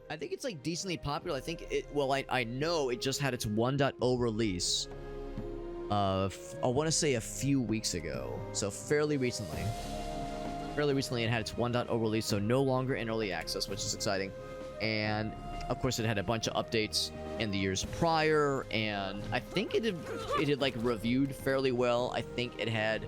I think it's like decently popular. I think it, well, I know it just had its 1.0 release. I want to say a few weeks ago. So fairly recently. Fairly recently it had its 1.0 release, so no longer in early access, which is exciting. And of course it had a bunch of updates in the years prior, and I think it had like reviewed fairly well. I think it had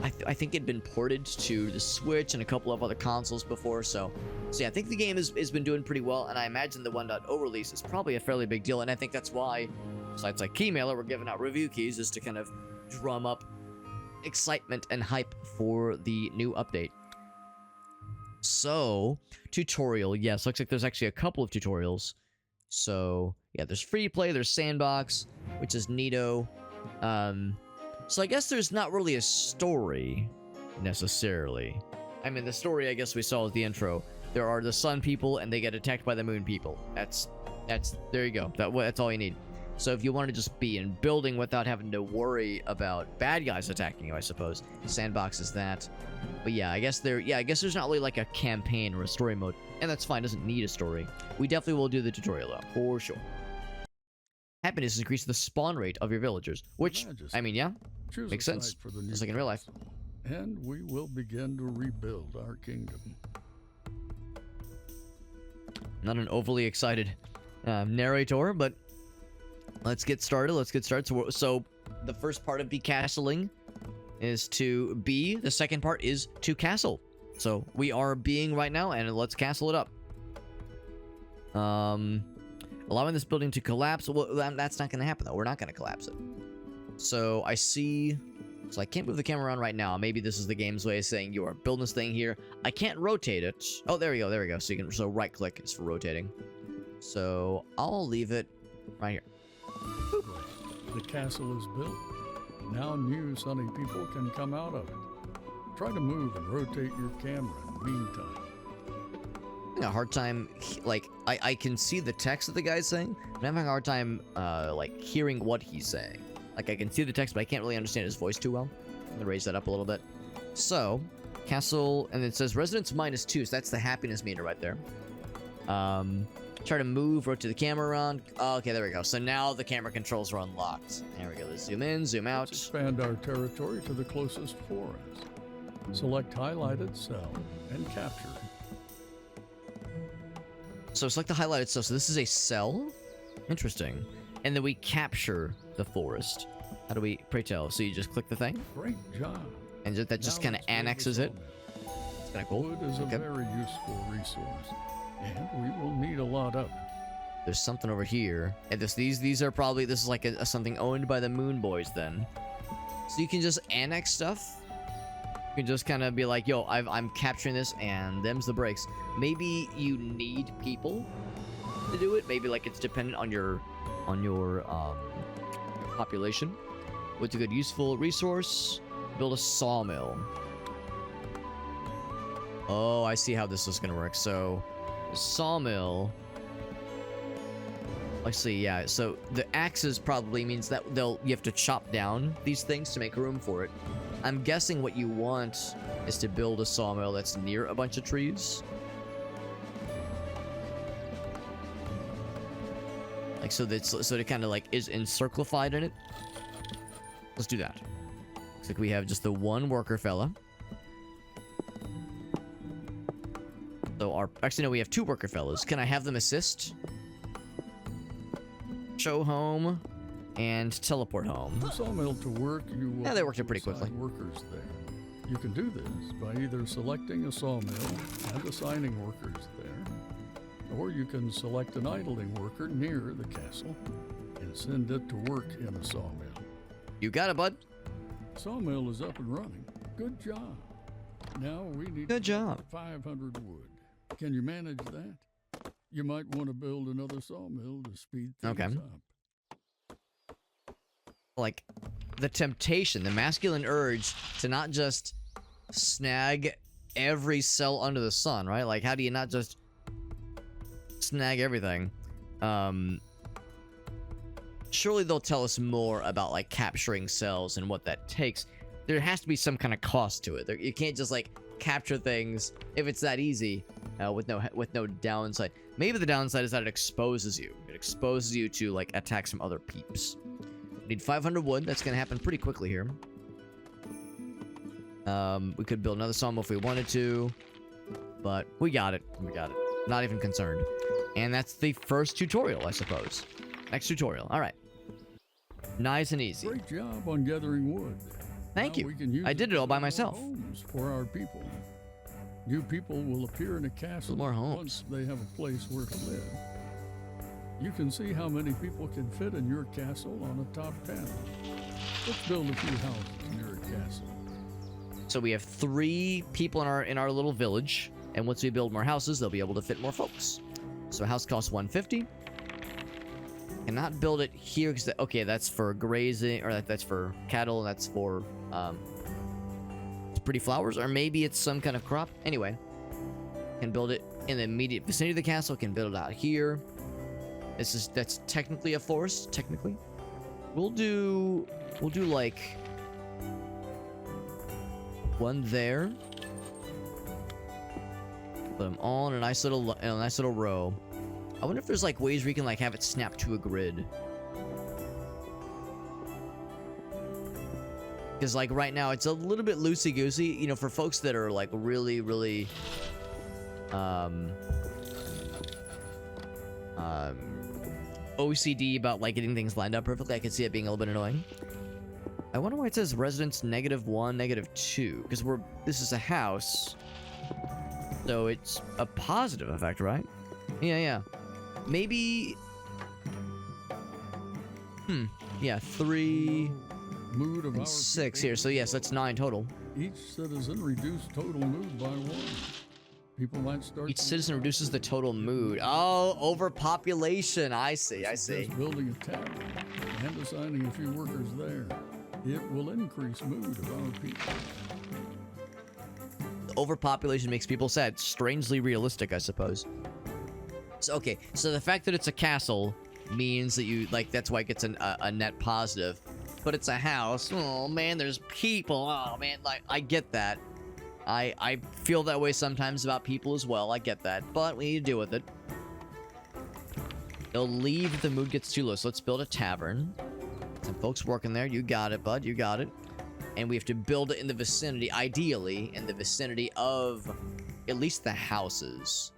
I think it'd been ported to the Switch and a couple of other consoles before, so yeah, I think the game has been doing pretty well, and I imagine the 1.0 release is probably a fairly big deal, and I think that's why sites like Keymailer were giving out review keys, just to kind of drum up excitement and hype for the new update. So, tutorial, yes, looks like there's actually a couple of tutorials. So, yeah, there's free play, there's sandbox, which is neato. So I guess there's not really a story, necessarily. I mean, the story, I guess we saw at the intro. There are the sun people, and they get attacked by the moon people. That's, there you go. That's all you need. So if you want to just be in building without having to worry about bad guys attacking you, I suppose, sandbox is that. But yeah, I guess there's not really like a campaign or a story mode, and that's fine. Doesn't need a story. We definitely will do the tutorial though, for sure. Happiness increases the spawn rate of your villagers, which, I mean, yeah, makes sense, just like in real life. And we will begin to rebuild our kingdom. Not an overly excited narrator, but let's get started. So the first part of becastling is to be. The second part is to castle. So we are being right now, and let's castle it up. Allowing this building to collapse. Well, that's not going to happen, though. We're not going to collapse it. So I see... So I can't move the camera around right now. Maybe this is the game's way of saying you are building this thing here. I can't rotate it. Oh, there we go. There we go. So you can... So right-click is for rotating. So I'll leave it right here. Boop. The castle is built. Now new sunny people can come out of it. Try to move and rotate your camera in the meantime. A hard time, like, I can see the text that the guy's saying, but I'm having a hard time, like, hearing what he's saying. Like, I can see the text, but I can't really understand his voice too well. I'm gonna raise that up a little bit. So, castle, and it says residence -2, so that's the happiness meter right there. Try to move, rotate the camera around. Oh, okay, there we go. So now the camera controls are unlocked. There we go. Let's zoom in, zoom out. Let's expand our territory to the closest forest. Select highlighted cell and capture. So select the highlighted cell. So this is a cell? Interesting. And then we capture the forest. How do we, pray tell? So you just click the thing? Great job. And that just kind of annexes it. It's kind of cool. Wood is a very useful resource, and we will need a lot of it. There's something over here. And these are probably, this is like something owned by the Moon Boys then. So you can just annex stuff. You can just kind of be like, yo, I'm capturing this, and them's the breaks. Maybe you need people to do it. Maybe like it's dependent on your population. What's a good useful resource? Build a sawmill. Oh, I see how this is gonna work. So, sawmill. Let's see. Yeah. So the axes probably means that you have to chop down these things to make room for it. I'm guessing what you want is to build a sawmill that's near a bunch of trees. Like, so it kind of like is encirclified in it. Let's do that. Looks like we have just the one worker fella. So actually no, we have two worker fellas. Can I have them assist? Show home. And teleport home. For sawmill to work, you will they worked it pretty quickly. Workers there. You can do this by either selecting a sawmill and assigning workers there, or you can select an idling worker near the castle and send it to work in a sawmill. You got it, bud. Sawmill is up and running. Good job. Now we need 500 wood. Can you manage that? You might want to build another sawmill to speed things up. Like, the temptation, the masculine urge to not just snag every cell under the sun, right? Like, how do you not just snag everything? Surely they'll tell us more about, like, capturing cells and what that takes. There has to be some kind of cost to it. You can't just, like, capture things if it's that easy. with no downside. Maybe the downside is that it exposes you. It exposes you to like attacks from other peeps. Need 500 wood. That's gonna happen pretty quickly here. We could build another sawmill if we wanted to, but we got it. We got it. Not even concerned. And that's the first tutorial, I suppose. Next tutorial. All right. Nice and easy. Great job on gathering wood. Thank Now you. we can use I did it all by myself. Homes for our people. New people will appear in a castle More homes. once they have a place where to live. You can see how many people can fit in your castle on the top panel. Let's build a few houses near a castle. So we have 3 people in our little village, and once we build more houses, they'll be able to fit more folks. So a house costs 150. Cannot build it here because okay, that's for grazing, or that's for cattle, and that's for pretty flowers, or maybe it's some kind of crop. Anyway, can build it in the immediate vicinity of the castle. Can build it out here. That's technically a forest. Technically, we'll do like one there. Put them all in a nice little row. I wonder if there's like ways where you can like have it snap to a grid. Because like right now it's a little bit loosey-goosey, you know, for folks that are like really OCD about like getting things lined up perfectly. I can see it being a little bit annoying. I wonder why it says residence -1, -2, because this is a house, so it's a positive effect, right? Yeah. Maybe. Yeah, 3 Mood of and our 6 people. here. So yes, that's 9 total. Each citizen reduced total mood by 1. People might start. Each citizen reduces the total mood. Oh, overpopulation. I see. Just building a tavern and assigning a few workers there. It will increase mood of our people. Overpopulation makes people sad. Strangely realistic, I suppose. So okay, so the fact that it's a castle means that you like that's why it gets a net positive. But it's a house. Oh man, there's people. Oh man, like I get that. I feel that way sometimes about people as well. I get that, but we need to deal with it. They'll leave if the mood gets too low. So let's build a tavern. Some folks working there. You got it, bud. You got it. And we have to build it in the vicinity, ideally, in the vicinity of at least the houses.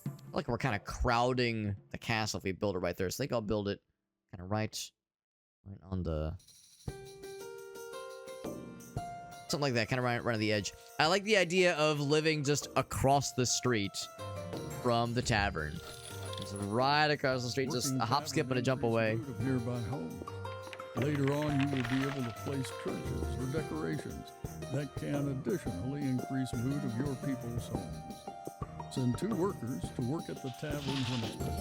I feel like we're kind of crowding the castle if we build it right there. So I think I'll build it kind of right on the... Something like that, kind of right on the edge. I like the idea of living just across the street from the tavern. Just right across the street, just a hop, skip, and a jump away. Of nearby homes. Later on, you will be able to place churches or decorations that can additionally increase mood of your people's homes. Send 2 workers to work at the tavern when it's built.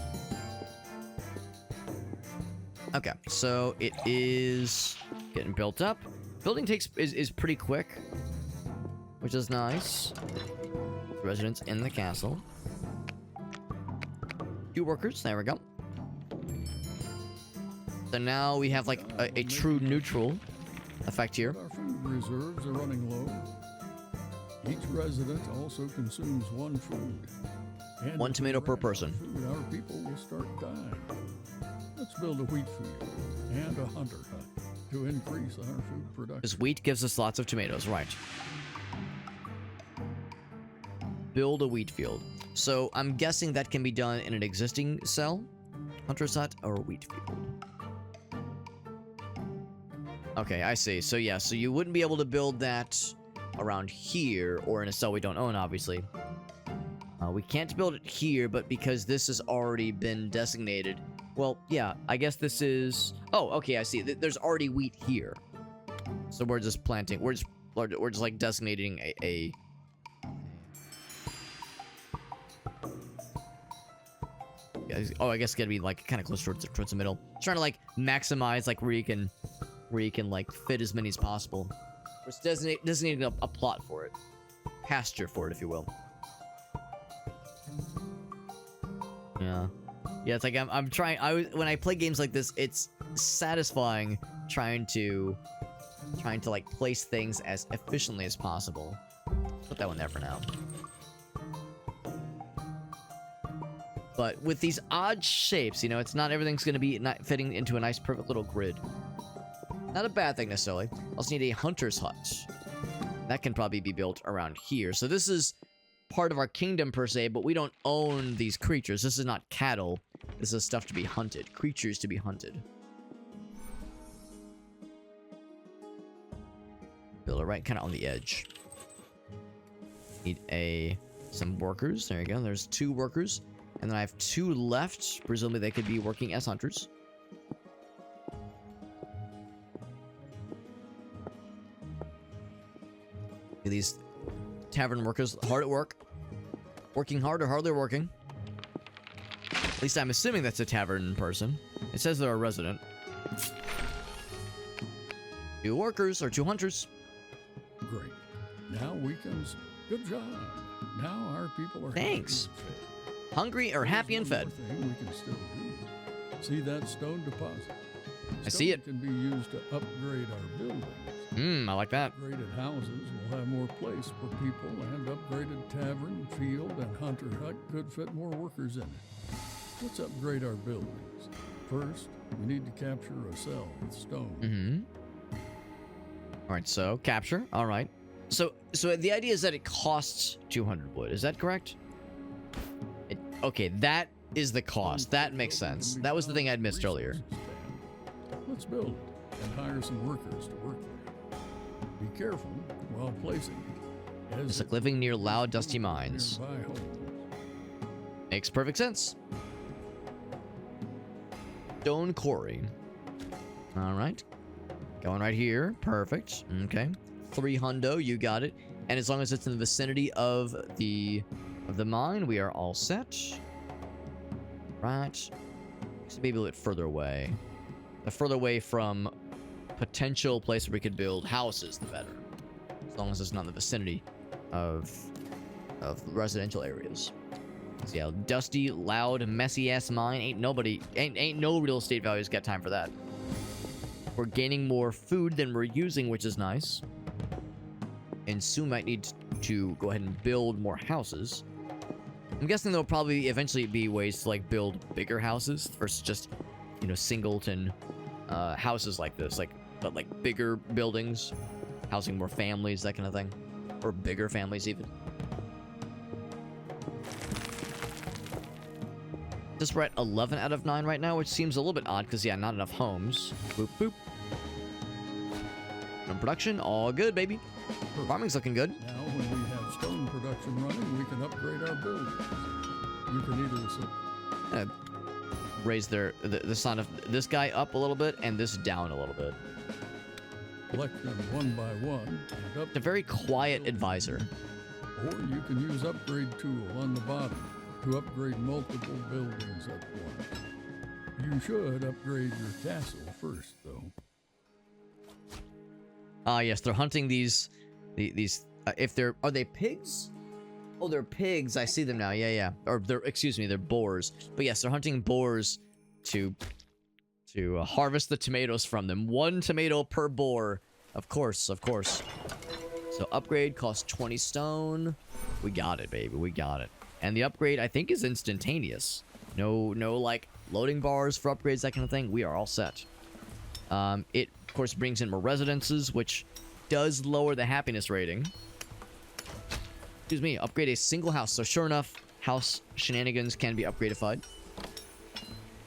Okay, so it is getting built up. Building is pretty quick, which is nice. Residents in the castle. 2 workers, there we go. So now we have like a true neutral effect here. Our food reserves are running low. Each resident also consumes 1 food. And 1 tomato per person. Food, our people will start dying. Let's build a wheat field and a hunter hut to increase our food production. Because wheat gives us lots of tomatoes, right? Build a wheat field. So I'm guessing that can be done in an existing cell, hunter's hut, or a wheat field. Okay, I see. So yeah, so you wouldn't be able to build that around here or in a cell we don't own, obviously. We can't build it here, but because this has already been designated. Well, yeah, I guess this is... Oh, okay, I see. There's already wheat here. So we're just planting... We're just like designating a... Yeah, oh, I guess it's gotta be like kind of close towards the middle. Trying to like maximize like where you can like fit as many as possible. We're designating a plot for it. Pasture for it, if you will. Yeah. Yeah, it's like I'm trying. When I play games like this, it's satisfying trying to like place things as efficiently as possible. Put that one there for now. But with these odd shapes, you know, it's not everything's going to be not fitting into a nice, perfect little grid. Not a bad thing necessarily. Also need a hunter's hut. That can probably be built around here. So this is part of our kingdom per se, but we don't own these creatures. This is not cattle. This is stuff to be hunted. Creatures to be hunted. Build it right kind of on the edge. Need some workers. There you go. There's 2 workers. And then I have 2 left. Presumably they could be working as hunters. These tavern workers hard at work. Working hard or hardly working. At least I'm assuming that's a tavern person. It says they're a resident. 2 workers or 2 hunters. Great. Now weekends. Good job. Now our people are Thanks. happy and fed. Hungry or happy and There's fed. one more thing we can still do. See that stone deposit? I see it. Stone can be used to upgrade our buildings. I like that. Upgraded houses will have more place for people, and upgraded tavern, field, and hunter hut could fit more workers in it. Let's upgrade our buildings. First, we need to capture a cell with stone. All right, so capture. All right. So the idea is that it costs 200 wood. Is that correct? Okay, that is the cost. That makes sense. That was the thing I'd missed earlier. Let's build it and hire some workers to work there. Be careful while placing it. It's like living near loud, dusty mines. Nearby homes. Makes perfect sense. Stone quarry. All right. Going right here. Perfect. Okay. 3 hundo, you got it. And as long as it's in the vicinity of the mine, we are all set. Right. So maybe a little bit further away. The further away from potential place where we could build houses, the better. As long as it's not in the vicinity of residential areas. So yeah, dusty, loud, messy ass mine. Ain't no real estate values got time for that. We're gaining more food than we're using, which is nice. And soon might need to go ahead and build more houses. I'm guessing there'll probably eventually be ways to like build bigger houses versus just, you know, singleton houses like this, but like bigger buildings, housing more families, that kind of thing, or bigger families even. Just we're at 11 out of 9 right now, which seems a little bit odd because yeah, not enough homes. Boop boop. No production, all good, baby. Farming's looking good. Now, when we have stone production running, we can upgrade our buildings. You can either Raise the sound of this guy up a little bit and this down a little bit. select them one by one and A very quiet advisor. Or you can use upgrade tool on the bottom to upgrade multiple buildings at once. You should upgrade your castle first, though. Ah, yes, they're hunting these if are they pigs? Oh, they're pigs. I see them now. Yeah. Or they're boars. But yes, they're hunting boars to harvest the tomatoes from them. 1 tomato per boar. Of course. So upgrade costs 20 stone. We got it, baby. We got it. And the upgrade, I think, is instantaneous. No, like, loading bars for upgrades, that kind of thing. We are all set. It, of course, brings in more residences, which does lower the happiness rating. Excuse me, upgrade a single house. So sure enough, house shenanigans can be upgradified.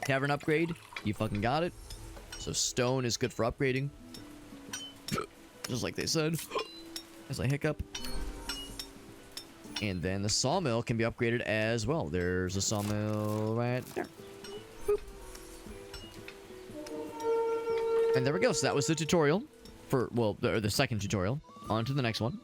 Tavern upgrade, you fucking got it. So stone is good for upgrading. Just like they said. As I hiccup. And then the sawmill can be upgraded as well. There's a sawmill right there. Boop. And there we go. So that was the tutorial for, well, the second tutorial. On to the next one.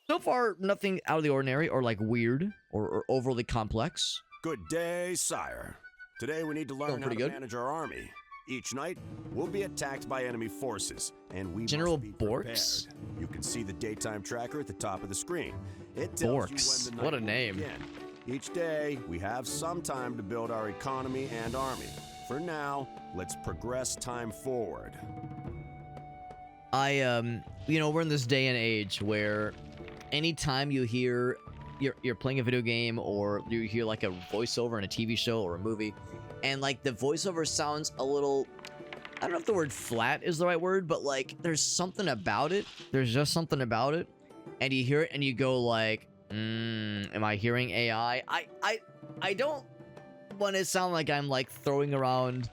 So far, nothing out of the ordinary or like weird or overly complex. Good day, sire. Today we need to learn how to manage our army. Each night, we'll be attacked by enemy forces, and we General must be Borks? prepared. You can see the daytime tracker at the top of the screen. It tells Borks. you when the night What a will name. begin. Each day, we have some time to build our economy and army. For now, let's progress time forward. You know, we're in this day and age where anytime you hear, you're playing a video game, or you hear like a voiceover in a TV show or a movie, and like the voiceover sounds a little, I don't know if the word flat is the right word, but like there's something about it. There's just something about it, and you hear it and you go like, am I hearing AI? I don't want to sound like I'm like throwing around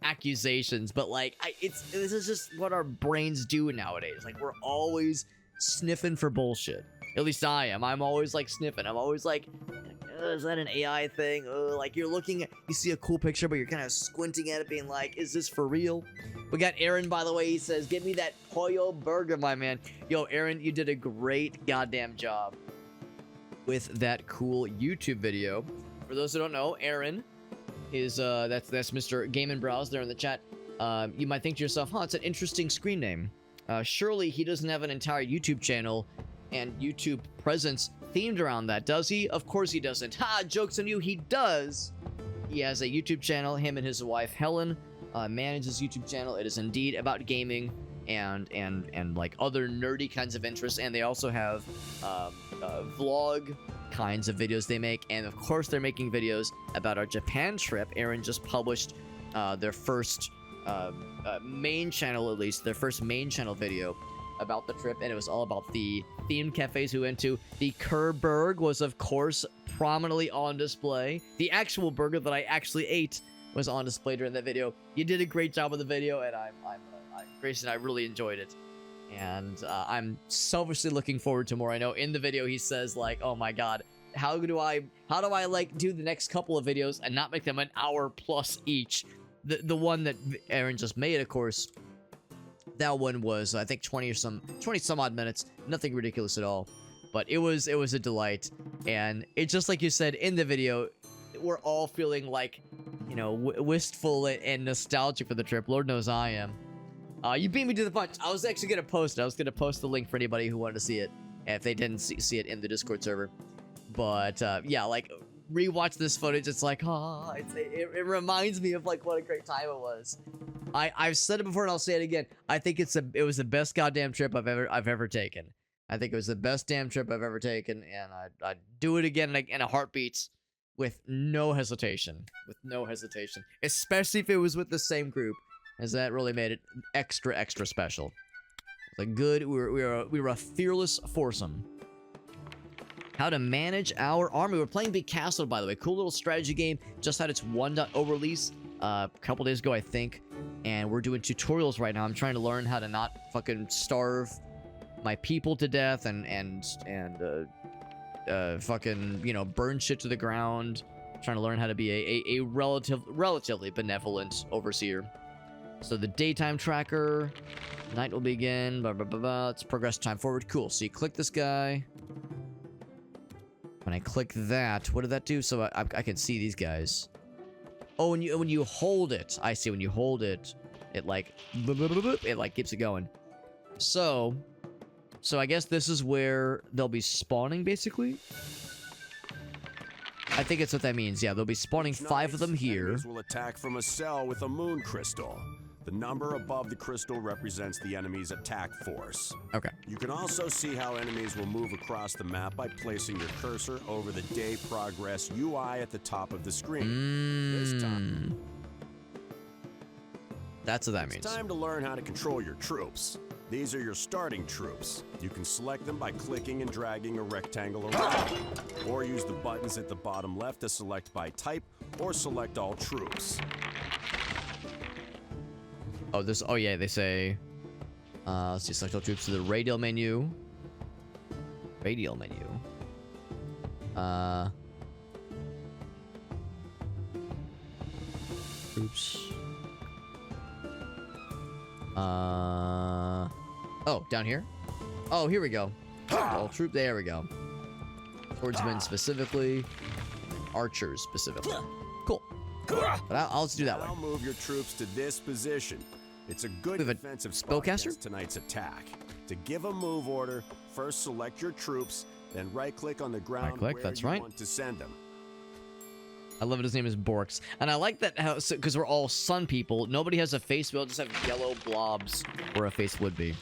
accusations, but like this is just what our brains do nowadays. Like we're always sniffing for bullshit. At least I am. I'm always like sniffing. I'm always like, is that an AI thing? Like you're looking at, you see a cool picture, but you're kind of squinting at it, being like, is this for real? We got Aaron, by the way. He says, give me that pollo burger, my man. Yo, Aaron, you did a great goddamn job with that cool YouTube video. For those who don't know, Aaron is that's Mr. Game and Browse there in the chat. You might think to yourself, it's an interesting screen name. Surely he doesn't have an entire YouTube channel and YouTube presence themed around that, does he? Of course he doesn't. Ha! Joke's on you, he does! He has a YouTube channel. Him and his wife Helen manage his YouTube channel. It is indeed about gaming and like other nerdy kinds of interests, and they also have vlog kinds of videos they make, and of course they're making videos about our Japan trip. Aaron just published their first main channel, at least their first main channel video about the trip, and it was all about the themed cafes we went to. The Kerberg was of course prominently on display. The actual burger that I actually ate was on display during that video. You did a great job with the video, and Grayson, I really enjoyed it. And I'm selfishly looking forward to more. I know in the video he says like, oh my god, how do I like do the next couple of videos and not make them an hour plus each? The one that Aaron just made, of course, that one was I think 20 some odd minutes, nothing ridiculous at all, but it was a delight. And it's just like you said in the video, we're all feeling like, you know, wistful and nostalgic for the trip. Lord knows I am. You beat me to the punch. I was actually going to post it. I was going to post the link for anybody who wanted to see it, if they didn't see it in the Discord server. But, yeah, like, rewatch this footage. It's like, it reminds me of, like, what a great time it was. I've said it before, and I'll say it again. I think it was the best goddamn trip I've ever taken. I think it was the best damn trip I've ever taken, and I'd do it again in a heartbeat with no hesitation. Especially if it was with the same group, as that really made it extra special. Like good, we were a fearless foursome. How to manage our army. We're playing Becastled, by the way. Cool little strategy game. Just had its 1.0 release a couple days ago, I think. And we're doing tutorials right now. I'm trying to learn how to not fucking starve my people to death and fucking, you know, burn shit to the ground. I'm trying to learn how to be a relatively benevolent overseer. So the daytime tracker, night will begin, blah, blah, blah, blah. Let's progress time forward. Cool. So you click this guy. When I click that, what did that do? So I can see these guys. Oh, when you hold it, I see. When you hold it, it like, it like keeps it going. So I guess this is where they'll be spawning, basically. I think it's what that means. Yeah, they'll be spawning 5 of them here. Enemies will attack from a cell with a moon crystal. The number above the crystal represents the enemy's attack force. Okay. You can also see how enemies will move across the map by placing your cursor over the day progress UI at the top of the screen. This time. That's what that means. It's time to learn how to control your troops. These are your starting troops. You can select them by clicking and dragging a rectangle around, or use the buttons at the bottom left to select by type, or select all troops. Oh yeah, they say, let's see, select all troops to the radial menu. Troops. Oh, down here? Oh, here we go. All troop, there we go. Swordsmen specifically, archers specifically. Cool. But I'll just do that way. Now move your troops to this position. It's a good defensive spot against tonight's attack. To give a move order, first select your troops, then right-click on the ground where you want to send them. I love it. His name is Borks, and I like that how, because we're all sun people. Nobody has a face. We all just have yellow blobs where a face would be.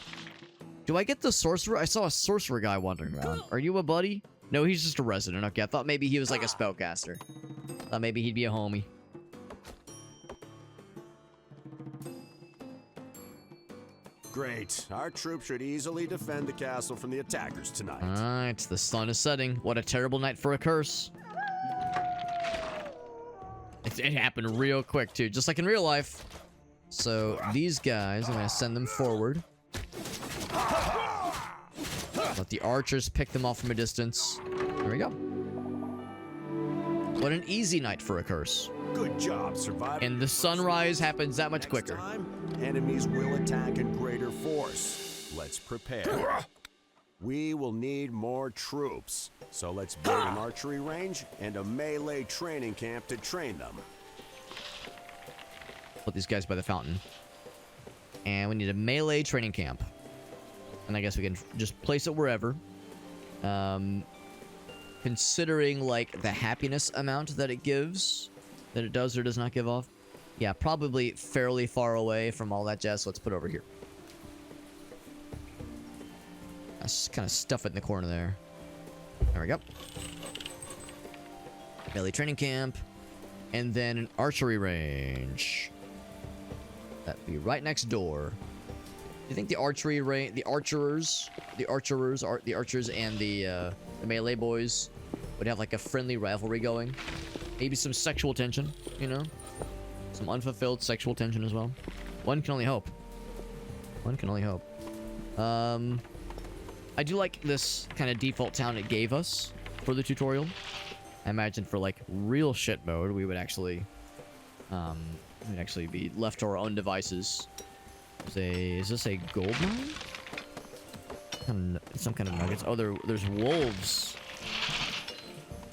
Do I get the sorcerer? I saw a sorcerer guy wandering around. Are you a buddy? No, he's just a resident. Okay, I thought maybe he was like a spellcaster. Thought maybe he'd be a homie. Great. Our troops should easily defend the castle from the attackers tonight. Alright, the sun is setting. What a terrible night for a curse. It happened real quick, too. Just like in real life. So, these guys, I'm going to send them forward. Let the archers pick them off from a distance. There we go. What an easy night for a curse. Good job, survivor. And the sunrise happens that much quicker. Next time, enemies will attack in greater force. Let's prepare. We will need more troops. So let's build an archery range and a melee training camp to train them. Put these guys by the fountain. And we need a melee training camp. And I guess we can just place it wherever. Considering, like, the happiness amount that it gives, that it does or does not give off. Yeah, probably fairly far away from all that jazz, so let's put it over here. Let's kind of stuff it in the corner there. There we go. Melee training camp. And then an archery range. That'd be right next door. Do you think the archery range, the archers and the melee boys would have like a friendly rivalry going? Maybe some sexual tension, you know? Some unfulfilled sexual tension as well. One can only hope. One can only hope. I do like this kind of default town it gave us for the tutorial. I imagine for like real shit mode, we would actually, be left to our own devices. Is this a gold mine? Some kind of nuggets. Oh, there's wolves.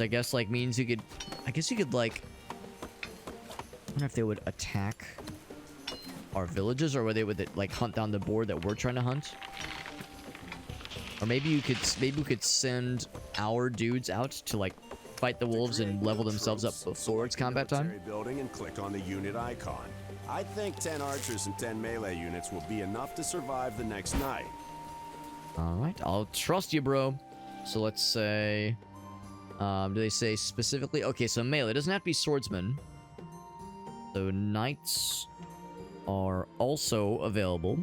I guess like means you could. I guess you could like. I wonder if they would attack our villages, or whether they would like hunt down the board that we're trying to hunt. Or maybe we could send our dudes out to like fight the wolves and level themselves up before it's combat time. Building and click on the unit icon. I think 10 archers and 10 melee units will be enough to survive the next night. Alright, I'll trust you, bro. So let's say... do they say specifically? Okay, so melee. It doesn't have to be swordsmen. So knights are also available.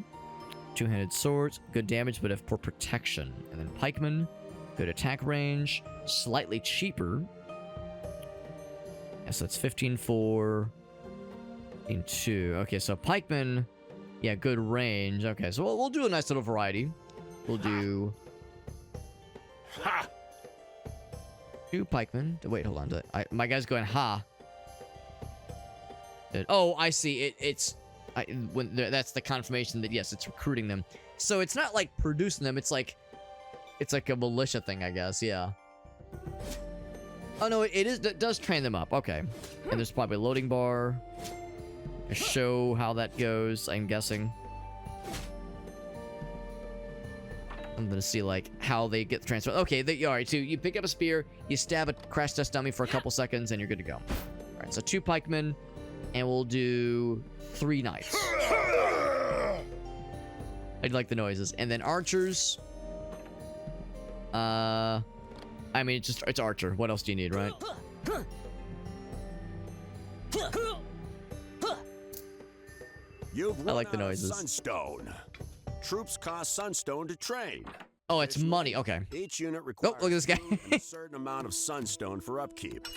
Two-handed swords, good damage, but have poor protection. And then pikemen, good attack range, slightly cheaper. Yes, that's 15-4... 2. Okay, so pikemen, yeah, good range. Okay, so we'll do a nice little variety. We'll do 2 pikemen. Wait, hold on. My guy's going ha. Oh, I see. That's the confirmation that yes, it's recruiting them. So it's not like producing them. It's like a militia thing, I guess. Yeah. Oh no, it does train them up. Okay, and there's probably a loading bar. Show how that goes, I'm guessing. I'm gonna see like how they get transferred. Okay, alright, so you pick up a spear, you stab a crash test dummy for a couple seconds, and you're good to go. Alright, so 2 pikemen, and we'll do 3 knights. I like the noises. And then archers. I mean, it's archer. What else do you need, right? You've I like the run out of noises. Sunstone. Troops cost sunstone to train. Oh, it's money. Okay. Each unit requires look at this guy. food and a certain amount of sunstone for upkeep.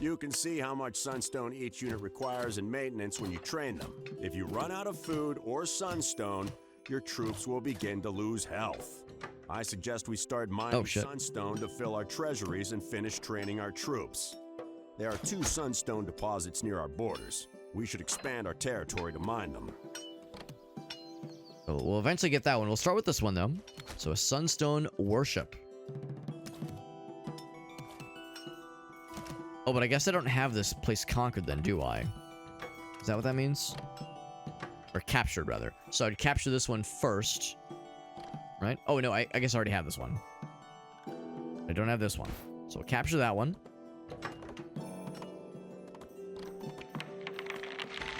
You can see how much sunstone each unit requires in maintenance when you train them. If you run out of food or sunstone, your troops will begin to lose health. I suggest we start mining sunstone to fill our treasuries and finish training our troops. There are 2 sunstone deposits near our borders. We should expand our territory to mine them. Oh, we'll eventually get that one. We'll start with this one, though. So, a Sunstone Worship. Oh, but I guess I don't have this place conquered then, do I? Is that what that means? Or captured, rather. So, I'd capture this one first. Right? Oh, no, I guess I already have this one. I don't have this one. So, we'll capture that one.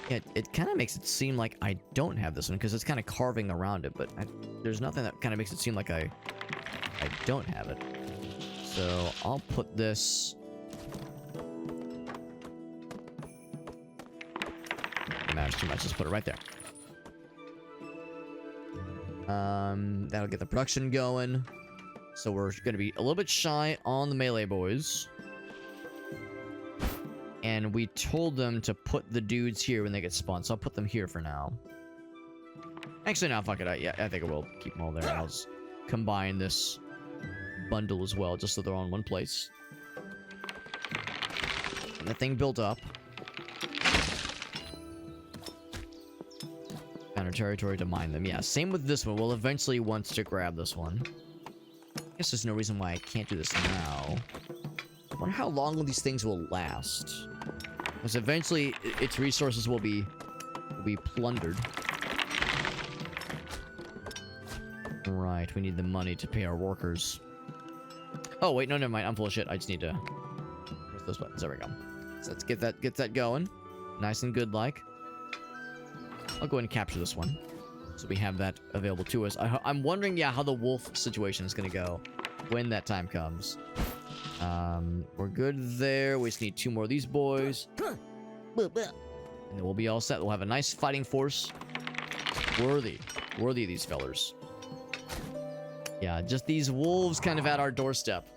It kind of makes it seem like I don't have this one because it's kind of carving around it, but there's nothing that kind of makes it seem like I don't have it. So I'll put this. Matters too much. Just put it right there. That'll get the production going. So we're gonna be a little bit shy on the melee boys. And we told them to put the dudes here when they get spawned, so I'll put them here for now. Actually, no, fuck it. Yeah, I think I will keep them all there. I'll just combine this bundle as well, just so they're all in one place. And the thing built up. Found our territory to mine them. Yeah, same with this one. We'll eventually want to grab this one. I guess there's no reason why I can't do this now. I wonder how long these things will last. Because eventually, its resources will be plundered. Right, we need the money to pay our workers. Oh, wait, no, never mind. I'm full of shit. I just need to... Where's those buttons? There we go. So let's get that going. Nice and good like. I'll go ahead and capture this one. So we have that available to us. I'm wondering, yeah, how the wolf situation is going to go when that time comes. We're good there. We just need 2 more of these boys. And then we'll be all set. We'll have a nice fighting force. Worthy of these fellers. Yeah, just these wolves kind of at our doorstep.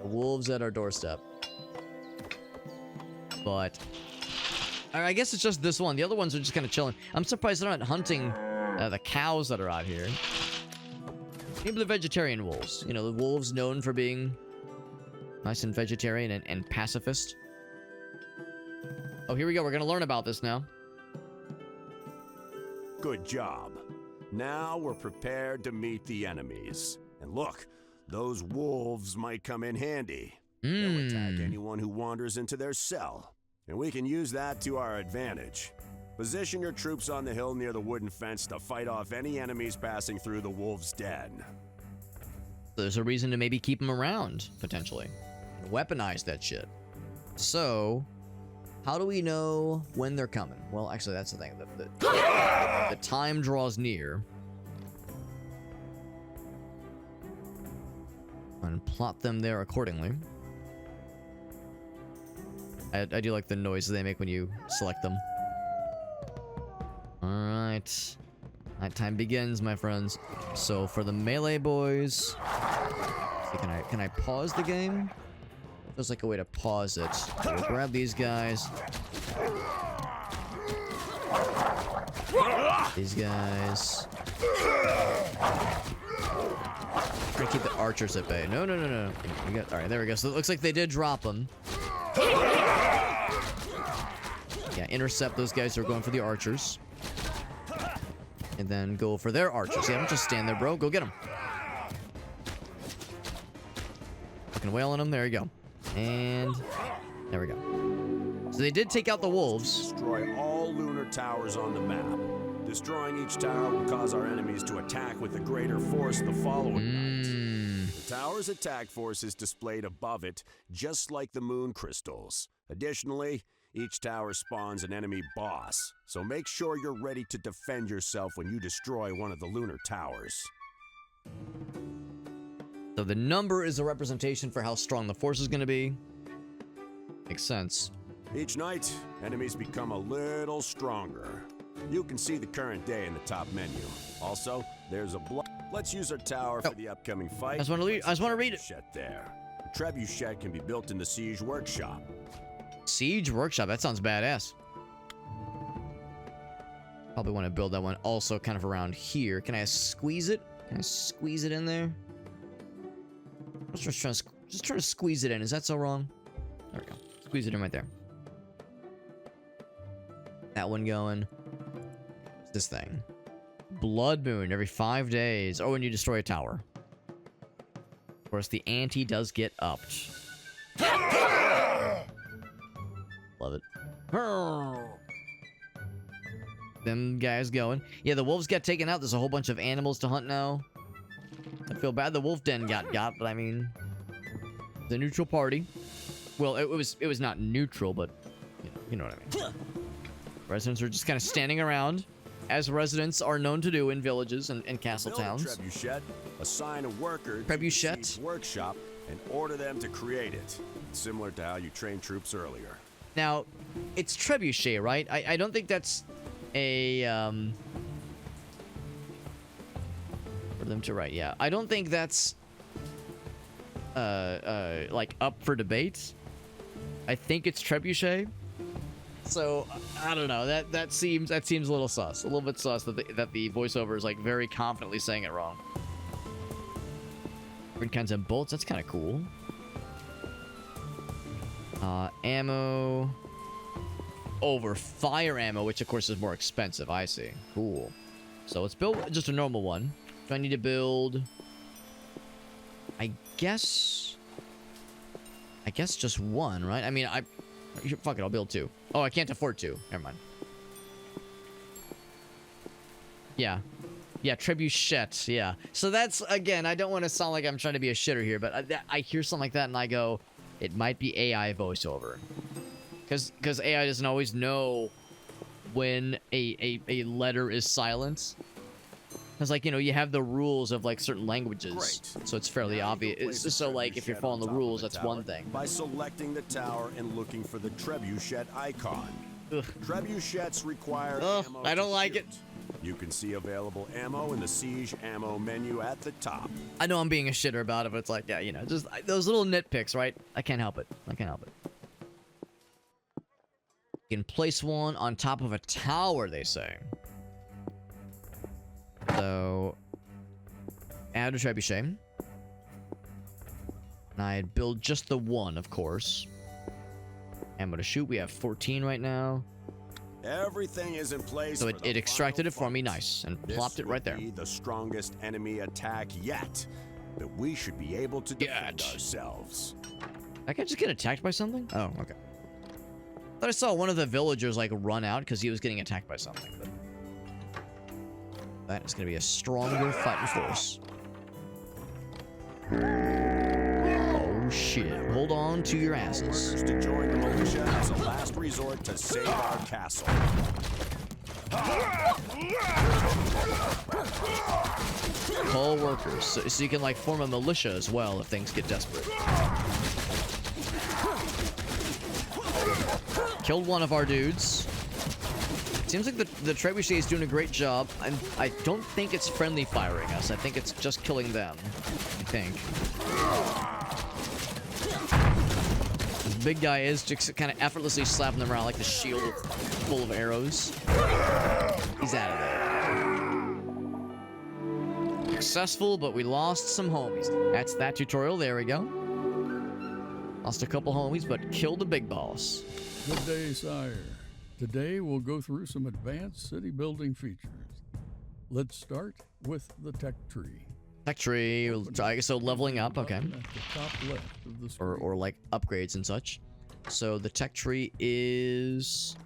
The wolves at our doorstep. But I guess it's just this one. The other ones are just kind of chilling. I'm surprised they're not hunting the cows that are out here. Maybe the vegetarian wolves. You know, the wolves known for being nice and vegetarian and pacifist. Oh, here we go. We're going to learn about this now. Good job. Now we're prepared to meet the enemies. And look, those wolves might come in handy. They'll attack anyone who wanders into their cell. And we can use that to our advantage. Position your troops on the hill near the wooden fence to fight off any enemies passing through the wolves' den. There's a reason to maybe keep them around, potentially. Weaponize that shit. So, how do we know when they're coming? Well, actually, that's the thing. The time draws near. And plot them there accordingly. I do like the noise they make when you select them. Alright. Nighttime begins, my friends. So, for the melee boys... Can I pause the game? Feels like a way to pause it. So we'll grab these guys. These guys. Try to keep the archers at bay. No. We got, all right, there we go. So it looks like they did drop them. Yeah, intercept those guys who are going for the archers. And then go for their archers. Yeah, don't just stand there, bro. Go get them. Fucking wail on them. There you go. And there we go. So they did take out the wolves. Destroy all lunar towers on the map. Destroying each tower will cause our enemies to attack with a greater force the following night. The tower's attack force is displayed above it, just like the moon crystals. Additionally, each tower spawns an enemy boss, so make sure you're ready to defend yourself when you destroy one of the lunar towers. So the number is a representation for how strong the force is going to be. Makes sense. Each night, enemies become a little stronger. You can see the current day in the top menu. Also, there's a block. Let's use our tower for the upcoming fight. I just want to read it. There. A trebuchet can be built in the Siege Workshop. Siege Workshop. That sounds badass. Probably want to build that one also kind of around here. Can I squeeze it? Can I squeeze it in there? Just trying to squeeze it in. Is that so wrong? There we go. Squeeze it in right there. That one going. What's this thing? Blood Moon every 5 days. Oh, and you destroy a tower. Of course, the ante does get upped. Love it. Them guys going. Yeah, the wolves got taken out. There's a whole bunch of animals to hunt now. I feel bad the wolf den got, but I mean, the neutral party. Well, it was not neutral, but you know what I mean. Residents are just kind of standing around, as residents are known to do in villages and castle Build a towns. trebuchet, assign a worker to Trebuchet? the siege workshop, and order them to create it. Similar to how you trained troops earlier. Now, it's trebuchet, right? I don't think that's a for them to write. Yeah, I don't think that's like up for debate. I think it's trebuchet. So I don't know. That seems a little sus, a little bit sus that the voiceover is like very confidently saying it wrong. Different kinds of bolts. That's kind of cool. Ammo over fire ammo, which of course is more expensive. I see. Cool. So let's build just a normal one. Do I need to build? I guess just one, right? I mean, fuck it, I'll build two. Oh, I can't afford two. Never mind. Yeah, trebuchet. Yeah. So that's, again, I don't want to sound like I'm trying to be a shitter here, but I hear something like that and I go, it might be AI voiceover, because AI doesn't always know when a letter is silent. Because, like, you know, you have the rules of, like, certain languages. Great. So it's fairly Now you obvious. can place It's a so, like, if you're trebuchet following on the top of rules, the that's tower one thing. By selecting the tower and looking for the trebuchet icon. Ugh. Trebuchets require Ugh, ammo I don't to like shoot. it. You can see available ammo in the siege ammo menu at the top. I know I'm being a shitter about it, but it's like, yeah, you know, just those little nitpicks, right? I can't help it. I can't help it. You can place one on top of a tower, they say. So, add a trebuchet. And I'd build just the one, of course. Ammo to shoot. We have 14 right now. Everything is in place. So for it the extracted final it for me, fight. nice, and This plopped it right there. would be the strongest enemy attack yet, but we should be able to defend Yet. ourselves. I can just get attacked by something? Oh, okay. Thought I saw one of the villagers like run out because he was getting attacked by something, but that is going to be a stronger fighting force. Oh shit! Hold on to your asses. Workers to join the militia as a last resort to save our castle. Call workers, so you can like form a militia as well if things get desperate. Killed one of our dudes. Seems like the trebuchet is doing a great job. I don't think it's friendly firing us. I think it's just killing them. I think. The big guy is just kind of effortlessly slapping them around like the shield full of arrows. He's out of there. Successful, but we lost some homies. That's that tutorial. There we go. Lost a couple homies, but killed the big boss. Good day, sire. Today we'll go through some advanced city building features. Let's start with the tech tree. Tech tree, I guess so leveling up, okay. At the top left of the screen. Or like upgrades and such. So the tech tree is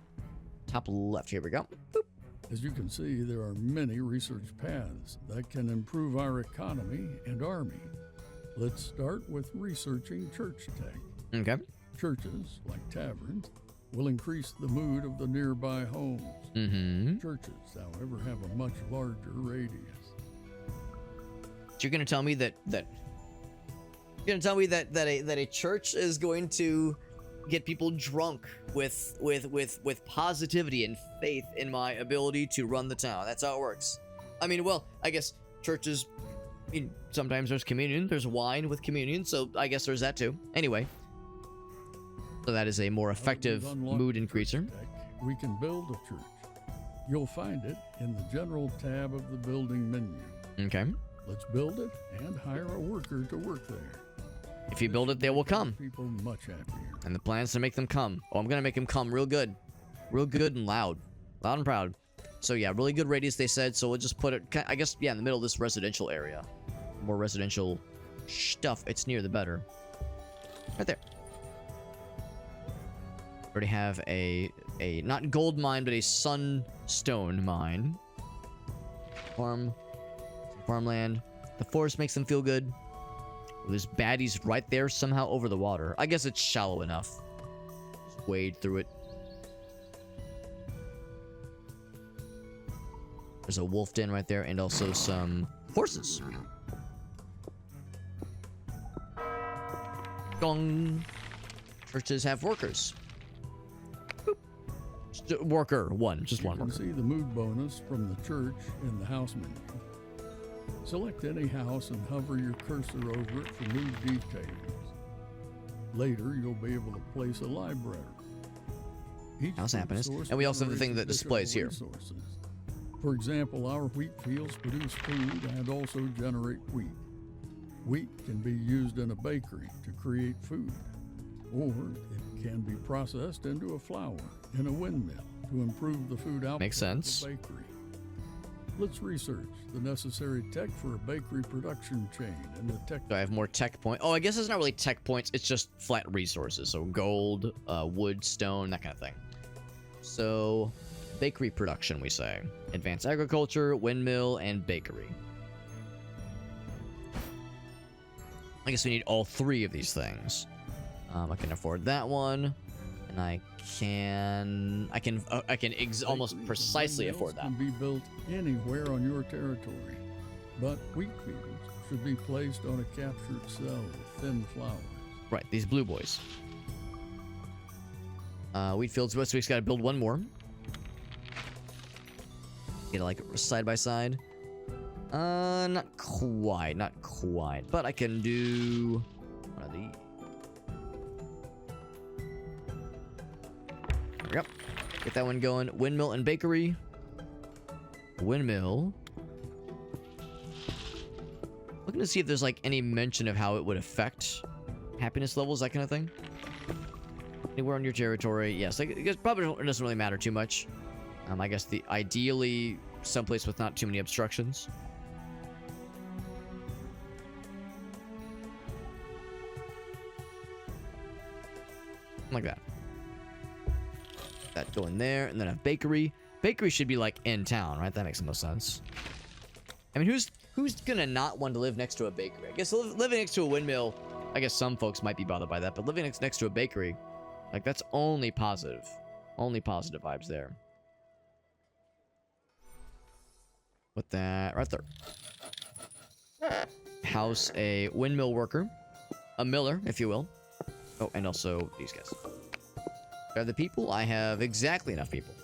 top left. Here we go. Boop. As you can see, there are many research paths that can improve our economy and army. Let's start with researching church tech. Okay. Churches, like taverns, will increase the mood of the nearby homes. Mm-hmm. Churches, however, have a much larger radius. So you're gonna tell me that a church is going to get people drunk with positivity and faith in my ability to run the town. That's how it works. I mean, well, I guess churches, I mean, sometimes there's communion, there's wine with communion, so I guess there's that too. Anyway, so that is a more effective We've unlocked mood church increaser. tech. We can build a church. You'll find it in the general tab of the building menu. Okay. Let's build it and hire a worker to work there. If you build it, they will come. People much happier. And the plan is to make them come. Oh, I'm gonna make them come real good. Real good and loud. Loud and proud. So yeah, really good radius, they said. So we'll just put it, I guess, yeah, in the middle of this residential area. More residential stuff. It's near the better. Right there. Already have a not gold mine, but a sunstone mine. Farmland. The forest makes them feel good. There's baddies right there somehow over the water. I guess it's shallow enough. Just wade through it. There's a wolf den right there, and also some horses. Gong. Churches have workers. Boop. Worker one, just one You can worker. see the mood bonus from the church in the house menu. Select any house and hover your cursor over it for mood details. Later, you'll be able to place a library. Each House food happiness. source And we also have the thing generates that displays here. additional resources. For example, our wheat fields produce food and also generate wheat. Wheat can be used in a bakery to create food, or it can be processed into a flour in a windmill to improve the food output Makes sense. of the bakery. Let's research the necessary tech for a bakery production chain in the tech. Do I have more tech points? Oh, I guess it's not really tech points. It's just flat resources. So gold, wood, stone, that kind of thing. So bakery production, we say. Advanced agriculture, windmill, and bakery. I guess we need all three of these things. I can afford that one, and I can almost Bakeries precisely and afford that. windmills can be built anywhere on your territory, but wheat fields should be placed on a captured cell with thin flowers. Right, these blue boys. Wheat fields. So we just gotta build one more. Get it like side by side. Not quite. But I can do one of these. There we go. Get that one going. Windmill and bakery. Windmill. Looking to see if there's like any mention of how it would affect happiness levels, that kind of thing. Anywhere on your territory, yes. Like, I guess probably doesn't really matter too much. I guess ideally someplace with not too many obstructions. Like that. That go in there, and then a bakery. Bakery should be like in town, right? That makes the most sense. I mean, who's gonna not want to live next to a bakery? I guess living next to a windmill, I guess some folks might be bothered by that, but living next to a bakery, like that's only positive. Only positive vibes there. Put that right there. House a windmill worker. A miller, if you will. Oh, and also these guys. Are the people? I have exactly enough people.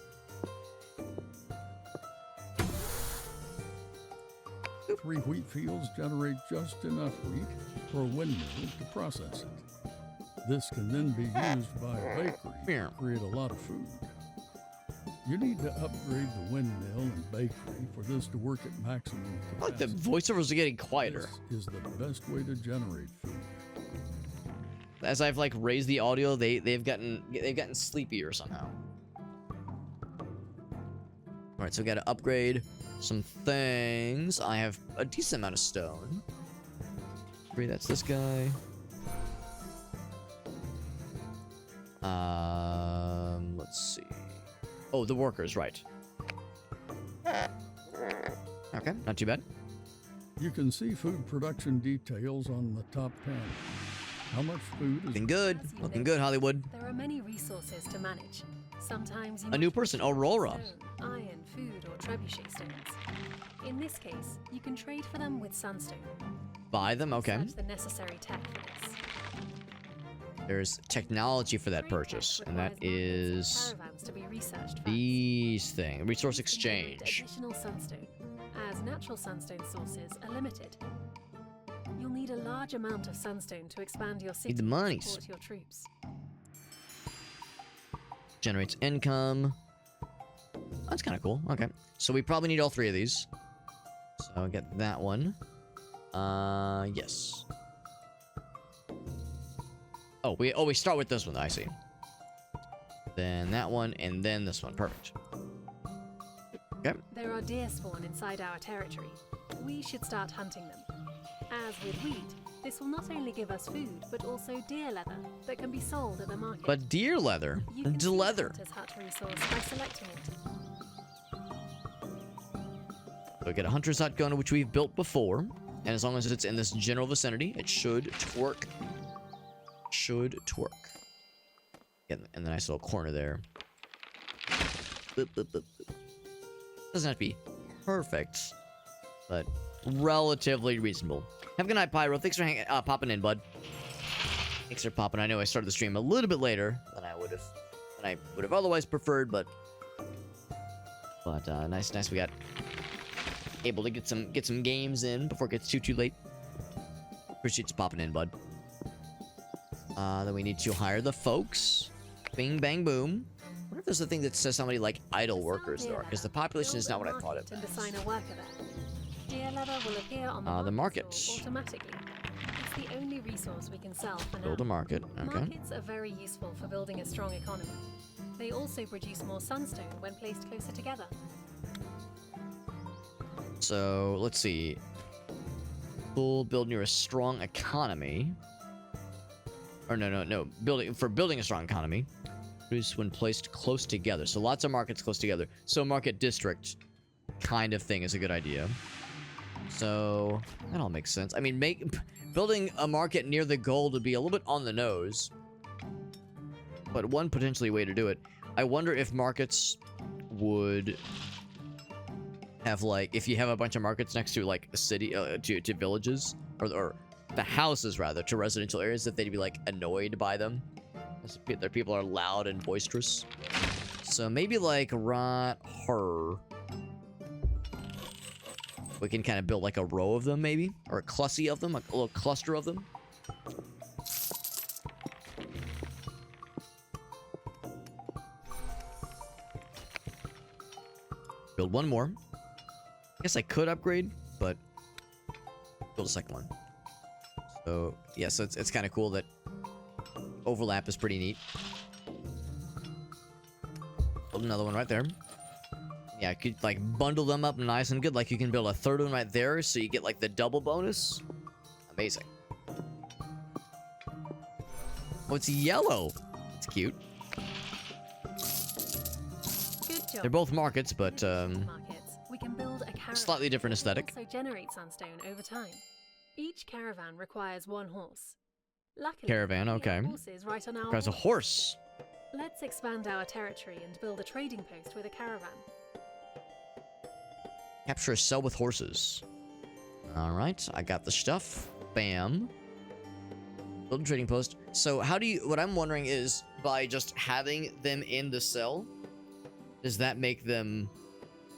3 wheat fields generate just enough wheat for a windmill to process it. This can then be used by a bakery to create a lot of food. You need to upgrade the windmill and bakery for this to work at maximum I like the capacity. voiceovers are getting quieter. This is the best way to generate food. As I've like raised the audio, they've gotten sleepier somehow. All right, so we got to upgrade some things. I have a decent amount of stone. That's this guy. Let's see. Oh, the workers, right. Okay, not too bad. You can see food production details on the top panel. How much food is Looking good. Looking good, Hollywood. There are many resources to manage. Sometimes you A new must person, produce Aurora. stone, iron, food, or trebuchet stones. In this case, you can trade for them with sandstone. Buy them, okay. Search the necessary tech for this. There's technology for that Trade purchase, tech and that requires markets is and caravans to be researched first. these things. Resource These can generate exchange. Additional sandstone, as natural sandstone sources are limited. You'll need a large amount of sandstone to expand your city Need the and monies. support your troops. Generates income. That's kind of cool. Okay. So we probably need all 3 of these. So get that one. Yes. Oh, we start with this one. I see. Then that one, and then this one. Perfect. Okay. There are deer spawn inside our territory. We should start hunting them. As with wheat, this will not only give us food, but also deer leather that can be sold at the market. But deer leather. you can see the Leather. hunter's hut resource by selecting it. We get a hunter's hut gun, which we've built before, and as long as it's in this general vicinity, it should twerk. Should twerk. Get in the nice little corner there. Boop, boop, boop, boop. Doesn't have to be perfect, but relatively reasonable. Have a good night, Pyro. Thanks for popping in, bud. Thanks for popping. I know I started the stream a little bit later than I would have otherwise preferred, but nice. We got able to get some games in before it gets too late. Appreciate you popping in, bud. Then we need to hire the folks. Bing, bang, boom. I wonder if there's a thing that says how many, like, idle workers there are, because the population is not what I thought it meant. Assign a worker there. Deer leather will appear on the market stall automatically. It's the only resource we can sell for now. Build a market. Okay. Markets are very useful for building a strong economy. They also produce more sunstone when placed closer together. So, let's see. Build near a strong economy. Or no. Building a strong economy. Produce when placed close together. So lots of markets close together. So market district kind of thing is a good idea. So that all makes sense. I mean, building a market near the gold would be a little bit on the nose. But one potentially way to do it. I wonder if markets would have, like, if you have a bunch of markets next to, like, a city, to villages, or the houses rather, to residential areas, that they'd be, like, annoyed by them. Their people are loud and boisterous. So maybe, like, right her. We can kind of build, like, a row of them, maybe, or a clussy of them, like a little cluster of them. Build one more. I guess I could upgrade, but build a second one. So yeah, so it's kind of cool that overlap is pretty neat. Build another one right there. Yeah, I could, like, bundle them up nice and good. Like, you can build a third one right there, so you get, like, the double bonus. Amazing. Oh, it's yellow. It's cute. Good job. They're both markets, but We can build a caravan slightly different aesthetic. Also generate sunstone over time. Each caravan requires one horse. Luckily, Caravan, we okay. have horses right on our Requires a border. horse. Let's expand our territory and build a trading post with a caravan. Capture a cell with horses. Alright, I got the stuff. Bam. Build a trading post. So how do you... What I'm wondering is, by just having them in the cell, does that make them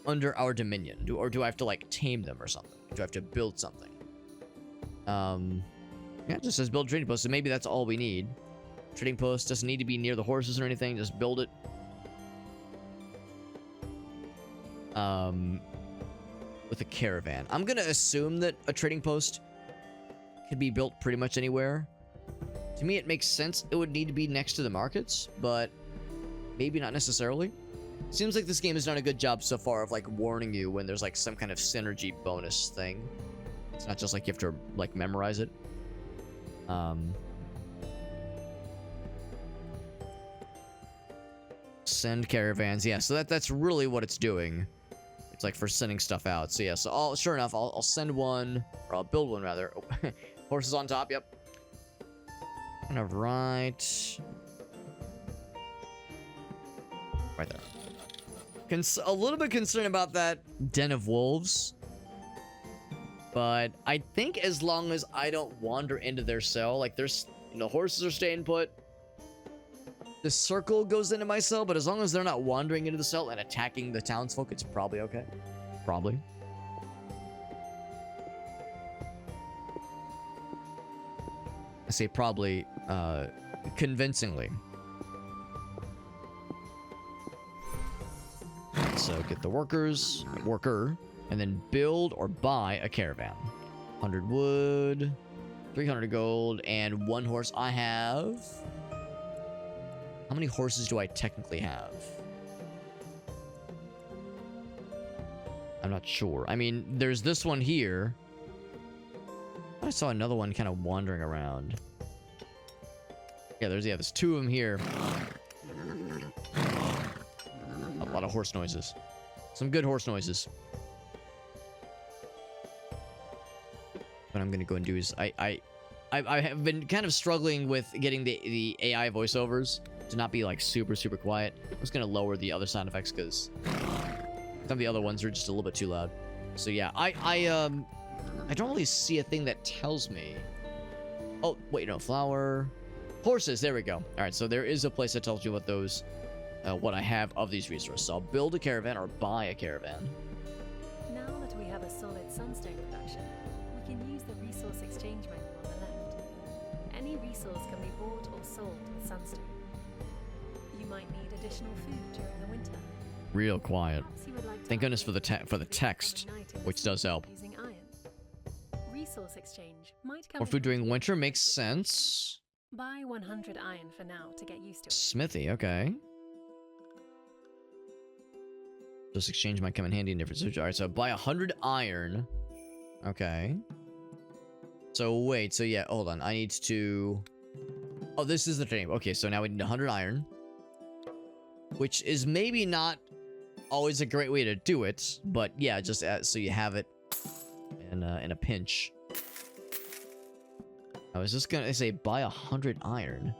under our dominion? Or do I have to, like, tame them or something? Do I have to build something? Yeah, it just says build trading post, so maybe that's all we need. Trading post doesn't need to be near the horses or anything, just build it. With a caravan. I'm gonna assume that a trading post could be built pretty much anywhere. To me, it makes sense it would need to be next to the markets, but maybe not necessarily. Seems like this game has done a good job so far of, like, warning you when there's, like, some kind of synergy bonus thing. It's not just like you have to, like, memorize it. Send caravans. Yeah, so that's really what it's doing. It's like for sending stuff out. So yeah, so sure enough, I'll send one, or I'll build one rather. Oh, horses on top, yep. Kind of right there. A little bit concerned about that den of wolves. But I think as long as I don't wander into their cell, like there's, you know, horses are staying put. The circle goes into my cell, but as long as they're not wandering into the cell and attacking the townsfolk, it's probably okay. Probably. I say probably, convincingly. So get the worker, and then build or buy a caravan. 100 wood, 300 gold, and 1 horse. I have... How many horses do I technically have? I'm not sure. I mean, there's this one here. I saw another one kind of wandering around. Yeah, there's 2 of them here. A lot of horse noises. Some good horse noises. What I'm gonna go and do is I have been kind of struggling with getting the AI voiceovers to not be like super quiet. I'm just gonna lower the other sound effects because Some of the other ones are just a little bit too loud. So yeah, I don't really see a thing that tells me. Oh, wait, no, flower. Horses, there we go. All right, so there is a place that tells you what those, what I have of these resources. So I'll build a caravan or buy a caravan. Now that we have a solid sunstone production, we can use the resource exchange menu on the left. Any resource can be bought or sold with sunstone. You might need additional food during the winter. Real quiet. Perhaps you would like to Thank goodness for the upgrade for the your food text, overnight in the which does sun help. using iron. Resource exchange might come More in food during handy. winter makes sense. Buy 100 iron for now to get used to it. Smithy, okay. This exchange might come in handy in different situations. All right, so buy 100 iron. Okay. So wait, so yeah, hold on. I need to... Oh, this is the thing. Okay, so now we need 100 iron. Which is maybe not always a great way to do it. But yeah, just so you have it in a pinch. I was just gonna say buy 100 iron.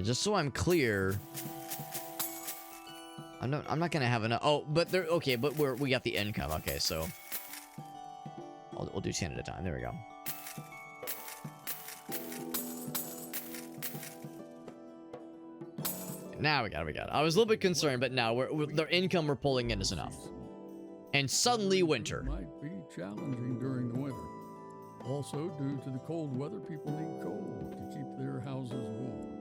Just so I'm clear... I'm not gonna have enough. Oh, but there. Okay, but we got the income. Okay, so we'll do 10 at a time. There we go. Now we got it. I was a little bit concerned, but now their income we're pulling in is enough. And suddenly winter. Might be challenging during the winter. Also, due to the cold weather, people need coal to keep their houses warm.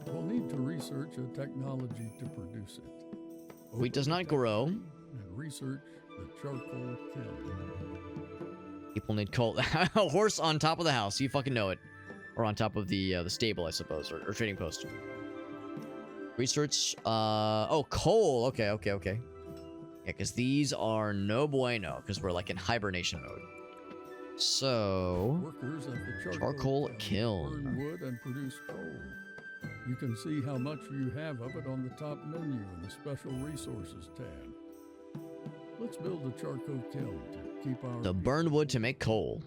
We'll need to research a technology to produce it. Wheat does not grow. And research the charcoal kiln. People need coal. A horse on top of the house. You fucking know it. Or on top of the stable, I suppose, or trading post. Research. Oh, coal. Okay. Yeah, because these are no bueno, because we're like in hibernation mode. So, Workers at the charcoal kiln. burn wood and produce coal. You can see how much you have of it on the top menu in the Special Resources tab. Let's build a charcoal kiln to keep our... the burn wood to make coal.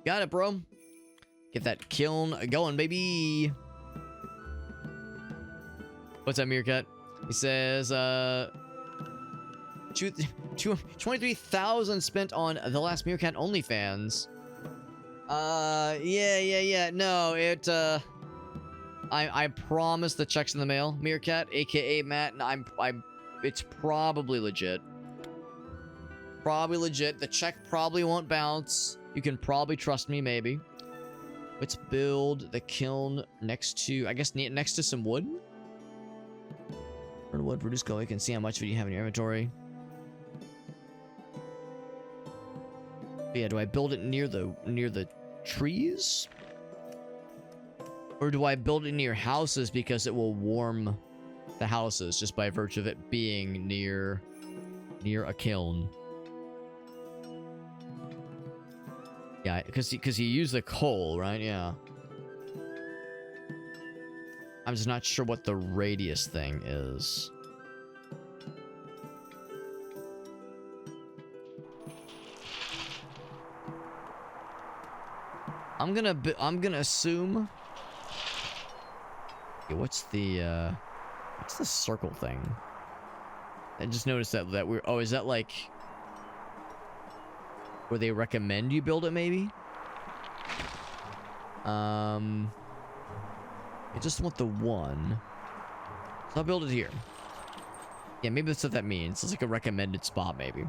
Got it, bro. Get that kiln going, baby. What's up, Meerkat? He says, 23,000 spent on the last Meerkat OnlyFans. Yeah. No, it, I promise the check's in the mail, Meerkat, aka Matt, and it's probably legit. Probably legit. The check probably won't bounce. You can probably trust me, maybe. Let's build the kiln next to, I guess, next to some wood. Burn wood, produce coal. You can see how much of it you have in your inventory. But yeah, do I build it near the trees? Or do I build it near houses because it will warm the houses just by virtue of it being near a kiln? Yeah, because you use the coal, right? Yeah. I'm just not sure what the radius thing is. I'm gonna assume. Okay, what's the circle thing? I just noticed that we're. Oh, is that like where they recommend you build it? Maybe. I just want the one. So I'll build it here. Yeah, maybe that's what that means. It's like a recommended spot, maybe.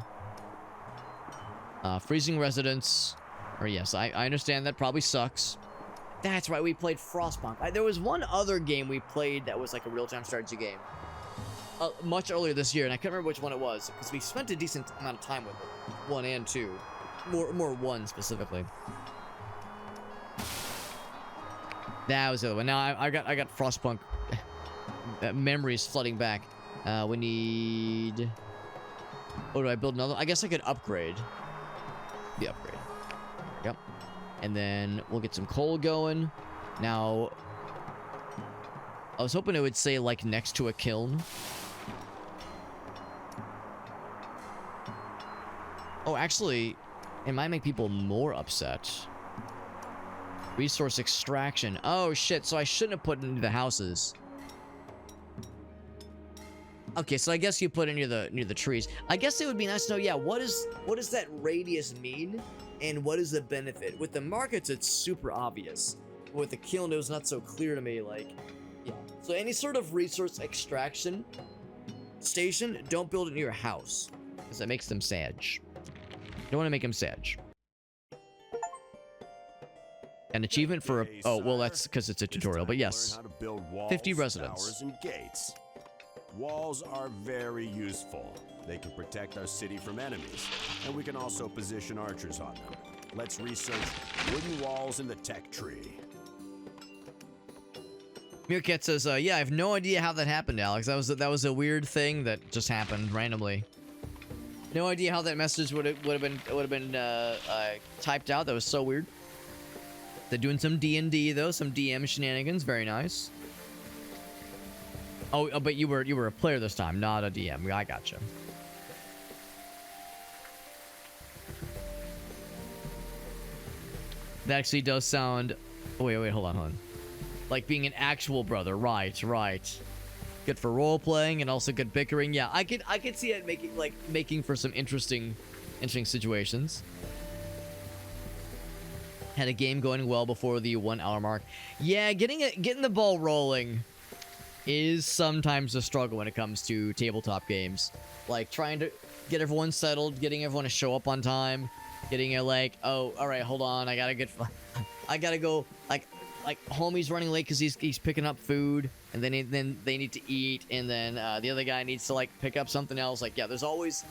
Freezing residence. Or yes, I understand that probably sucks. That's right, we played Frostpunk. There was one other game we played that was like a real-time strategy game. Much earlier this year, and I can't remember which one it was. Because we spent a decent amount of time with it. 1 and 2. More 1 specifically. That was the other one. Now I got Frostpunk memories flooding back. We need. Oh, do I build another? I guess I could upgrade. The upgrade. Yep. And then we'll get some coal going. Now, I was hoping it would say like next to a kiln. Oh, actually, it might make people more upset. Resource extraction. Oh shit, so I shouldn't have put it into the houses. Okay, so I guess you put it near the trees. I guess it would be nice to know, yeah, what does that radius mean, and what is the benefit? With the markets, it's super obvious. With the kiln, it was not so clear to me. Like, yeah. So any sort of resource extraction station, don't build it near your house, because that makes them sad. You don't want to make them sad. An achievement for a... Oh, well, that's because it's a tutorial, but yes. 50 residents. Towers and gates. Walls are very useful. They can protect our city from enemies, and we can also position archers on them. Let's research wooden walls in the tech tree. Meerkat says, yeah, I have no idea how that happened, Alex. That was a weird thing that just happened randomly. No idea how that message would have been typed out. That was so weird. They're doing some D&D though, some DM shenanigans. Very nice. Oh, but you were a player this time, not a DM. I gotcha. That actually does sound... Oh, wait, hold on. Like being an actual brother. Right. Good for role playing and also good bickering. Yeah, I could see it making for some interesting situations. Had a game going well before the 1 hour mark. Yeah, getting the ball rolling is sometimes a struggle when it comes to tabletop games. Like trying to get everyone settled, getting everyone to show up on time, getting it like, oh, all right, hold on, I gotta go. Like homie's running late because he's picking up food, and then they need to eat, and then the other guy needs to like pick up something else. Like, yeah, there's always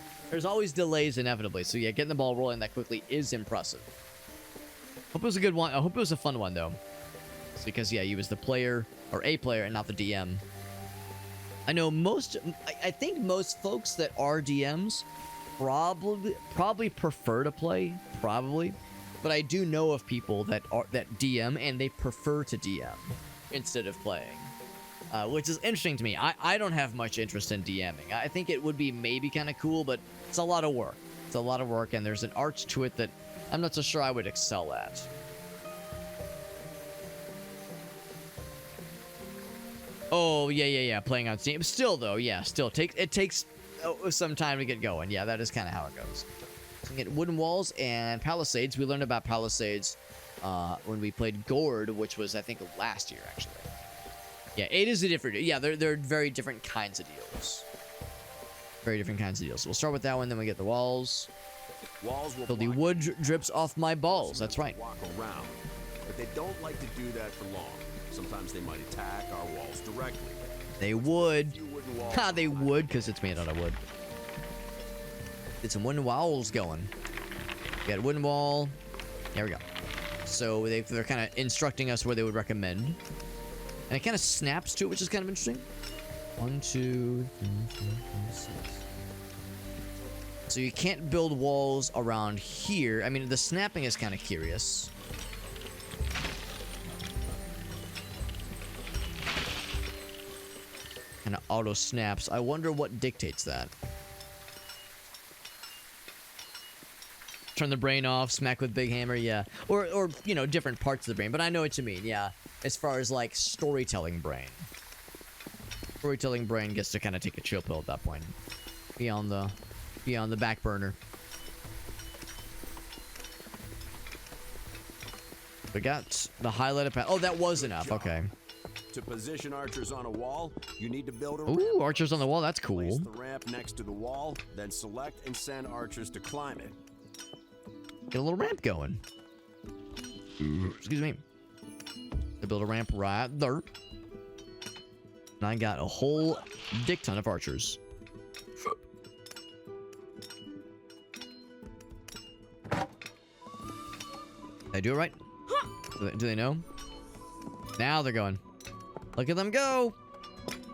delays inevitably. So yeah, getting the ball rolling that quickly is impressive. Hope it was a good one. I hope it was a fun one though. It's because yeah, you was the player or a player and not the DM. I know I think most folks that are DMs probably prefer to play, probably. But I do know of people that DM and they prefer to DM instead of playing, which is interesting to me. I don't have much interest in DMing. I think it would be maybe kind of cool, but it's a lot of work. It's a lot of work, and there's an art to it that I'm not so sure I would excel at. Oh yeah. Playing on Steam. Still though, yeah. Still it takes some time to get going. Yeah, that is kind of how it goes. So we get wooden walls and palisades. We learned about palisades when we played Gourd, which was I think last year actually. Yeah, 8 is a different. Yeah, they're very different kinds of deals. Very different kinds of deals. So we'll start with that one, then we get the walls. Walls will so the wood drips off my balls. That's right. Walk around, but they don't like to do that for long. Sometimes they might attack our walls directly. They would. Ha, they would, because it's made out of wood. Get some wooden walls going. Got a wooden wall. There we go. So they're kind of instructing us where they would recommend. And it kind of snaps to it, which is kind of interesting. 1, 2, 3, 4, 5, 6. So you can't build walls around here. I mean, the snapping is kind of curious. Kind of auto snaps. I wonder what dictates that. Turn the brain off, smack with big hammer, yeah. Or you know, different parts of the brain. But I know what you mean, yeah. As far as like storytelling brain. Storytelling brain gets to kind of take a chill pill at that point. Be on the back burner. We got the highlighted path. Oh, that was enough. Okay. To position archers on a wall, you need to build a ramp. Ooh, archers on the wall. That's cool. Place the ramp next to the wall, then select and send archers to climb it. Get a little ramp going. Excuse me. They build a ramp right there. And I got a whole dick ton of archers. Did I do it right? Do they know? Now they're going. Look at them go.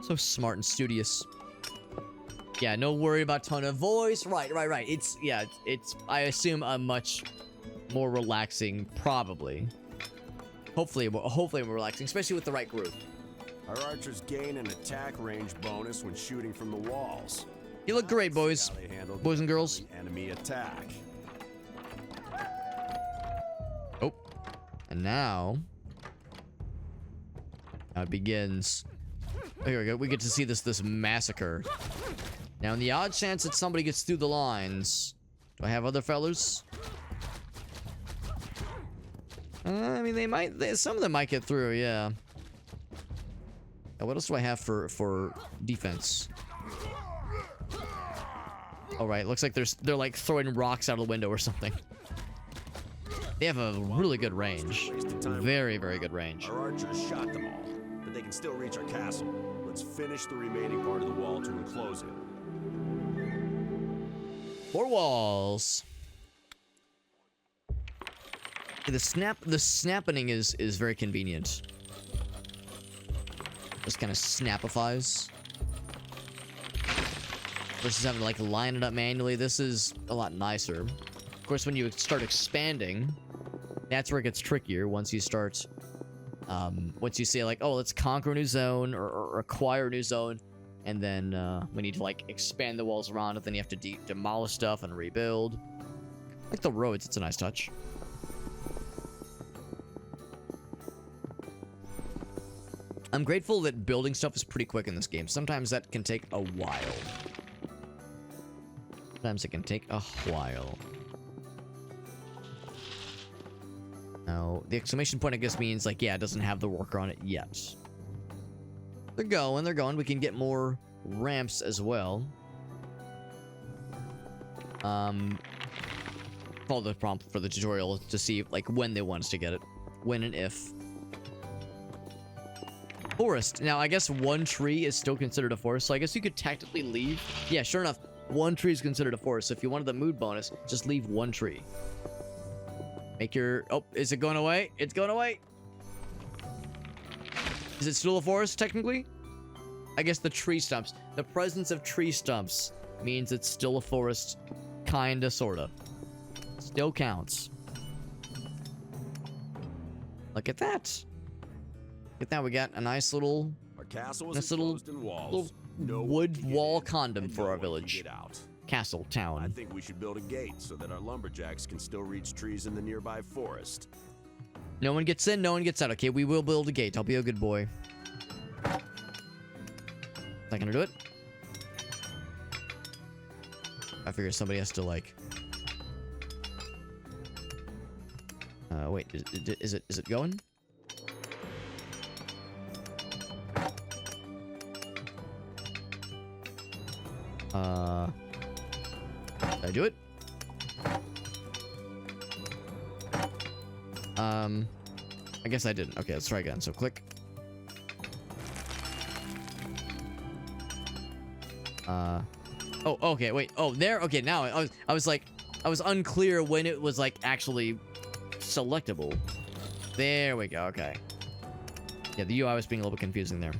So smart and studious. Yeah, no worry about tone of voice. Right. It's I assume a much more relaxing, probably. Hopefully more relaxing, especially with the right group. Our archers gain an attack range bonus when shooting from the walls. You look great, boys. Boys and girls. Enemy attack. Oh. And now it begins. Here we go. We get to see this massacre. Now, in the odd chance that somebody gets through the lines, do I have other fellas? I mean, they might. Some of them might get through. Yeah. What else do I have for defense? All right. Looks like they're like throwing rocks out of the window or something. They have a really good range. Very, very good range. Our archers shot them all, but they can still reach our castle. Let's finish the remaining part of the wall to enclose it. 4 walls. The snapping is very convenient. Just kind of snapifies. Versus having to like line it up manually. This is a lot nicer. Of course, when you start expanding, that's where it gets trickier. Once you start, once you say like, oh, let's conquer a new zone or acquire a new zone, and then we need to like expand the walls around it. Then you have to demolish stuff and rebuild. Like the roads, it's a nice touch. I'm grateful that building stuff is pretty quick in this game. Sometimes that can take a while. Sometimes it can take a while. Now, the exclamation point, I guess, means, like, yeah, it doesn't have the worker on it yet. They're going. We can get more ramps as well. Follow the prompt for the tutorial to see, like, when they want us to get it. When and if. Forest. Now, I guess one tree is still considered a forest, so I guess you could technically leave. Yeah, sure enough, one tree is considered a forest, so if you wanted the mood bonus, just leave one tree. Make your... Oh, is it going away? It's going away! Is it still a forest, technically? I guess the tree stumps. The presence of tree stumps means it's still a forest. Kinda, sorta. Still counts. Look at that. Look at that, we got a nice little... Our castle nice is little, enclosed in walls. little No one wood can get wall in, condom and for no our one can village. get out. Castle I town. think we should build a gate so that our lumberjacks can still reach trees in the nearby forest. No one gets in, no one gets out. Okay, we will build a gate. I'll be a good boy. Is that gonna do it? I figure somebody has to, like... wait, is it going? Did I do it? I guess I didn't. Okay, let's try again. So click. Oh, okay, wait. Oh, there. Okay, now I was like, I was unclear when it was like actually selectable. There we go. Okay. Yeah, the UI was being a little bit confusing there.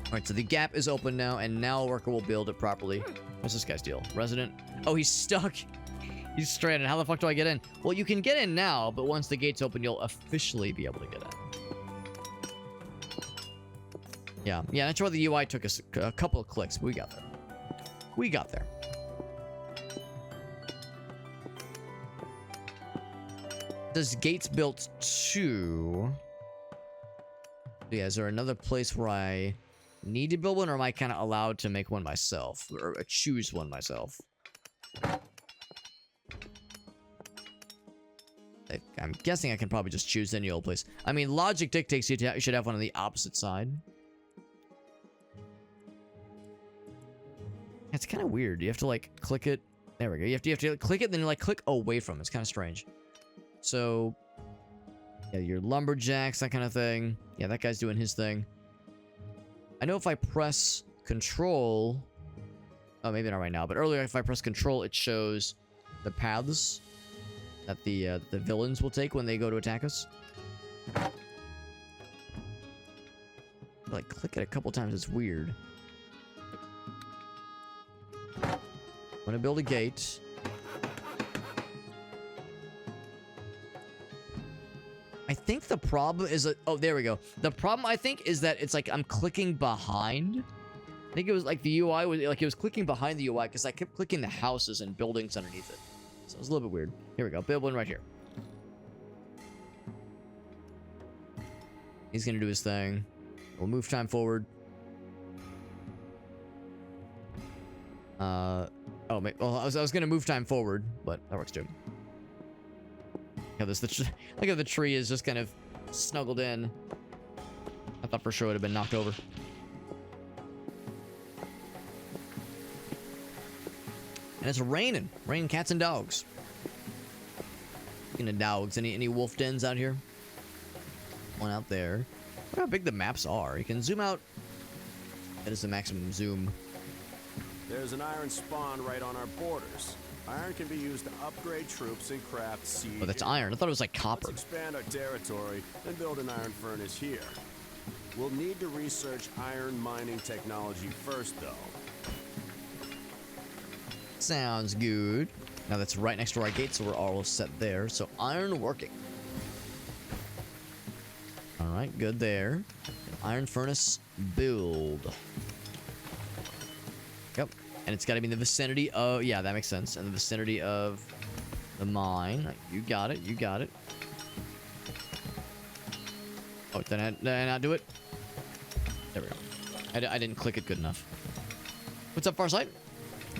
All right, so the gap is open now, and now a worker will build it properly. What's this guy's deal? Resident? Oh, he's stuck. He's stranded. How the fuck do I get in? Well, you can get in now, but once the gate's open, you'll officially be able to get in. Yeah, that's why the UI took us a couple of clicks, but we got there. We got there. Does gates built to... Yeah, is there another place where I need to build one, or am I kind of allowed to make one myself? Or choose one myself? I'm guessing I can probably just choose any old place. I mean, logic dictates you should have one on the opposite side. It's kind of weird. You have to, like, click it. There we go. You have to click it, then, like, click away from it. It's kind of strange. So, yeah, your lumberjacks, that kind of thing. Yeah, that guy's doing his thing. I know if I press Control... Oh, maybe not right now, but earlier if I press Control, it shows the paths that the villains will take when they go to attack us. Like, click it a couple times, it's weird. I'm gonna build a gate. I think the problem is that... Oh, there we go. The problem, I think, is that it's like I'm clicking behind. I think it was like the UI was... Like, it was clicking behind the UI because I kept clicking the houses and buildings underneath it. So it was a little bit weird. Here we go. Build one right here. He's gonna do his thing. We'll move time forward. Oh, well, I was gonna move time forward, but that works too. Yeah, look how the tree is just kind of snuggled in. I thought for sure it would have been knocked over. And it's raining. Raining cats and dogs. Speaking of dogs, any wolf dens out here? One out there. Look how big the maps are. You can zoom out. That is the maximum zoom. There's an iron spawn right on our borders. Iron can be used to upgrade troops and craft siege. Oh, that's iron. I thought it was like copper. Let's expand our territory and build an iron furnace here. We'll need to research iron mining technology first, though. Sounds good. Now that's right next to our gate, so we're all set there. So iron working. All right, good there. Iron furnace build. Yep, and it's got to be in the vicinity of, yeah, that makes sense. In the vicinity of the mine. You got it, you got it. Oh, did I not do it? There we go. I didn't click it good enough. What's up, Farsight?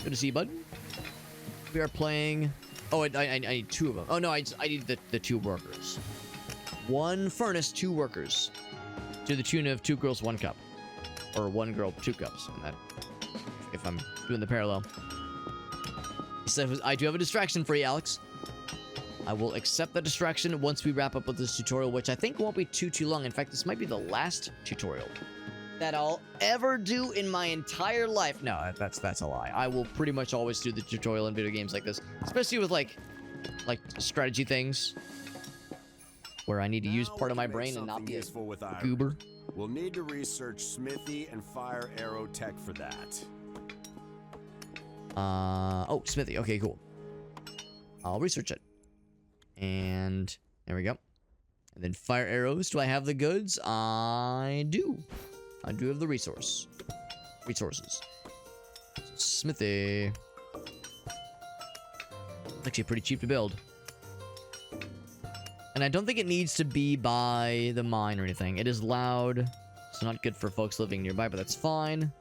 Good to see you, bud. We are playing... Oh, I need two of them. Oh, no, I need the two workers. One furnace, two workers. To the tune of 2 girls, 1 cup. Or 1 girl, 2 cups. And that, if I'm doing the parallel. He said, I do have a distraction for you, Alex. I will accept that distraction once we wrap up with this tutorial, which I think won't be too long. In fact, this might be the last tutorial that I'll ever do in my entire life. No, that's a lie. I will pretty much always do the tutorial in video games like this, especially with like strategy things where I need to use part of my brain and not be a goober. We'll need to research smithy and fire arrow tech for that. Oh, smithy. Okay, cool. I'll research it. And there we go. And then fire arrows. Do I have the goods? I do. I do have the resources. Smithy. Actually pretty cheap to build. And I don't think it needs to be by the mine or anything. It is loud. It's not good for folks living nearby, but that's fine.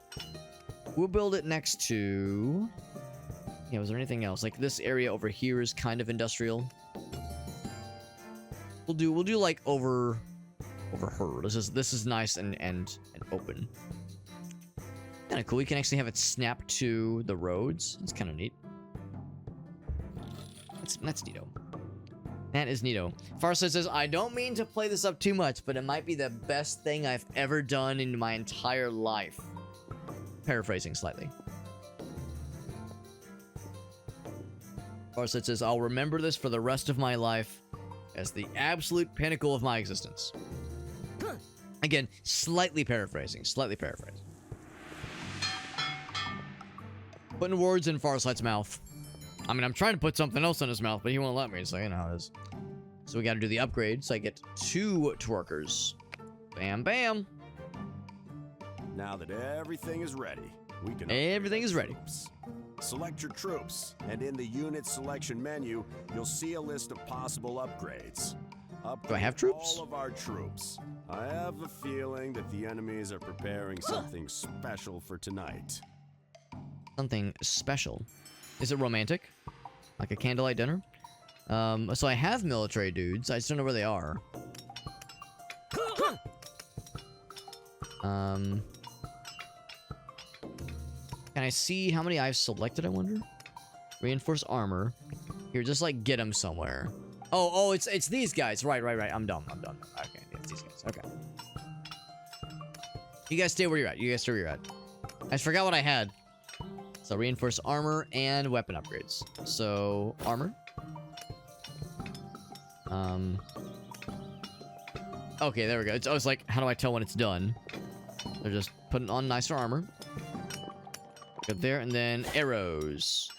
We'll build it next to... Yeah, was there anything else? Like this area over here is kind of industrial. We'll do like over her. This is nice and open. Kind of cool. We can actually have it snap to the roads. It's kind of neat. That's neato. That is neato. Farsight says, I don't mean to play this up too much, but it might be the best thing I've ever done in my entire life. Paraphrasing slightly. Farsight says, I'll remember this for the rest of my life as the absolute pinnacle of my existence. Again, slightly paraphrasing. Putting words in Farsight's mouth. I mean, I'm trying to put something else in his mouth, but he won't let me, so you know how it is. So we gotta do the upgrade, so I get 2 twerkers. Bam, bam. Now that everything is ready, we can... Everything is ready. Select your troops, and in the unit selection menu, you'll see a list of possible upgrades. Do I have troops? All of our troops. I have a feeling that the enemies are preparing something special for tonight. Something special. Is it romantic? Like a candlelight dinner? So I have military dudes. I just don't know where they are. Can I see how many I've selected, I wonder? Reinforced armor. Here, just like get them somewhere. Oh, it's these guys. Right. I'm dumb. Okay, it's these guys. Okay. You guys stay where you're at. I just forgot what I had. So reinforced armor and weapon upgrades. So armor. Okay, there we go. I was like, how do I tell when it's done? They're just putting on nicer armor. Good there, and then arrows.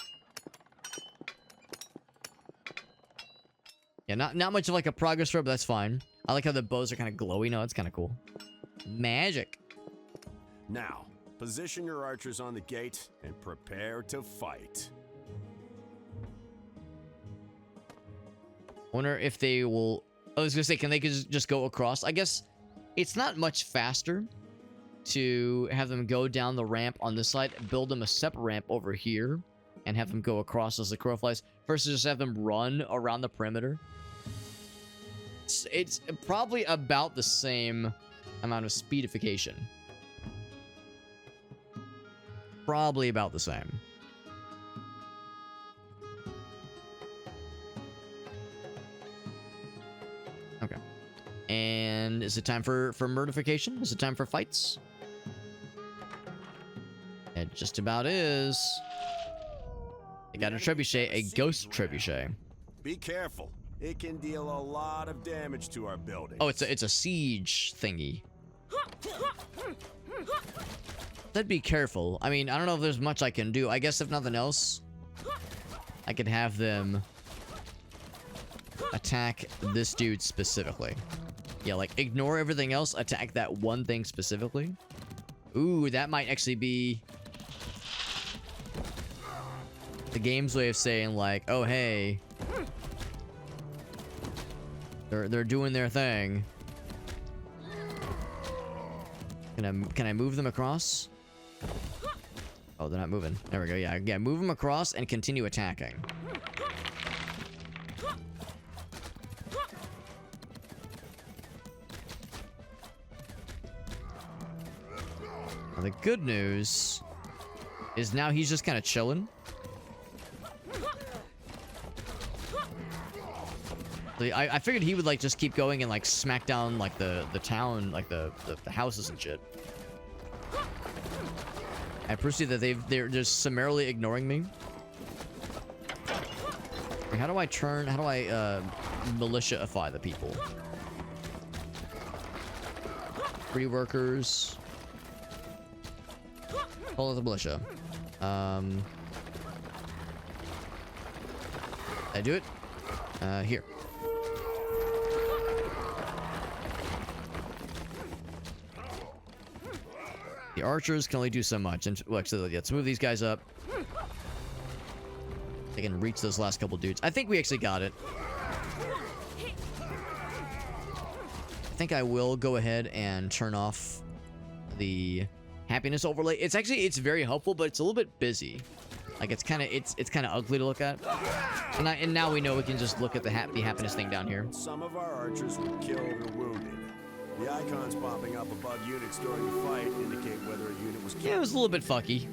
Yeah, not much of like a progress road, but that's fine. I like how the bows are kind of glowy. No, it's kind of cool. Magic. Now, position your archers on the gate and prepare to fight. Wonder if they will... I was gonna say, can they just go across? I guess it's not much faster to have them go down the ramp on this side, build them a separate ramp over here, and have them go across as the crow flies, versus just have them run around the perimeter. It's probably about the same amount of speedification. Probably about the same. Okay. And is it time for murdification? Is it time for fights? It just about is. I got a trebuchet, a ghost trebuchet. Be careful. It can deal a lot of damage to our building. Oh, it's a siege thingy. That'd be careful. I mean, I don't know if there's much I can do. I guess if nothing else, I could have them attack this dude specifically. Yeah, like ignore everything else, attack that one thing specifically. Ooh, that might actually be the game's way of saying like, oh hey, they're doing their thing. Can I move them across? Oh, they're not moving. There we go. Yeah, move them across and continue attacking. Now, the good news is now he's just kind of chilling. I figured he would like just keep going and like smack down like the town, like the houses and shit. I appreciate that they're just summarily ignoring me. How do I militia-ify the people? Free workers. Call it the militia. I do it? Here. The archers can only do so much. And look, so let's move these guys up. They can reach those last couple dudes. I think we actually got it. I think I will go ahead and turn off the happiness overlay. It's very helpful, but it's a little bit busy. Like it's kind of ugly to look at. And now we know we can just look at the happiness thing down here. Some of our archers were killed or wounded. The icons popping up above units during the fight indicate whether a unit was killed. Yeah, it was a little bit fucky.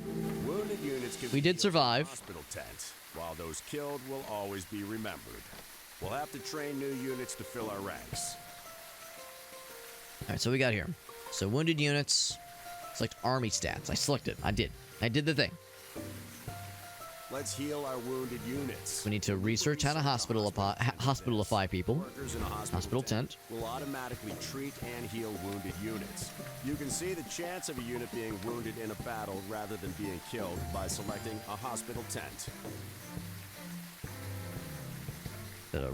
Wounded units can We did survive. Hospital tent, while those killed will always be remembered. We'll have to train new units to fill our ranks. All right, so we got here. So wounded units. Select army stats. I selected. I did the thing. Let's heal our wounded units. We need to research how to hospitalify people. Workers in a Hospital tent. will automatically treat and heal wounded units. You can see the chance of a unit being wounded in a battle rather than being killed by selecting a hospital tent.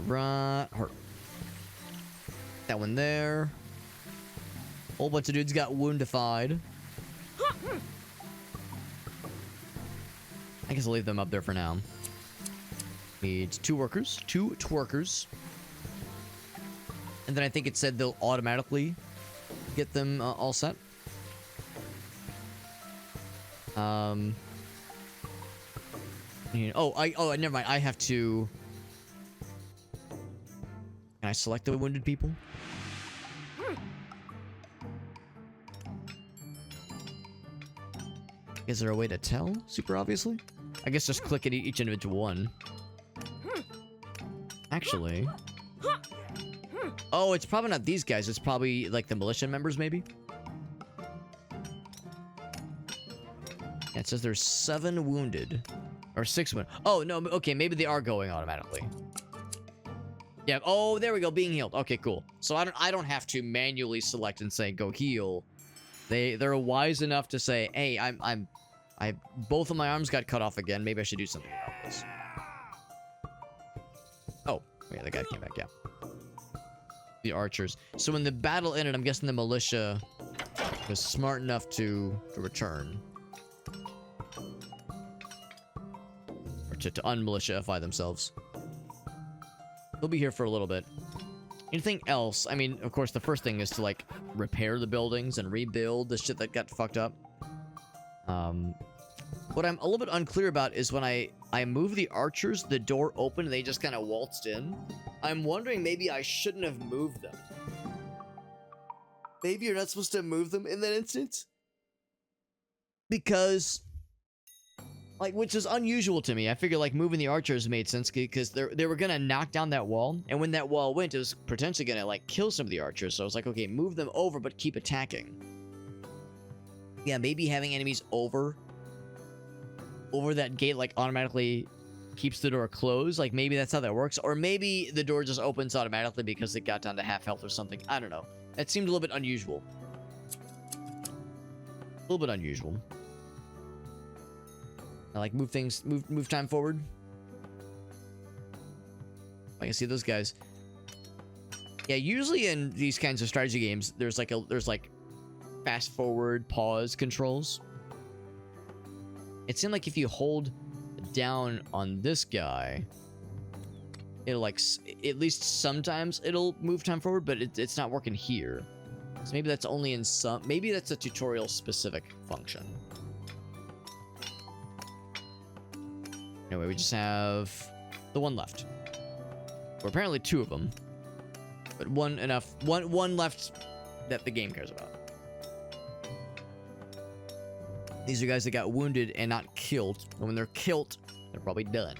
Right. That one there. Whole bunch of dudes got woundified. I guess I'll leave them up there for now. Need two twerkers. And then I think it said they'll automatically get them all set. Oh, never mind. I have to. Can I select the wounded people? Is there a way to tell? Super obviously? I guess just click at each individual one. Actually. Oh, it's probably not these guys. It's probably like the militia members, maybe? Yeah, it says there's 7 wounded. Or 6 wounded. Oh, no. Okay, maybe they are going automatically. Yeah. Oh, there we go. Being healed. Okay, cool. So I don't have to manually select and say go heal. They're wise enough to say, hey, both of my arms got cut off again. Maybe I should do something about this. Oh, yeah, the guy came back. Yeah. The archers. So when the battle ended, I'm guessing the militia was smart enough to return. Or to unmilitiaify themselves. They'll be here for a little bit. Anything else? I mean, of course, the first thing is to, like, repair the buildings and rebuild the shit that got fucked up. What I'm a little bit unclear about is when I move the archers, the door opened and they just kind of waltzed in. I'm wondering maybe I shouldn't have moved them. Maybe you're not supposed to move them in that instance? Because, like, which is unusual to me. I figure, like, moving the archers made sense because they were gonna knock down that wall. And when that wall went, it was potentially gonna, like, kill some of the archers. So I was like, okay, move them over, but keep attacking. Yeah, maybe having enemies over that gate, like, automatically keeps the door closed. Like, maybe that's how that works. Or maybe the door just opens automatically because it got down to half health or something. I don't know. That seemed a little bit unusual. A little bit unusual. I like move things, move time forward. I can see those guys. Yeah, usually in these kinds of strategy games, there's like fast forward, pause controls. It seemed like if you hold down on this guy, it'll like, at least sometimes it'll move time forward, but it's not working here. So maybe that's only in some, maybe that's a tutorial specific function. Anyway, we just have the one left. Or apparently two of them. But one left that the game cares about. These are guys that got wounded and not killed. And when they're killed, they're probably done.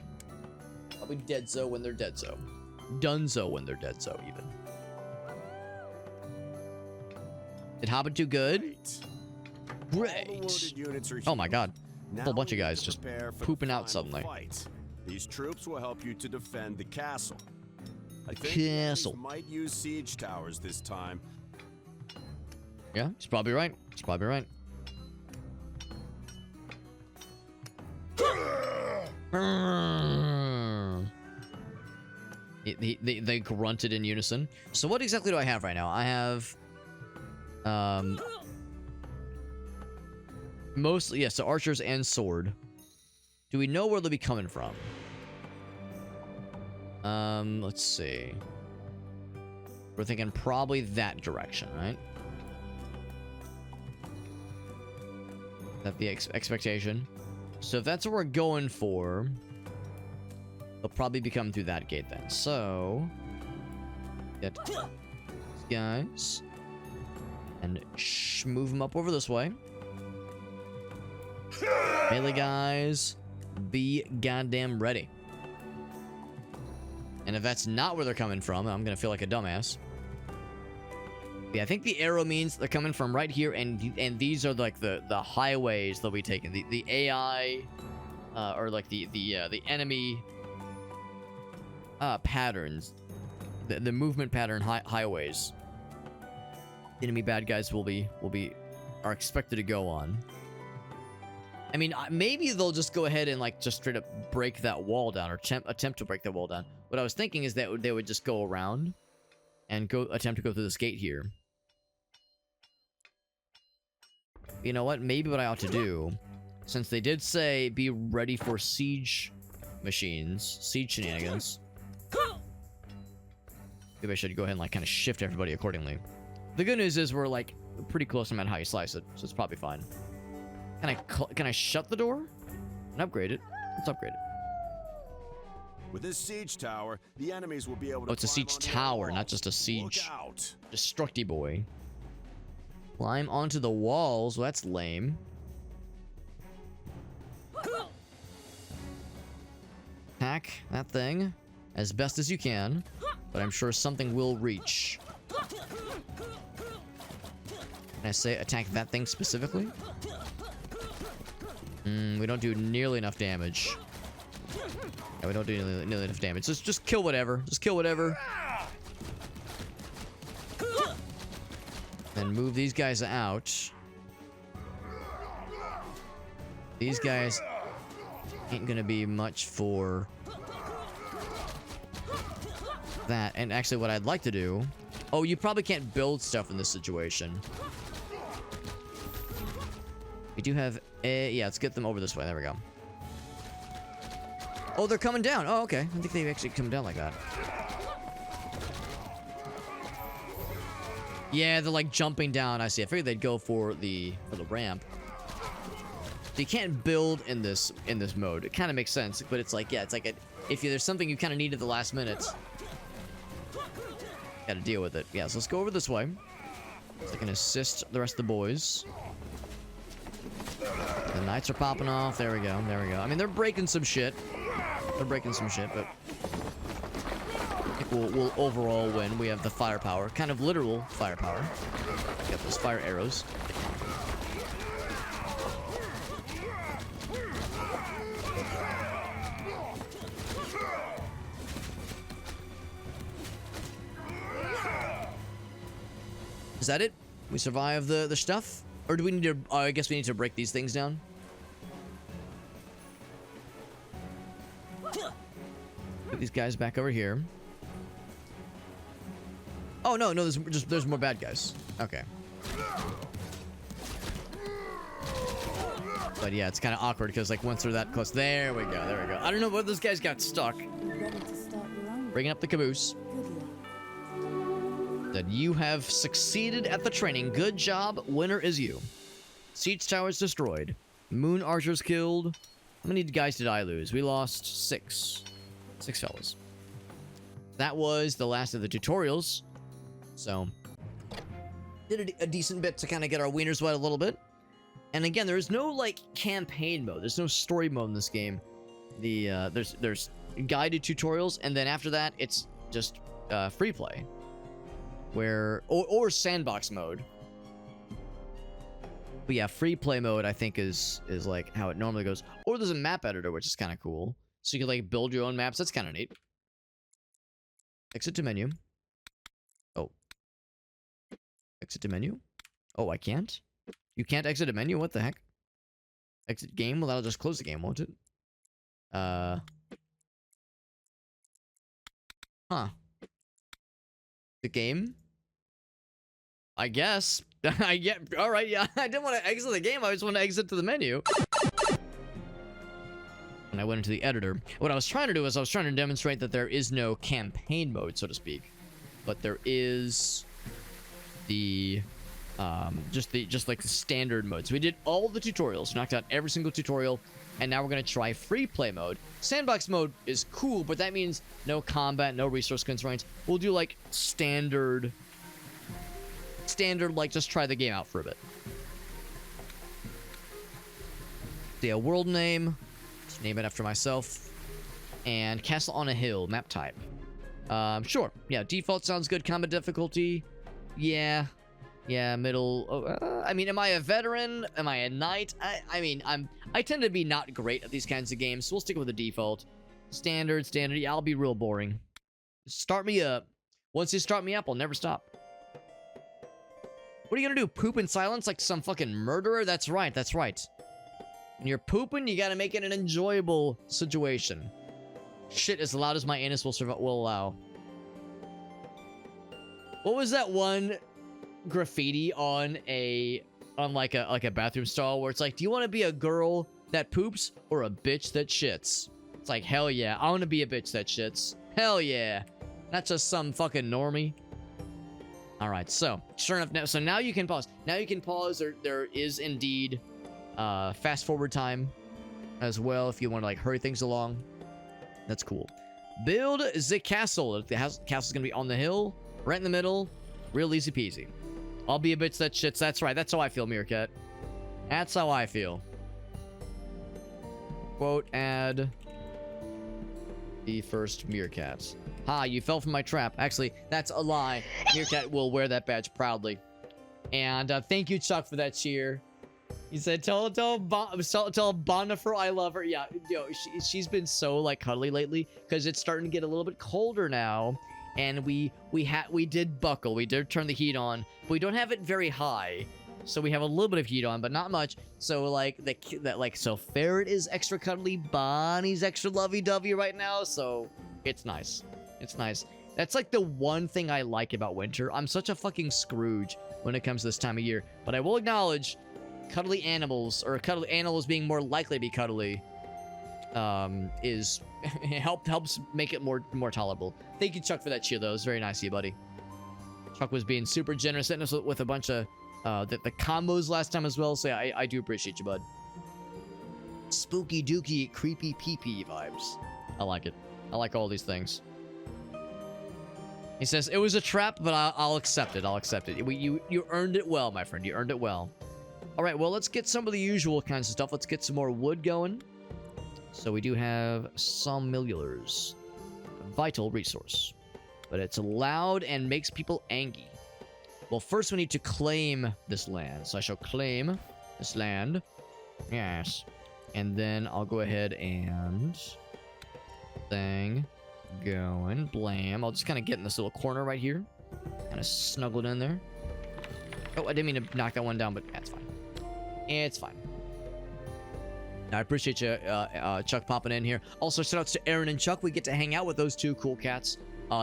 Probably dead-zo when they're dead-zo. Done-zo when they're dead-zo, even. Did Hobbit do good? Great. Oh my god. A whole bunch of guys just pooping out suddenly. These troops will help you to defend the castle. I think Castle. might use siege towers this time. Yeah, he's probably right. He's probably right. They grunted in unison. So what exactly do I have right now? I have mostly, yeah, so archers and sword. Do we know where they'll be coming from? Let's see. We're thinking probably that direction, right? That's the expectation. So if that's what we're going for, they'll probably be coming through that gate then. So, get these guys and move them up over this way. Melee guys, be goddamn ready. And if that's not where they're coming from, I'm gonna feel like a dumbass. Yeah, I think the arrow means they're coming from right here, and these are like the highways they'll be taking. The AI, or like the enemy patterns, the movement pattern highways. Enemy bad guys are expected to go on. I mean, maybe they'll just go ahead and like just straight up break that wall down, or attempt to break that wall down. What I was thinking is that they would just go around and attempt to go through this gate here. You know what? Maybe what I ought to do, since they did say be ready for siege machines, siege shenanigans, maybe I should go ahead and like kind of shift everybody accordingly. The good news is we're like pretty close no matter how you slice it, so it's probably fine. Can I shut the door and upgrade it? Let's upgrade it. With this siege tower, the enemies will be able to. Oh, it's a siege tower, not just a siege. Destructy boy. Climb onto the walls. Well, that's lame. Hack that thing as best as you can, but I'm sure something will reach. Can I say attack that thing specifically? We don't do nearly enough damage. Yeah, we don't do nearly enough damage. Just kill whatever. Just kill whatever. Then move these guys out. These guys ain't gonna be much for that. And actually what I'd like to do... Oh, you probably can't build stuff in this situation. We do have... yeah, let's get them over this way. There we go. Oh, they're coming down. Oh, okay. I think they actually come down like that. Yeah, they're like jumping down. I see. I figured they'd go for the ramp. You can't build in this mode. It kind of makes sense, but it's like, yeah, it's like if there's something you kind of need at the last minute, gotta deal with it. Yeah, so let's go over this way, so I can assist the rest of the boys. The knights are popping off. There we go. There we go. I mean, they're breaking some shit. They're breaking some shit, but I think we'll overall win. We have the firepower, kind of literal firepower. Got those fire arrows. Is that it? We survive the stuff? Or do we need to... I guess we need to break these things down. Put these guys back over here. Oh, no, there's more bad guys. Okay. But yeah, it's kind of awkward because like once they're that close... There we go. I don't know whether those guys got stuck. Ready to start your own? Bringing up the caboose. Good luck. That you have succeeded at the training. Good job. Winner is you. Siege towers destroyed. Moon archers killed. How many guys did I lose? We lost 6. 6 fellas. That was the last of the tutorials. So, did a decent bit to kind of get our wieners wet a little bit. And again, there is no like campaign mode. There's no story mode in this game. There's guided tutorials, and then after that, it's just free play. Or sandbox mode. But yeah, free play mode I think is like how it normally goes. Or there's a map editor, which is kind of cool. So you can like build your own maps. That's kind of neat. Exit to menu. Oh. Exit to menu. Oh, I can't? You can't exit a menu? What the heck? Exit game? Well, that'll just close the game, won't it? Huh. The game? I guess. I get. All right, yeah. I didn't want to exit the game. I just want to exit to the menu. And I went into the editor. What I was trying to do is I was trying to demonstrate that there is no campaign mode, so to speak, but there is the just like the standard mode. So we did all the tutorials, knocked out every single tutorial, and now we're gonna try free play mode. Sandbox mode is cool, but that means no combat, no resource constraints. We'll do like standard like just try the game out for a bit. The world name, just name it after myself, and castle on a hill, map type. Sure, yeah, default sounds good. Combat difficulty, yeah, middle. I mean, am I a veteran? Am I a knight? I mean, I tend to be not great at these kinds of games, so we'll stick with the default. Standard, yeah, I'll be real boring. Start me up. Once you start me up, I'll never stop. What are you gonna do? Poop in silence like some fucking murderer? That's right. When you're pooping, you gotta make it an enjoyable situation. Shit as loud as my anus will allow. What was that one graffiti on like a bathroom stall where it's like, do you want to be a girl that poops or a bitch that shits? It's like, hell yeah, I want to be a bitch that shits. Hell yeah. Not just some fucking normie. Alright, so, sure enough, so now you can pause. Now you can pause. There is indeed fast forward time as well if you want to like hurry things along. That's cool. Build the castle. The castle's gonna be on the hill, right in the middle, real easy peasy. I'll be a bitch that shits. That's right. That's how I feel, Meerkat. That's how I feel. Quote, add the first Meerkat. Ha, you fell for my trap. Actually, that's a lie. Meerkat will wear that badge proudly. And thank you, Chuck, for that cheer. He said, tell Bonifer I love her. Yeah, yo, she's been so like cuddly lately because it's starting to get a little bit colder now. And we did buckle. We did turn the heat on, but we don't have it very high. So we have a little bit of heat on, but not much. So like so Ferret is extra cuddly, Bonnie's extra lovey-dovey right now. So it's nice. It's nice. That's like the one thing I like about winter. I'm such a fucking Scrooge when it comes to this time of year. But I will acknowledge cuddly animals, or cuddly animals being more likely to be cuddly, helps make it more tolerable. Thank you, Chuck, for that cheer, though. It was very nice of you, buddy. Chuck was being super generous, hitting us with a bunch of the combos last time as well. So yeah, I do appreciate you, bud. Spooky dooky, creepy peepee vibes. I like it. I like all these things. He says, it was a trap, but I'll accept it. I'll accept it. You earned it well, my friend. You earned it well. All right, well, let's get some of the usual kinds of stuff. Let's get some more wood going. So we do have some millulars. A vital resource. But it's loud and makes people angry. Well, first we need to claim this land. So I shall claim this land. Yes. And then I'll go ahead and... thing going. Blam. I'll just kind of get in this little corner right here. Kind of snuggled in there. Oh, I didn't mean to knock that one down, but that's fine. It's fine. I appreciate you, Chuck, popping in here. Also, shout outs to Aaron and Chuck. We get to hang out with those two cool cats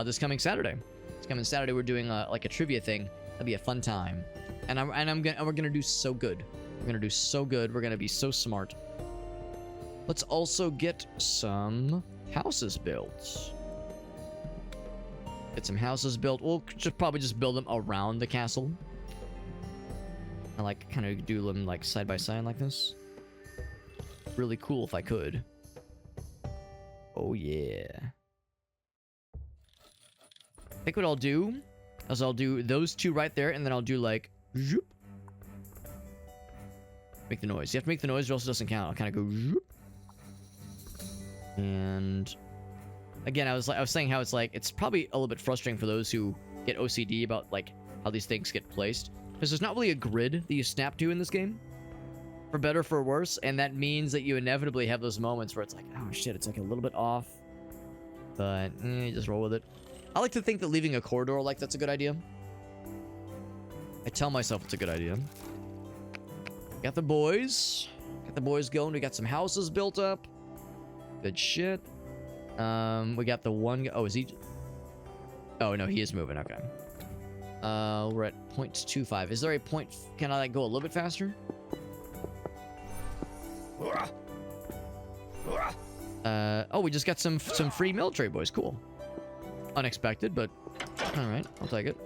this coming Saturday. This coming Saturday, we're doing like a trivia thing. That'll be a fun time. And we're gonna do so good. We're gonna do so good. We're gonna be so smart. Let's also get some houses built. Get some houses built. We'll probably just build them around the castle. I like kind of do them like side by side like this. Really cool if I could. Oh yeah. I think what I'll do is I'll do those two right there, and then I'll do like zoop. Make the noise. You have to make the noise or else it doesn't count. I'll kind of go zoop. And again, I was saying how it's probably a little bit frustrating for those who get OCD about like how these things get placed, because there's not really a grid that you snap to in this game, for better or for worse, and that means that you inevitably have those moments where it's like, oh shit, it's like a little bit off, but just roll with it. I like to think that leaving a corridor like that's a good idea. I tell myself it's a good idea. Got the boys going. We got some houses built up. Good shit. We got the one. Oh, is he? Oh no, he is moving. Okay. We're at 0.25. Is there a point? Can I like go a little bit faster? Oh, we just got some free military boys. Cool. Unexpected, but all right, I'll take it.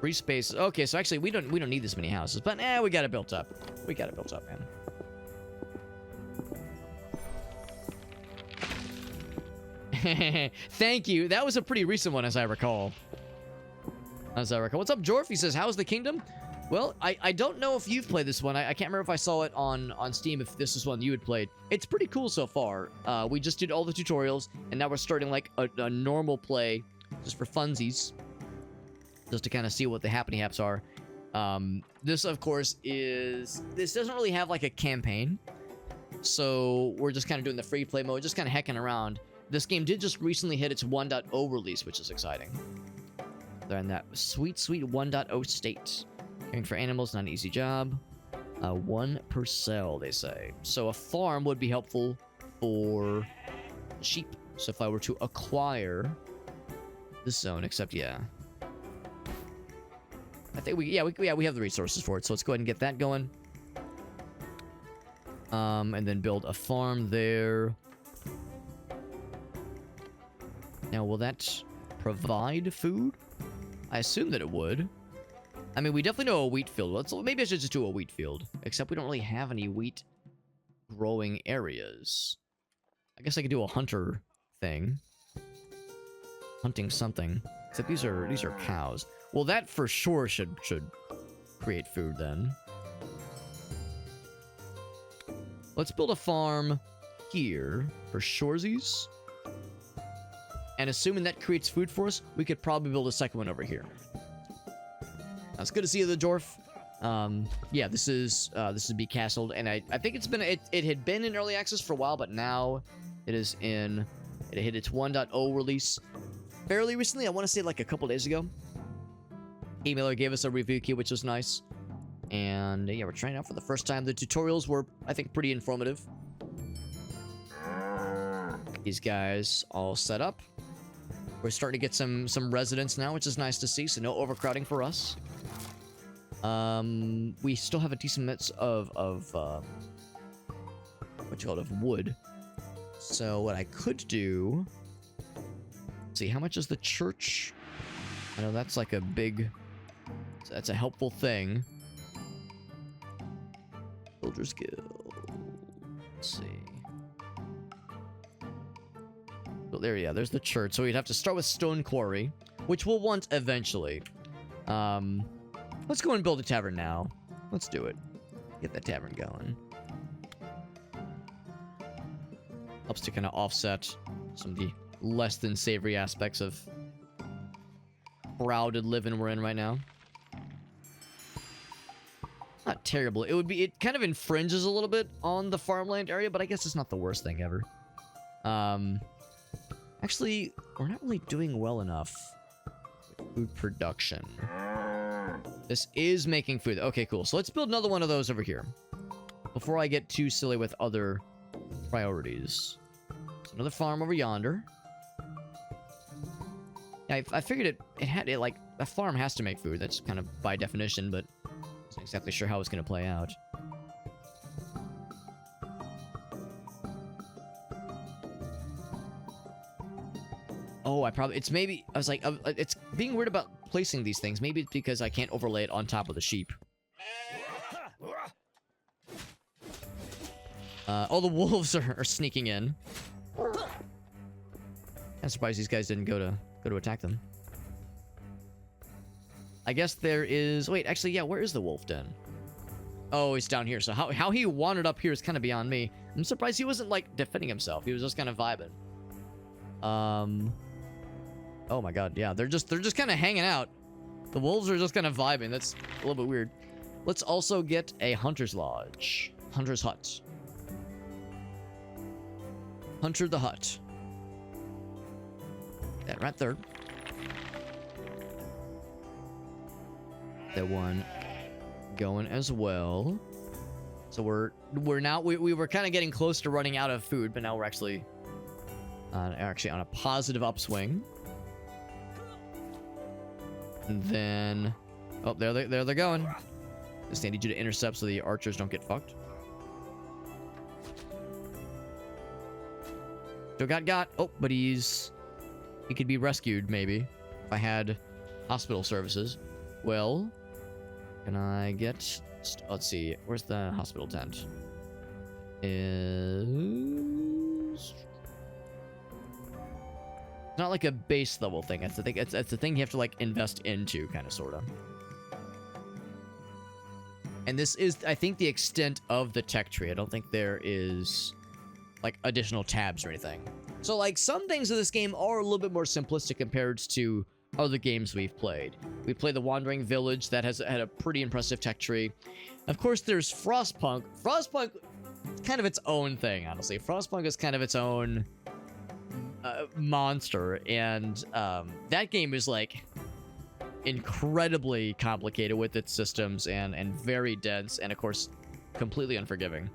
Free space. Okay, so actually we don't need this many houses, but we got it built up. We got it built up, man. Thank you. That was a pretty recent one, as I recall. What's up, Jorf? He says, how's the kingdom? Well, I don't know if you've played this one. I can't remember if I saw it on Steam, if this was one you had played. It's pretty cool so far. We just did all the tutorials, and now we're starting like a normal play, just for funsies. Just to kind of see what the happy haps are. This, of course, this doesn't really have like a campaign. So we're just kind of doing the free play mode, just kind of hecking around. This game did just recently hit its 1.0 release, which is exciting. They're in that sweet 1.0 state. Caring for animals, not an easy job. 1 per cell, they say. So a farm would be helpful for sheep. So if I were to acquire this zone, except yeah. I think we have the resources for it. So let's go ahead and get that going. And then build a farm there. Now, will that provide food? I assume that it would. I mean, we definitely know a wheat field. Maybe I should just do a wheat field. Except we don't really have any wheat growing areas. I guess I could do a hunter thing. Hunting something. Except these are cows. Well, that for sure should create food then. Let's build a farm here for shoresies. And assuming that creates food for us, we could probably build a second one over here. It's good to see you, the dwarf. Yeah, this is Becastled, and I think it had been in early access for a while, but now it hit its 1.0 release fairly recently. I want to say like a couple days ago. Emailer gave us a review key, which was nice. And yeah, we're trying out for the first time. The tutorials were, I think, pretty informative. These guys all set up. We're starting to get some residents now, which is nice to see. So no overcrowding for us. We still have a decent mix of wood. So what I could do Let's see, how much is the church? I know that's like a big... That's a helpful thing. Soldiers Guild. Let's see. So there, yeah, there's the church. So we'd have to start with Stone Quarry, which we'll want eventually. Let's go and build a tavern now. Let's do it. Get that tavern going. Helps to kind of offset some of the less than savory aspects of crowded living we're in right now. Not terrible. It kind of infringes a little bit on the farmland area, but I guess it's not the worst thing ever. Actually, we're not really doing well enough with food production. This is making food. Okay, cool. So let's build another one of those over here before I get too silly with other priorities. So another farm over yonder. Yeah, I figured it like a farm has to make food. That's kind of by definition, but I wasn't exactly sure how it's going to play out. Oh, it's maybe, I was like, it's being weird about placing these things. Maybe it's because I can't overlay it on top of the sheep. Oh, the wolves are sneaking in. I'm surprised these guys didn't go to attack them. I guess there is, wait, actually, yeah, where is the wolf den? Oh, he's down here. So how he wandered up here is kind of beyond me. I'm surprised he wasn't, like, defending himself. He was just kind of vibing. Oh my god, yeah, they're just kind of hanging out. The wolves are just kind of vibing. That's a little bit weird. Let's also get a hunter's lodge. Hunter's hut. Hunter the hut. That right there. That one going as well. So we're now we were kind of getting close to running out of food, but now we're actually on a positive upswing. And then, oh, there they're going. Just need you to intercept so the archers don't get fucked. Still got. Oh, but he could be rescued maybe if I had hospital services. Well, can I get? Let's see. Where's the hospital tent? It's not like a base level thing. It's the thing. It's the thing you have to like invest into, kind of, sorta. And this is, I think, the extent of the tech tree. I don't think there is like additional tabs or anything. So like some things in this game are a little bit more simplistic compared to other games we've played. We played the Wandering Village that had a pretty impressive tech tree. Of course, there's Frostpunk. Frostpunk, kind of its own thing, honestly. Frostpunk is kind of its own monster, and that game is like incredibly complicated with its systems and very dense, and of course completely unforgiving.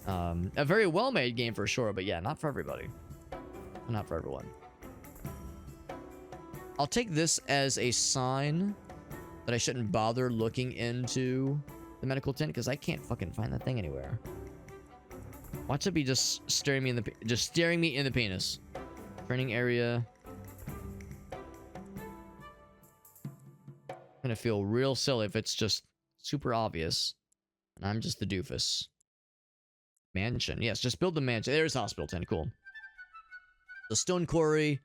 A very well-made game for sure, but yeah, not for everybody. Not for everyone. I'll take this as a sign that I shouldn't bother looking into the medical tent, because I can't fucking find that thing anywhere. Watch it be just staring me in the penis. Training area. I'm gonna feel real silly if it's just super obvious and I'm just the doofus. Mansion. Yes, just build the mansion. There's hospital tent. Cool. The stone quarry.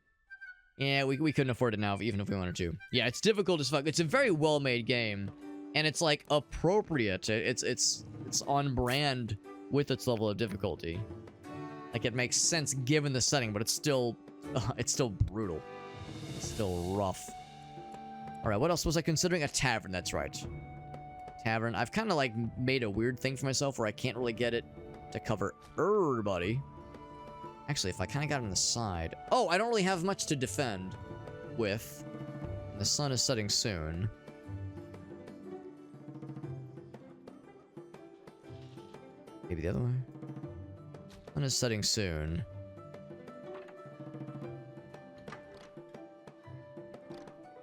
Yeah, we couldn't afford it now, even if we wanted to. Yeah, it's difficult as fuck. It's a very well-made game, and it's like appropriate. It's on brand with its level of difficulty. Like, it makes sense given the setting, but it's still brutal. It's still rough. All right, what else was I considering? A tavern. That's right. Tavern. I've kind of like made a weird thing for myself where I can't really get it to cover everybody. Actually, if I kind of got on the side... Oh, I don't really have much to defend with. The sun is setting soon. Maybe the other way? Sun is setting soon.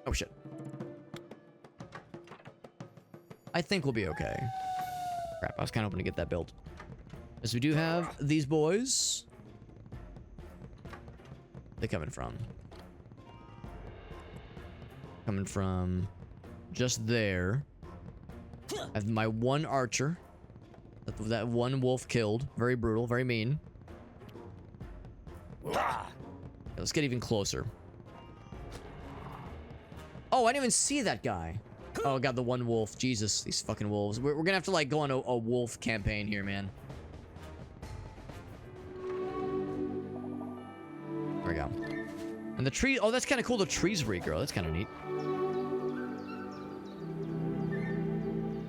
Oh, shit. I think we'll be okay. Crap, I was kind of hoping to get that built. As we do have these boys. They coming from? Coming from just there. I have my one archer. That one wolf killed. Very brutal, very mean. Okay, let's get even closer. Oh, I didn't even see that guy. Oh, God, the one wolf. Jesus, these fucking wolves. We're gonna have to, like, go on a wolf campaign here, man. There we go. And the tree... Oh, that's kind of cool. The trees regrow. That's kind of neat.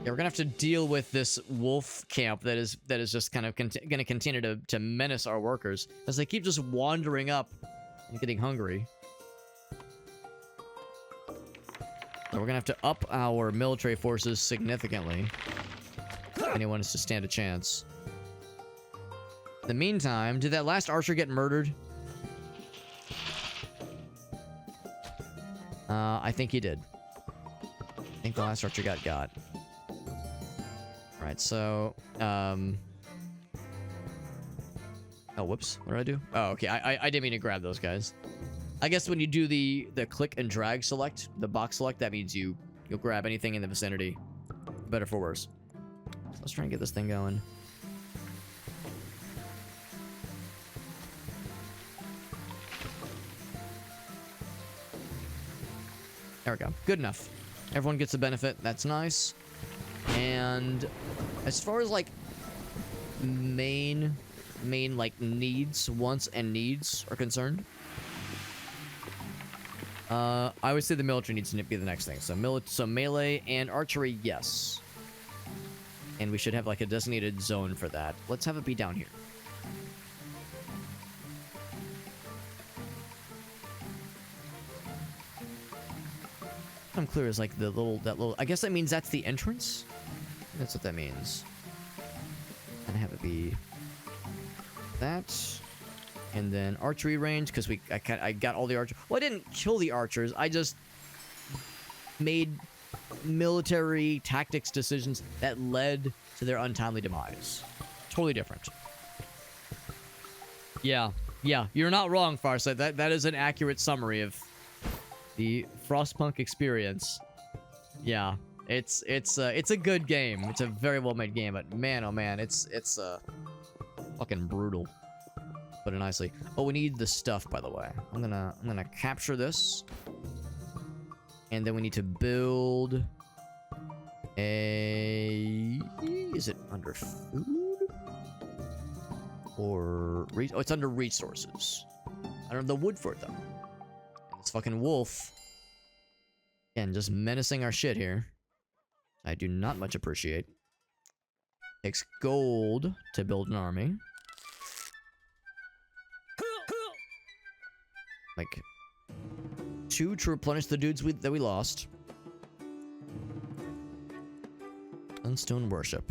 Yeah, we're gonna have to deal with this wolf camp that is just kind of gonna continue to menace our workers as they keep just wandering up and getting hungry. So we're gonna have to up our military forces significantly. If anyone is to stand a chance. In the meantime, did that last archer get murdered? I think he did. I think the last archer got. Alright, so, oh, whoops. What did I do? Oh, okay. I didn't mean to grab those guys. I guess when you do the click and drag select, the box select, that means you'll grab anything in the vicinity. Better for worse. So let's try and get this thing going. There we go. Good enough. Everyone gets a benefit. That's nice. And as far as like main like needs, wants and needs are concerned, I would say the military needs to be the next thing. So melee and archery, yes. And we should have like a designated zone for that. Let's have it be down here. I'm clear as like that little. I guess that means that's the entrance. That's what that means. And have it be that, and then archery range because I got all the archers. Well, I didn't kill the archers. I just made military tactics decisions that led to their untimely demise. Totally different. Yeah, you're not wrong, Farsight. That is an accurate summary of the Frostpunk experience. Yeah, it's a good game. It's a very well made game, but man, oh man, it's fucking brutal. Put it nicely. Oh, we need the stuff, by the way. I'm gonna capture this, and then we need to build a. Is it under food or oh, it's under resources. I don't have the wood for it though. This fucking wolf. Again, just menacing our shit here. I do not much appreciate. Takes gold to build an army. Like 2 to replenish the dudes that we lost. Sunstone worship.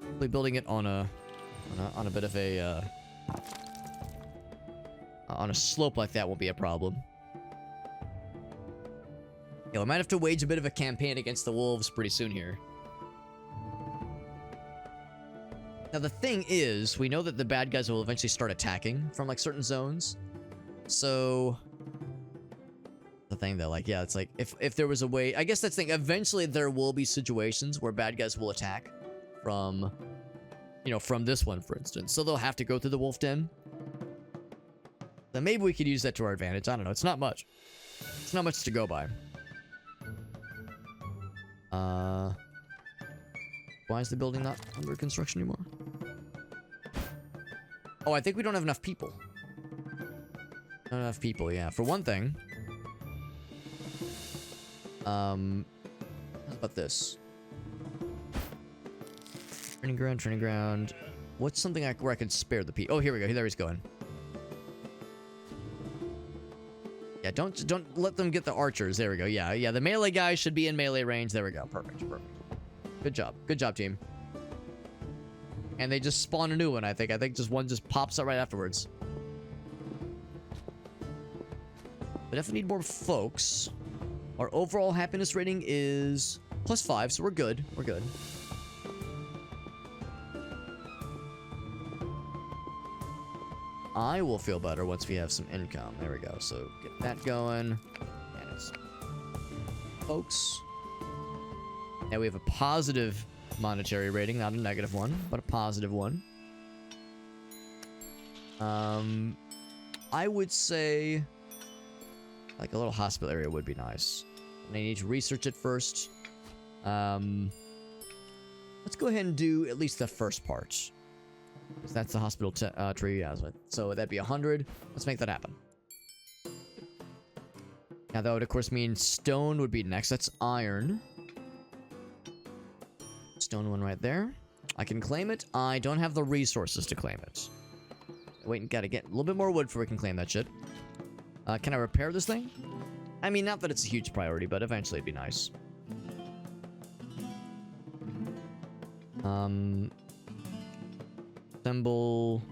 Probably building it on a bit of a on a slope like that won't be a problem. Yeah, we might have to wage a bit of a campaign against the wolves pretty soon here. Now the thing is, we know that the bad guys will eventually start attacking from like certain zones. So the thing though, like, yeah, it's like if there was a way, I guess that's the thing, eventually there will be situations where bad guys will attack from, you know, from this one, for instance. So they'll have to go through the wolf den. Then maybe we could use that to our advantage. I don't know. It's not much. It's not much to go by. Why is the building not under construction anymore? Oh, I think we don't have enough people. Not enough people, yeah. For one thing. How about this? Training ground. What's something where I could spare the people? Oh, here we go. There he's going. Yeah, don't let them get the archers. There we go. Yeah, the melee guy should be in melee range. There we go. Perfect. Good job, team. And they just spawn a new one, I think. I think just one just pops up right afterwards. But definitely need more folks. Our overall happiness rating is +5, so we're good. We're good. I will feel better once we have some income. There we go. So get that going. And it's folks. Now we have a positive monetary rating, not a negative one, but a positive one. I would say like a little hospital area would be nice. And I need to research it first. Let's go ahead and do at least the first part. Because that's the hospital tree. Yeah, so that'd be 100. Let's make that happen. Now that would of course mean stone would be next. That's iron. Stone one right there. I can claim it. I don't have the resources to claim it. Wait, gotta get a little bit more wood before we can claim that shit. Can I repair this thing? I mean, not that it's a huge priority, but eventually it'd be nice. Assemble.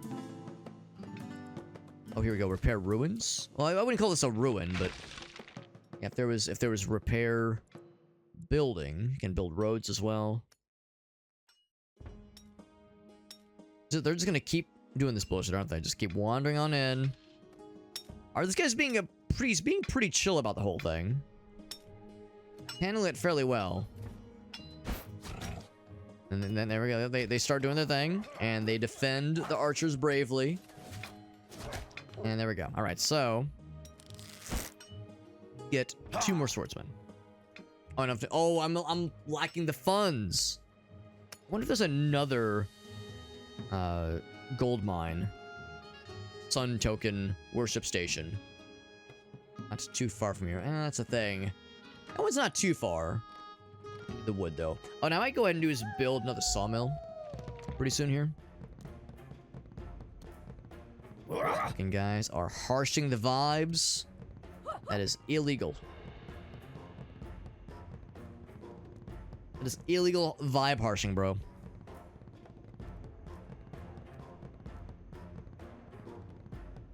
Oh, here we go. Repair ruins. Well, I wouldn't call this a ruin, but yeah, if there was repair building, you can build roads as well. So they're just gonna keep doing this bullshit, aren't they? Just keep wandering on in. Alright, this guy's being pretty chill about the whole thing. Handling it fairly well. And then there we go. They start doing their thing, and they defend the archers bravely. And there we go. All right, so get 2 more swordsmen. Oh, enough to, oh, I'm lacking the funds. I wonder if there's another gold mine, sun token worship station. Not too far from here. That's a thing. That one's not too far. The wood though. Oh, now I might go ahead and do is build another sawmill pretty soon here. Fucking guys are harshing the vibes. That is illegal. That is illegal vibe harshing, bro.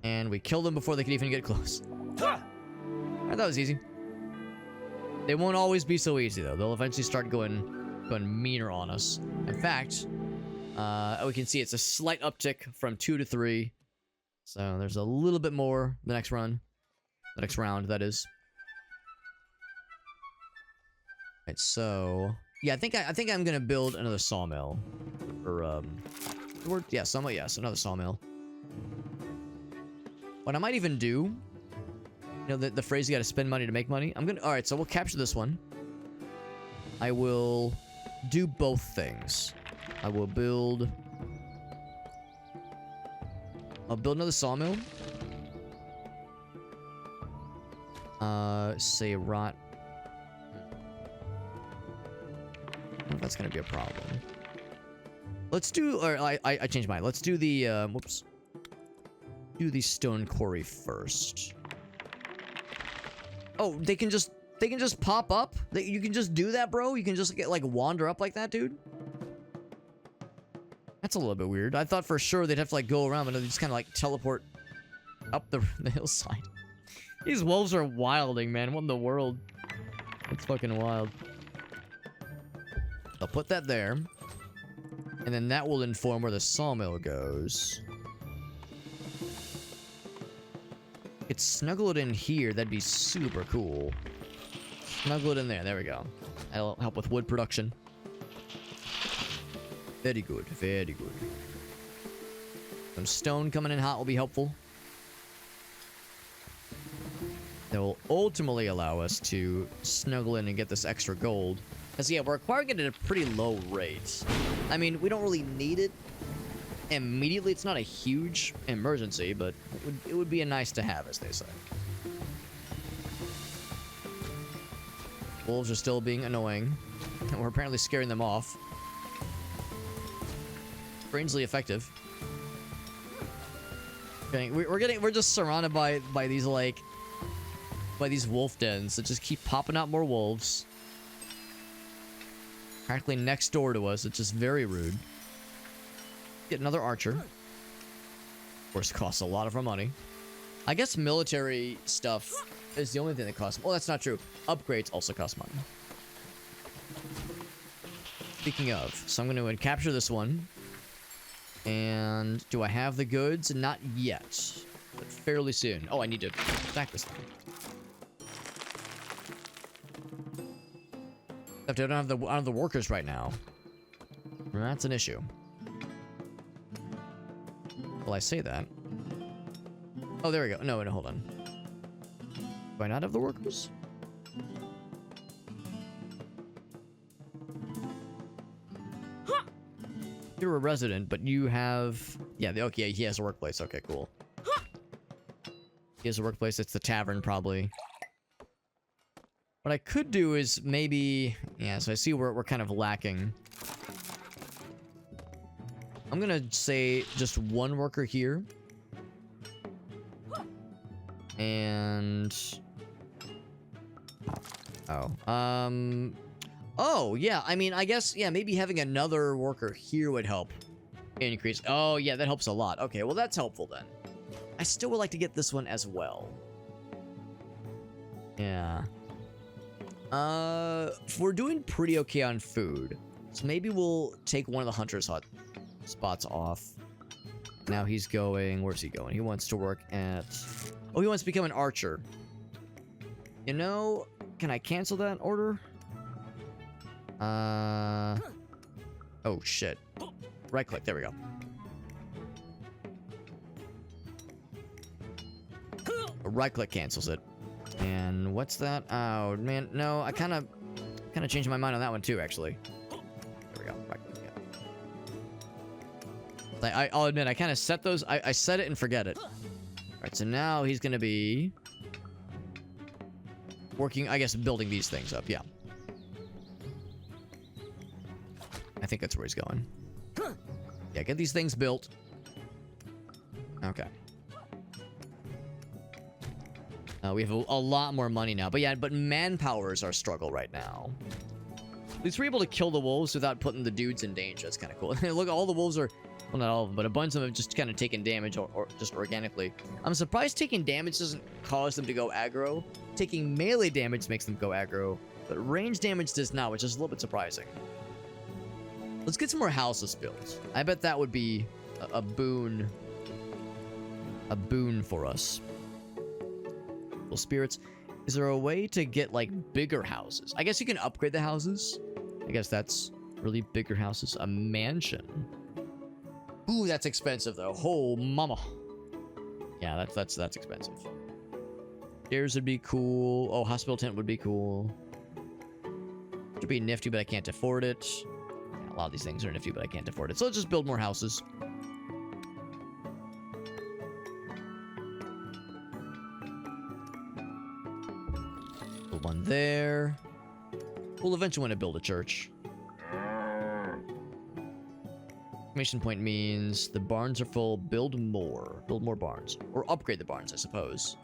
And we kill them before they can even get close. Alright, that was easy. They won't always be so easy, though. They'll eventually start going meaner on us. In fact, we can see it's a slight uptick from 2 to 3. So there's a little bit more the next run. The next round, that is. Right, so yeah, I think I'm gonna build another sawmill. Or yeah, sawmill, yes, another sawmill. What I might even do, you know, the phrase, you gotta spend money to make money. Alright, so we'll capture this one. I will do both things. I'll build another sawmill. Say rot. I don't know if that's gonna be a problem. Let's do, or I changed mine. Let's do the, whoops. Do the stone quarry first. Oh, they can just pop up? You can just do that, bro? You can just get, like, wander up like that, dude? That's a little bit weird. I thought for sure they'd have to, like, go around, but they just kind of, like, teleport up the hillside. These wolves are wilding, man. What in the world? That's fucking wild. I'll put that there. And then that will inform where the sawmill goes. It's snuggle it in here. That'd be super cool. Snuggle it in there. There we go. That'll help with wood production. Very good. Very good. Some stone coming in hot will be helpful. That will ultimately allow us to snuggle in and get this extra gold. Because, yeah, we're acquiring it at a pretty low rate. I mean, we don't really need it immediately. It's not a huge emergency, but it would be a nice to have, as they say. Wolves are still being annoying. And we're apparently scaring them off. Strangely effective. We're just surrounded by these, like, by these wolf dens that just keep popping out more wolves. Practically next door to us. It's just very rude. Get another archer. Of course, costs a lot of our money. I guess military stuff is the only thing that costs. Well, that's not true. Upgrades also cost money. Speaking of, so I'm going to capture this one. And do I have the goods? Not yet, but fairly soon. Oh, I need to stack this thing. I don't have the workers right now. That's an issue. Well, I say that. Oh, there we go. No, hold on. Do I not have the workers? You're a resident, but you have... Yeah, okay, he has a workplace. Okay, cool. He has a workplace. It's the tavern, probably. What I could do is maybe... Yeah, so I see we're kind of lacking. I'm gonna say just one worker here. And... Oh. Oh, yeah, I mean, I guess, yeah, maybe having another worker here would help increase. Oh, yeah, that helps a lot. Okay, well, that's helpful then. I still would like to get this one as well. Yeah. We're doing pretty okay on food. So maybe we'll take one of the hunter's hut spots off. Now he's going... Where's he going? He wants to work at... Oh, he wants to become an archer. You know, can I cancel that order? Oh, shit. Right click. There we go. Right click cancels it. And what's that? Oh, man. No, I kind of changed my mind on that one, too, actually. There we go. Right click. Yeah. I'll admit, I kind of set those. I set it and forget it. All right, so now he's going to be working, I guess, building these things up. Yeah. I think that's where he's going. Yeah, get these things built. Okay. We have a lot more money now. But yeah, but manpower is our struggle right now. At least we're able to kill the wolves without putting the dudes in danger. That's kind of cool. Look, all the wolves are... Well, not all of them, but a bunch of them have just kind of taken damage or just organically. I'm surprised taking damage doesn't cause them to go aggro. Taking melee damage makes them go aggro. But range damage does not, which is a little bit surprising. Let's get some more houses built. I bet that would be a boon. A boon for us. Well, spirits. Is there a way to get, like, bigger houses? I guess you can upgrade the houses. I guess that's really bigger houses. A mansion. Ooh, that's expensive, though. Oh, mama. Yeah, that's expensive. Stairs would be cool. Oh, hospital tent would be cool. Would be nifty, but I can't afford it. Yeah, a lot of these things are nifty, but I can't afford it. So let's just build more houses. Build one there. We'll eventually want to build a church. Exclamation point means the barns are full. Build more. Build more barns. Or upgrade the barns, I suppose.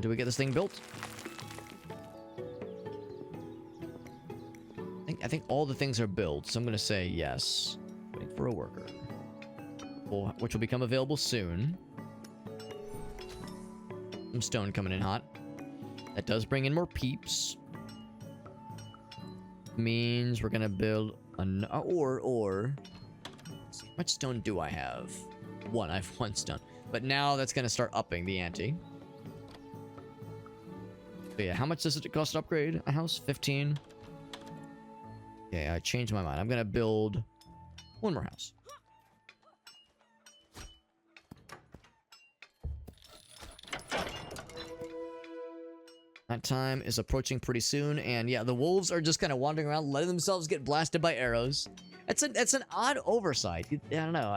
Do we get this thing built? I think all the things are built, so I'm gonna say yes. Waiting for a worker. Which will become available soon. Some stone coming in hot. That does bring in more peeps. Means we're gonna build an or let's see, how much stone do I have? One. I have one stone. But now that's gonna start upping the ante. But yeah, how much does it cost to upgrade a house? 15. Okay, I changed my mind. I'm gonna build one more house. That time is approaching pretty soon, and yeah, the wolves are just kind of wandering around, letting themselves get blasted by arrows. That's an odd oversight. I don't know.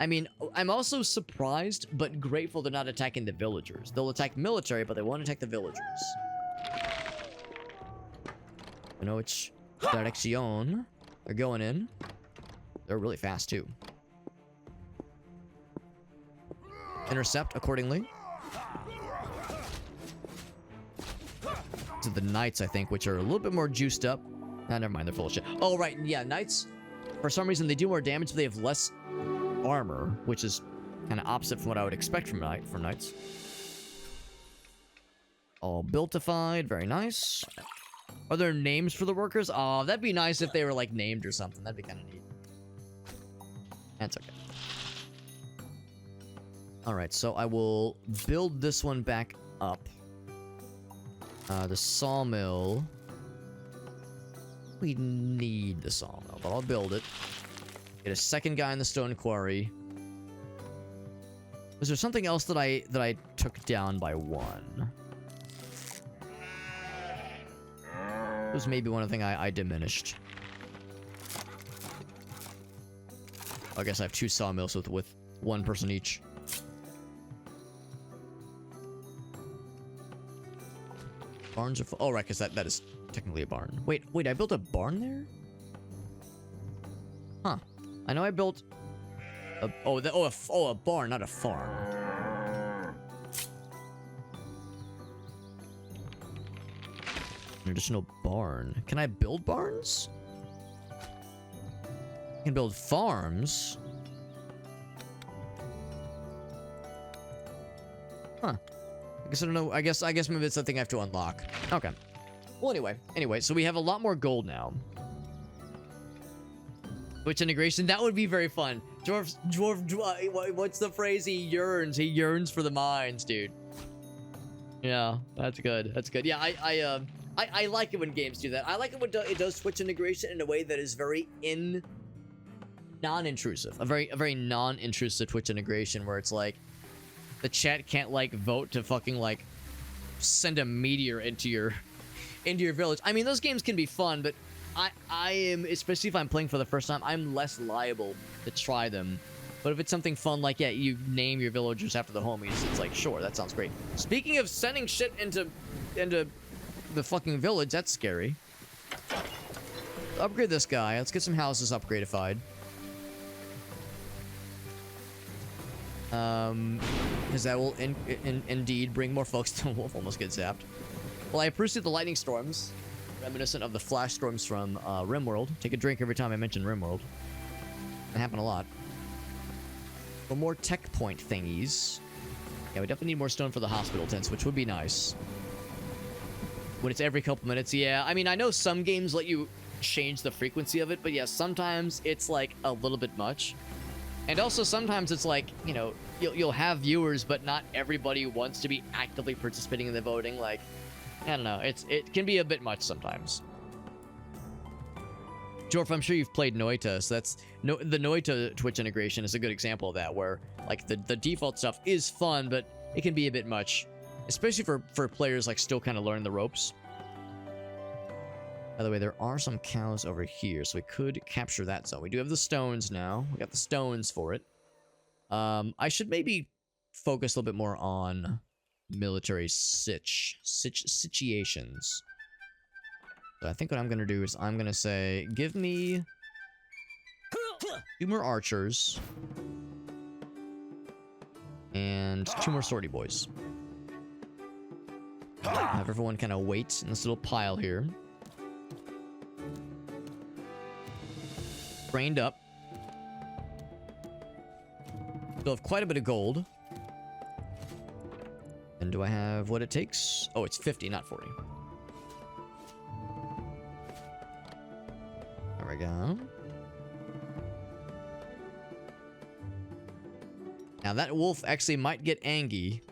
I mean, I'm also surprised, but grateful they're not attacking the villagers. They'll attack military, but they won't attack the villagers. I know which direction they're going in. They're really fast, too. Intercept accordingly. To the knights, I think, which are a little bit more juiced up. Ah, never mind, they're full of shit. Oh, right, yeah, knights, for some reason, they do more damage, but they have less armor, which is kind of opposite from what I would expect from knights. All builtified, very nice. Are there names for the workers? Oh, that'd be nice if they were like named or something. That'd be kind of neat. That's okay. Alright, so I will build this one back up. The sawmill. We need the sawmill, but I'll build it. Get a second guy in the stone quarry. Was there something else that I took down by one? It was maybe one thing I diminished. I guess I have 2 sawmills with 1 person each. Barns are full. Oh, right, because that is technically a barn. Wait, I built a barn there? Huh. I know I built a... a barn, not a farm. An additional barn. Can I build barns? I can build farms. Huh. I guess I don't know. I guess maybe it's something I have to unlock. Okay. Well, anyway, so we have a lot more gold now. Twitch integration, that would be very fun. Dwarf, what's the phrase? He yearns for the mines, dude. Yeah, that's good. That's good. Yeah, I like it when games do that. I like it when it does Twitch integration in a way that is very non-intrusive. A very non-intrusive Twitch integration where it's like the chat can't like vote to fucking like send a meteor into your village. I mean, those games can be fun, but I am, especially if I'm playing for the first time, I'm less liable to try them. But if it's something fun like, yeah, you name your villagers after the homies, it's like, sure, that sounds great. Speaking of sending shit into the fucking village, that's scary. Upgrade this guy. Let's get some houses upgradified. Because that will indeed bring more folks to Wolf. Almost get zapped. Well, I appreciate the lightning storms, reminiscent of the flash storms from RimWorld. Take a drink every time I mention RimWorld. That happened a lot. For more tech point thingies. Yeah, we definitely need more stone for the hospital tents, which would be nice. When it's every couple minutes, yeah. I mean, I know some games let you change the frequency of it, but yeah, sometimes it's like a little bit much. And also sometimes it's like, you know, you'll have viewers, but not everybody wants to be actively participating in the voting. Like, I don't know. It can be a bit much sometimes. Jorf, I'm sure you've played Noita, so the Noita Twitch integration is a good example of that, where like the default stuff is fun, but it can be a bit much, especially for players like still kind of learning the ropes. By the way, there are some cows over here, so we could capture that zone. We do have the stones now. We got the stones for it. I should maybe focus a little bit more on military situations. So I think what I'm going to do is I'm going to say, give me 2 more archers and 2 more sortie boys. Have everyone kind of wait in this little pile here. Trained up. Still have quite a bit of gold. And do I have what it takes? Oh, it's 50, not 40. There we go. Now that wolf actually might get angry.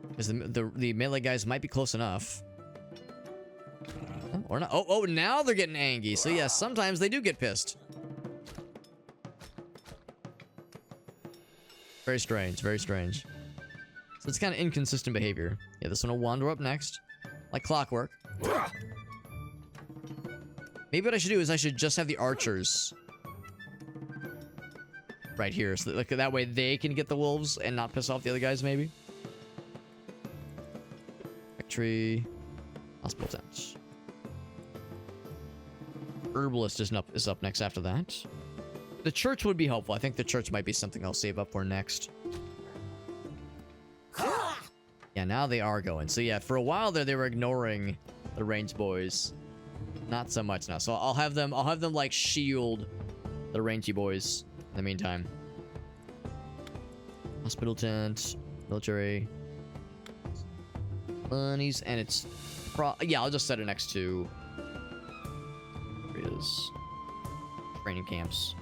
Because the melee guys might be close enough. Or not. Oh, now they're getting angry. So yeah, sometimes they do get pissed. Very strange, very strange. So it's kind of inconsistent behavior. Yeah, this one will wander up next. Like clockwork. Maybe what I should do is I should just have the archers right here. So that way they can get the wolves and not piss off the other guys, maybe. Factory. Hospital tent. Herbalist is up next after that. The church would be helpful. I think the church might be something I'll save up for next. Yeah, now they are going. So yeah, for a while there they were ignoring the range boys. Not so much now. So I'll have them like shield the rangy boys in the meantime. Hospital tent, military, bunnies, and it's Yeah, I'll just set it next to areas, training camps.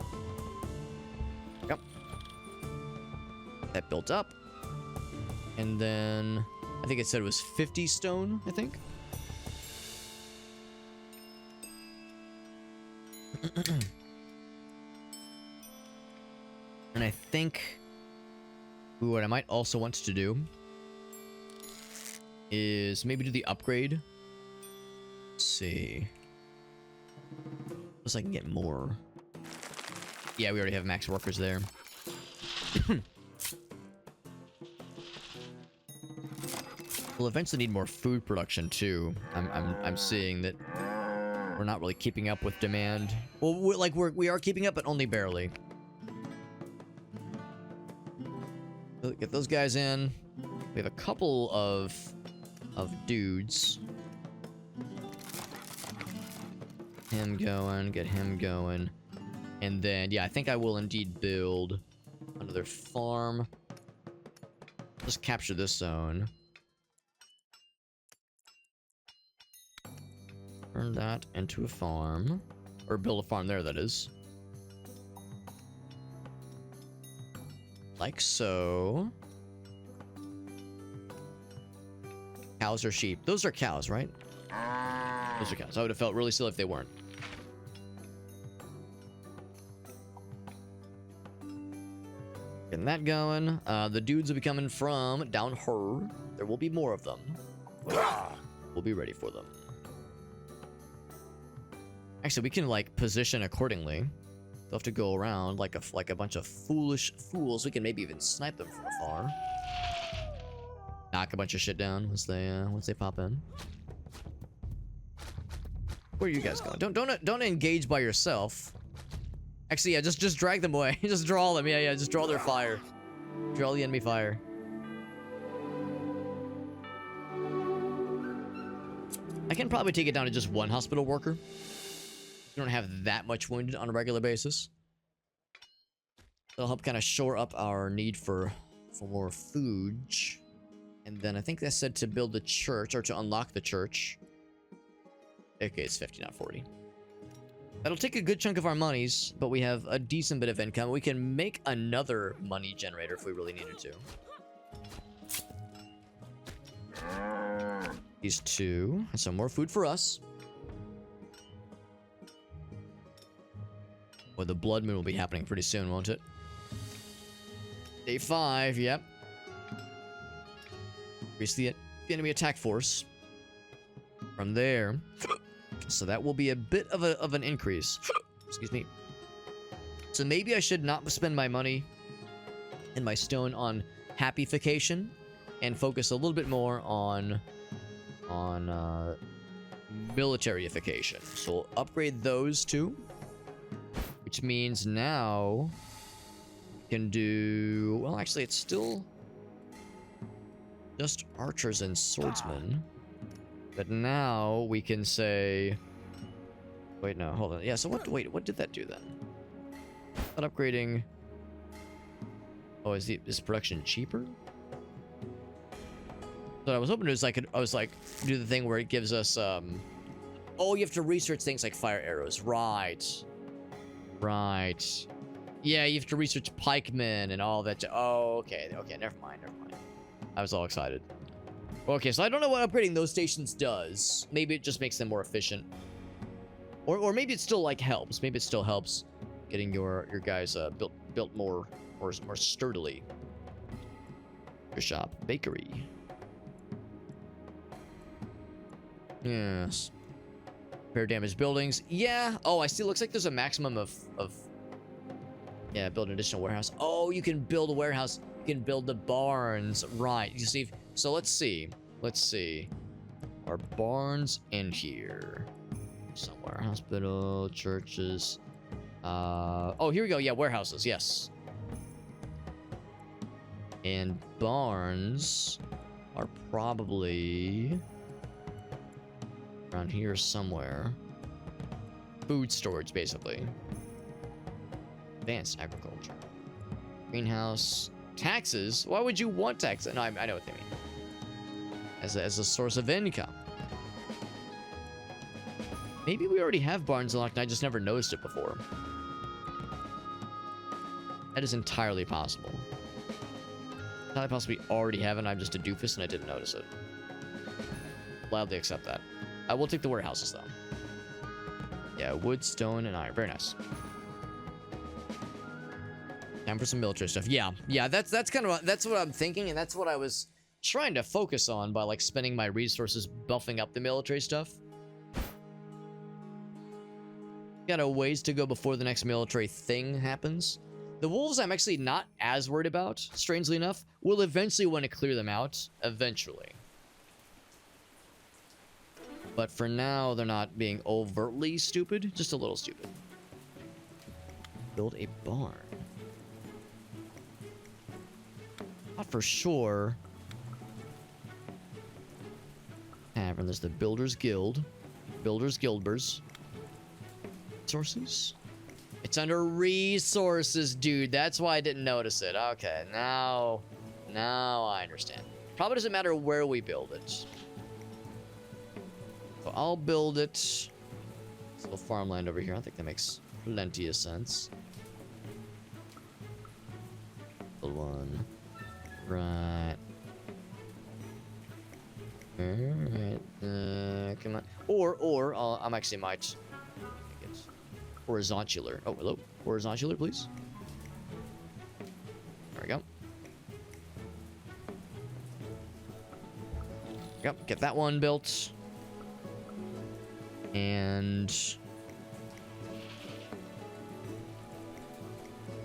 Yep. That built up. And then I think it said it was 50 stone, I think. And I think what I might also want to do is maybe do the upgrade. Let's see. Unless I can get more. Yeah, we already have max workers there. We'll eventually need more food production too. I'm seeing that we're not really keeping up with demand. Well, we are keeping up, but only barely. Get those guys in. We have a couple of dudes. Him going, get him going. And then, yeah, I think I will indeed build another farm. Just capture this zone. Turn that into a farm. Or build a farm there, that is. Like so. Cows or sheep? Those are cows, right? Those are cows. I would have felt really silly if they weren't. Getting that going. The dudes will be coming from down here. There will be more of them. We'll be ready for them. Actually, we can like position accordingly. They'll have to go around like a bunch of foolish fools. We can maybe even snipe them from afar. Knock a bunch of shit down once they pop in. Where are you guys going? Don't engage by yourself. Actually, yeah, just drag them away. Just draw them. Yeah, just draw their fire. Draw the enemy fire. I can probably take it down to just one hospital worker. We don't have that much wounded on a regular basis. That'll help kind of shore up our need for more food. And then I think that said to build the church, or to unlock the church. Okay, it's 50, not 40. That'll take a good chunk of our monies, but we have a decent bit of income. We can make another money generator if we really needed to. These two. And some more food for us. Well, the blood moon will be happening pretty soon, won't it? Day 5, yep. Increase the enemy attack force. From there. So that will be a bit of an increase. Excuse me. So maybe I should not spend my money and my stone on happyfication and focus a little bit more on militaryification. So we'll upgrade those two. Which means now we can do... Well, actually, it's still just archers and swordsmen. But now we can say... Wait, no, hold on. Yeah, so what did that do then? Not upgrading... Oh, is production cheaper? So I was hoping it was I was like, do the thing where it gives us, Oh, you have to research things like fire arrows. Right. Right. Yeah, you have to research pikemen and all that. Oh, okay. Okay, never mind. I was all excited. Okay, so I don't know what upgrading those stations does. Maybe it just makes them more efficient. Or maybe it still, like, helps. Maybe it still helps getting your guys built more sturdily. Your shop. Bakery. Yes. Repair damaged buildings. Yeah. Oh, I see. Looks like there's a maximum of... Yeah, build an additional warehouse. Oh, you can build a warehouse. You can build the barns. Right. You see. So let's see. Let's see. Are barns in here? Somewhere. Hospital, churches. Oh, here we go. Yeah, warehouses. Yes. And barns are probably... around here somewhere. Food storage, basically. Advanced agriculture. Greenhouse. Taxes? Why would you want taxes? No, I know what they mean. As a source of income. Maybe we already have barns unlocked and I just never noticed it before. That is entirely possible. Entirely possible we already have it and I'm just a doofus and I didn't notice it. Gladly accept that. I will take the warehouses though. Yeah, wood, stone, and iron. Very nice. Time for some military stuff. Yeah, that's kind of that's what I'm thinking, and that's what I was trying to focus on by like spending my resources buffing up the military stuff. Got a ways to go before the next military thing happens. The wolves I'm actually not as worried about, strangely enough. We'll eventually want to clear them out, eventually. But for now, they're not being overtly stupid, just a little stupid. Build a barn. Not for sure. Tavern, there's the Builders Guild. Builders Guildbers. Resources? It's under resources, dude. That's why I didn't notice it. Okay, now I understand. Probably doesn't matter where we build it. So I'll build it. It's a little farmland over here. I think that makes plenty of sense. One. Right. Alright. Come on. Or I'm actually might make it horizontaler. Oh, hello. Horizontaler, please. There we go. Yep, get that one built. And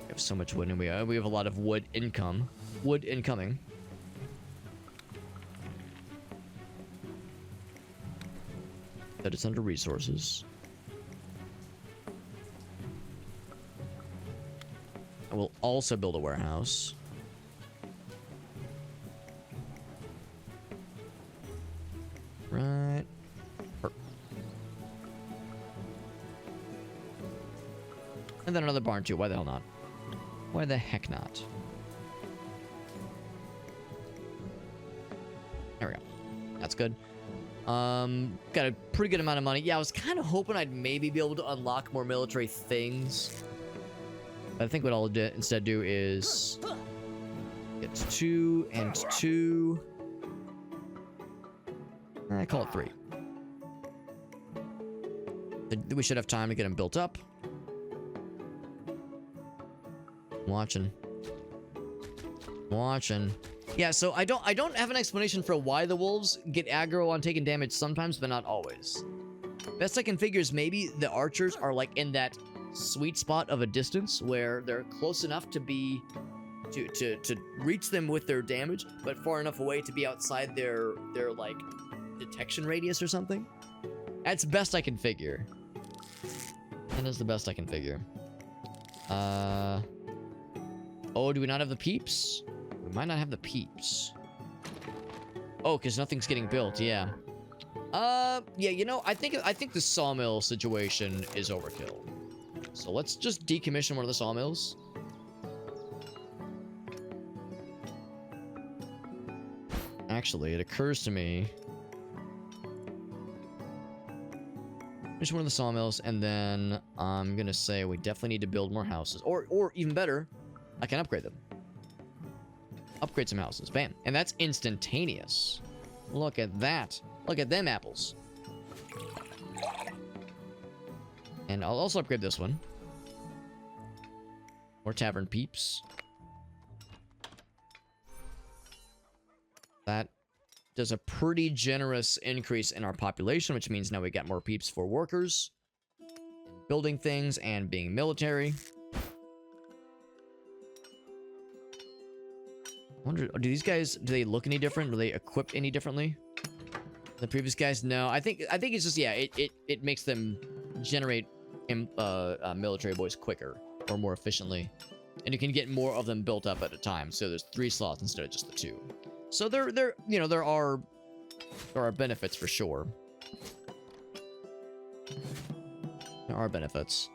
we have so much wood, and we have a lot of wood income. Wood incoming. That it's under resources. I will also build a warehouse. Right. And then another barn too. Why the hell not? Why the heck not? There we go. That's good. Got a pretty good amount of money. Yeah, I was kind of hoping I'd maybe be able to unlock more military things. But I think what I'll instead do is get 2 and 2. I call it 3. We should have time to get them built up. Watching. Yeah, so I don't have an explanation for why the wolves get aggro on taking damage sometimes, but not always. Best I can figure is maybe the archers are like in that sweet spot of a distance where they're close enough to be to reach them with their damage, but far enough away to be outside their like detection radius or something. That's best I can figure. That is the best I can figure. Oh, do we not have the peeps? We might not have the peeps. Oh, because nothing's getting built, yeah. Yeah, you know, I think the sawmill situation is overkill. So let's just decommission one of the sawmills. Actually, it occurs to me. Finish one of the sawmills, and then I'm gonna say we definitely need to build more houses. Or even better, I can upgrade them. Upgrade some houses. Bam. And that's instantaneous. Look at that. Look at them apples. And I'll also upgrade this one. More tavern peeps. That does a pretty generous increase in our population, which means now we got more peeps for workers, building things, and being military. I wonder, do these guys, do they look any different? Are they equipped any differently than the previous guys? No, I think it's just, yeah, it makes them generate military boys quicker or more efficiently, and you can get more of them built up at a time. So there's 3 slots instead of just the 2. So there you know, there are benefits for sure. There are benefits.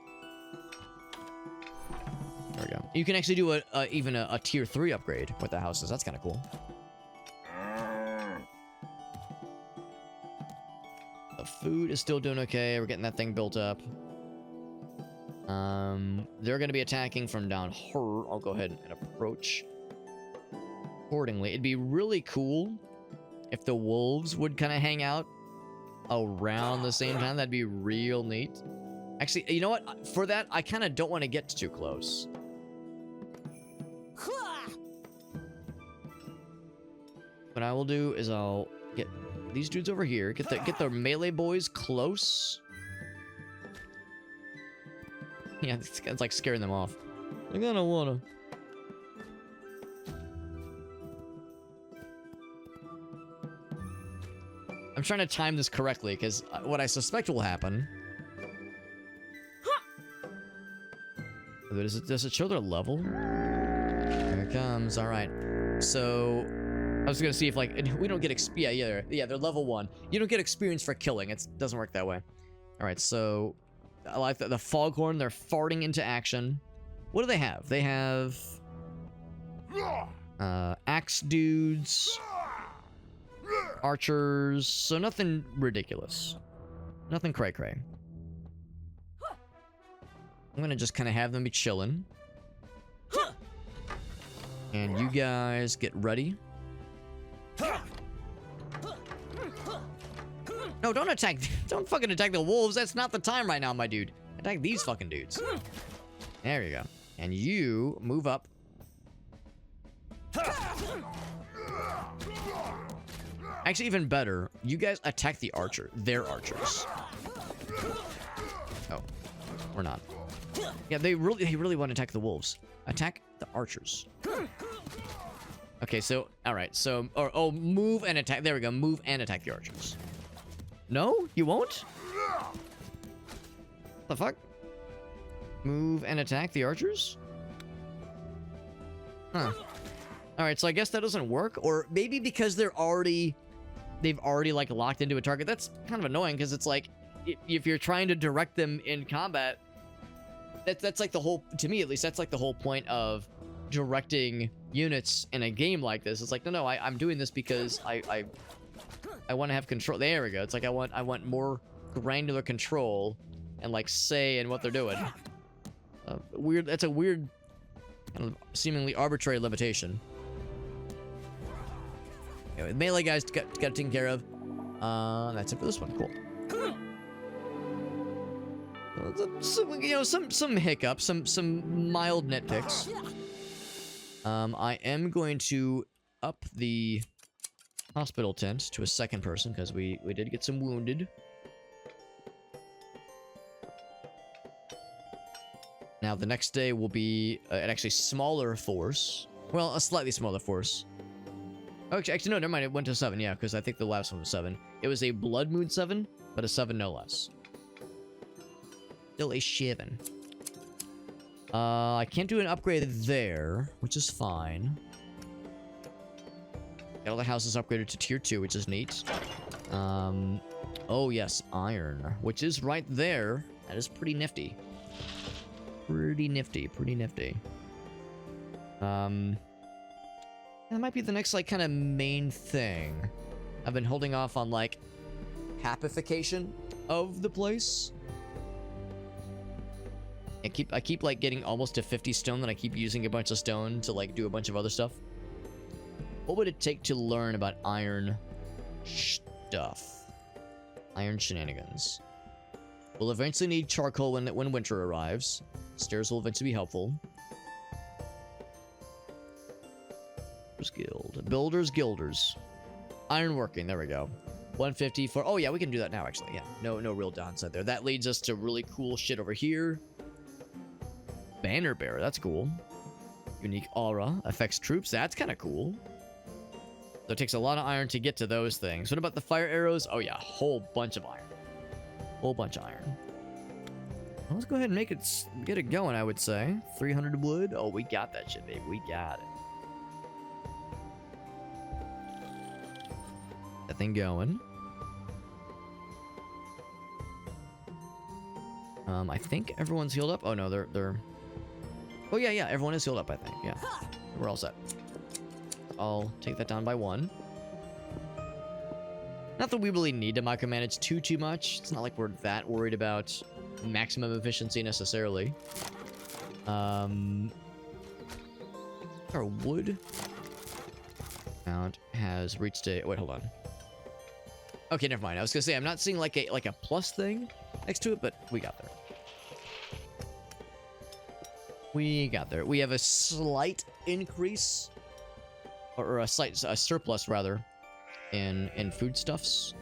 There we go. You can actually do even a tier 3 upgrade with the houses. That's kind of cool. The food is still doing okay. We're getting that thing built up. They're going to be attacking from down here. I'll go ahead and approach accordingly. It'd be really cool if the wolves would kind of hang out around the same time. That'd be real neat. Actually, you know what? For that, I kind of don't want to get too close. What I will do is I'll get these dudes over here. Get the melee boys close. Yeah, it's like scaring them off. Like, I don't wanna. I'm trying to time this correctly, because what I suspect will happen... Does it show their level? Here it comes. Alright. So... I was gonna see if, like... We don't get XP... Yeah, they're level 1. You don't get experience for killing. It doesn't work that way. Alright, so... I like the foghorn. They're farting into action. What do they have? They have... axe dudes... archers, so nothing ridiculous. Nothing cray-cray. I'm gonna just kind of have them be chilling. And you guys get ready. No, don't attack. Don't fucking attack the wolves. That's not the time right now, my dude. Attack these fucking dudes. There you go. And you move up. Actually, even better, you guys attack the archer. They're archers. Oh, we're not. Yeah, they really want to attack the wolves. Attack the archers. Okay, so, alright, so, oh, move and attack. There we go, move and attack the archers. No? You won't? What the fuck? Move and attack the archers? Huh. Alright, so I guess that doesn't work, or maybe because they've already like locked into a target. That's kind of annoying, because it's like, if you're trying to direct them in combat, that's like the whole, to me at least, that's like the whole point of directing units in a game like this. It's like, no, I'm doing this because I want to have control. There we go. It's like I want more granular control and like say in what they're doing. Weird. That's a weird, kind of seemingly arbitrary limitation. Anyway, the melee guys got taken care of. That's it for this one. Cool. Some hiccups, some mild nitpicks. I am going to up the hospital tent to a second person because we did get some wounded. Now the next day will be an actually smaller force. Well, a slightly smaller force. Oh, actually, no, never mind. It went to 7, yeah, because I think the last one was 7. It was a Blood Moon 7, but a 7 no less. Still a 7. I can't do an upgrade there, which is fine. Got all the houses upgraded to tier 2, which is neat. Oh yes, iron, which is right there. That is pretty nifty. Pretty nifty, pretty nifty. That might be the next, like, kind of main thing. I've been holding off on, like, hapification of the place. I keep like getting almost to 50 stone, then I keep using a bunch of stone to like do a bunch of other stuff. What would it take to learn about iron stuff? Iron shenanigans. We'll eventually need charcoal when winter arrives. Stairs will eventually be helpful. Guild. Builders, guilders. Ironworking, there we go. 150 for... Oh yeah, we can do that now actually, yeah. No real downside there. That leads us to really cool shit over here. Banner bearer, that's cool. Unique aura, affects troops, that's kind of cool. So it takes a lot of iron to get to those things. What about the fire arrows? Oh yeah, whole bunch of iron. Whole bunch of iron. Well, let's go ahead and get it going, I would say. 300 wood. Oh, we got that shit, baby. We got it. That thing going. I think everyone's healed up. Oh no, they're... Oh yeah, everyone is healed up, I think. Yeah, we're all set. I'll take that down by 1. Not that we really need to micromanage too much. It's not like we're that worried about maximum efficiency necessarily. Our wood amount has reached a... Wait, hold on. Okay, never mind. I was gonna say I'm not seeing like a plus thing next to it, but we got there. We got there. We have a slight increase, or a surplus rather, in foodstuffs.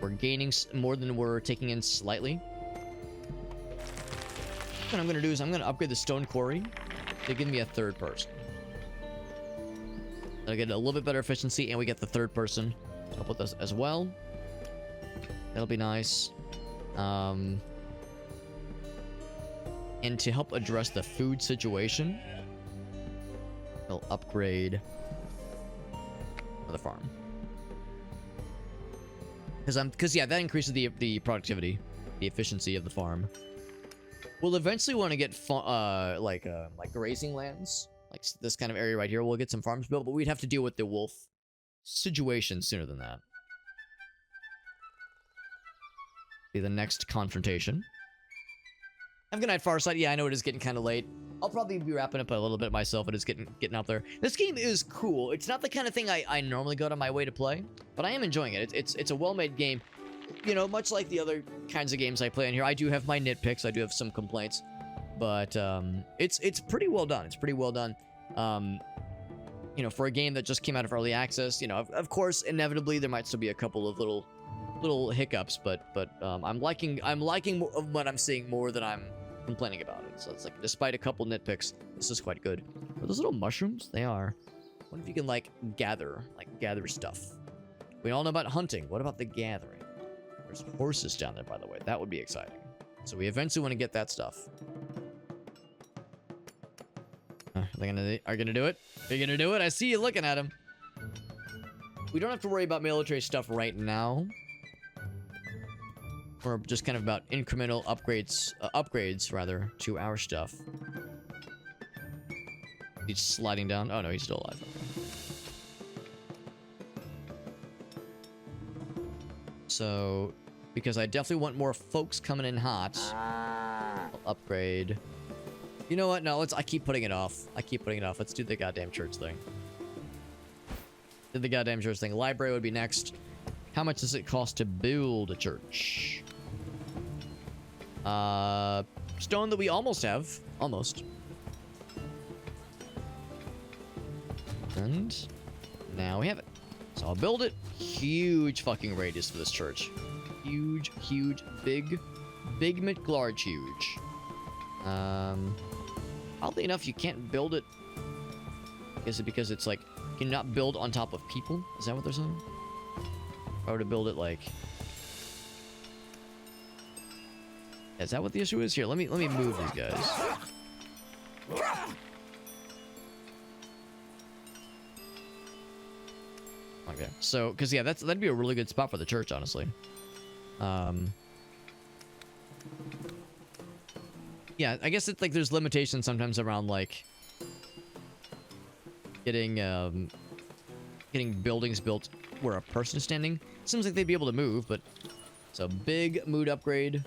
We're gaining more than we're taking in slightly. What I'm gonna do is I'm gonna upgrade the stone quarry to give me a third person. I'll get a little bit better efficiency, and we get the third person to help with us as well. That'll be nice. And to help address the food situation, we'll upgrade the farm. Because yeah, that increases the productivity, the efficiency of the farm. We'll eventually want to get like grazing lands, like this kind of area right here. We'll get some farms built, but we'd have to deal with the wolf situation sooner than that. Be the next confrontation. Have a good night, Farsight. Yeah, I know it is getting kind of late. I'll probably be wrapping up a little bit myself. It is getting out there. This game is cool. It's not the kind of thing I normally go to my way to play, but I am enjoying it. It's a well-made game. You know, much like the other kinds of games I play in here, I do have my nitpicks. I do have some complaints, but it's pretty well done. It's pretty well done. You know, for a game that just came out of early access, you know, of course, inevitably there might still be a couple of little hiccups, but I'm liking what I'm seeing more than I'm complaining about it. So it's like, despite a couple nitpicks, this is quite good. Are those little mushrooms? They are. What if you can like gather stuff? We all know about hunting. What about the gathering? There's horses down there, by the way. That would be exciting. So we eventually want to get that stuff. Are they gonna do it? Are you gonna do it? I see you looking at him. We don't have to worry about military stuff right now. We're just kind of about incremental upgrades rather, to our stuff. He's sliding down. Oh no, he's still alive. So, because I definitely want more folks coming in hot, I'll upgrade. You know what? No, I keep putting it off. Let's do the goddamn church thing. Library would be next. How much does it cost to build a church? Stone that we almost have. Almost. And now we have it. So I'll build it. Huge fucking radius for this church. Huge, big McLarge huge. Oddly enough, you can't build it. Is it because it's like, you cannot build on top of people? Is that what they're saying? If I were to build it like... Is that what the issue is? Here, let me move these guys. Okay, so, because yeah, that'd be a really good spot for the church, honestly. Yeah, I guess it's like there's limitations sometimes around like getting buildings built where a person is standing. Seems like they'd be able to move, but it's a big mood upgrade,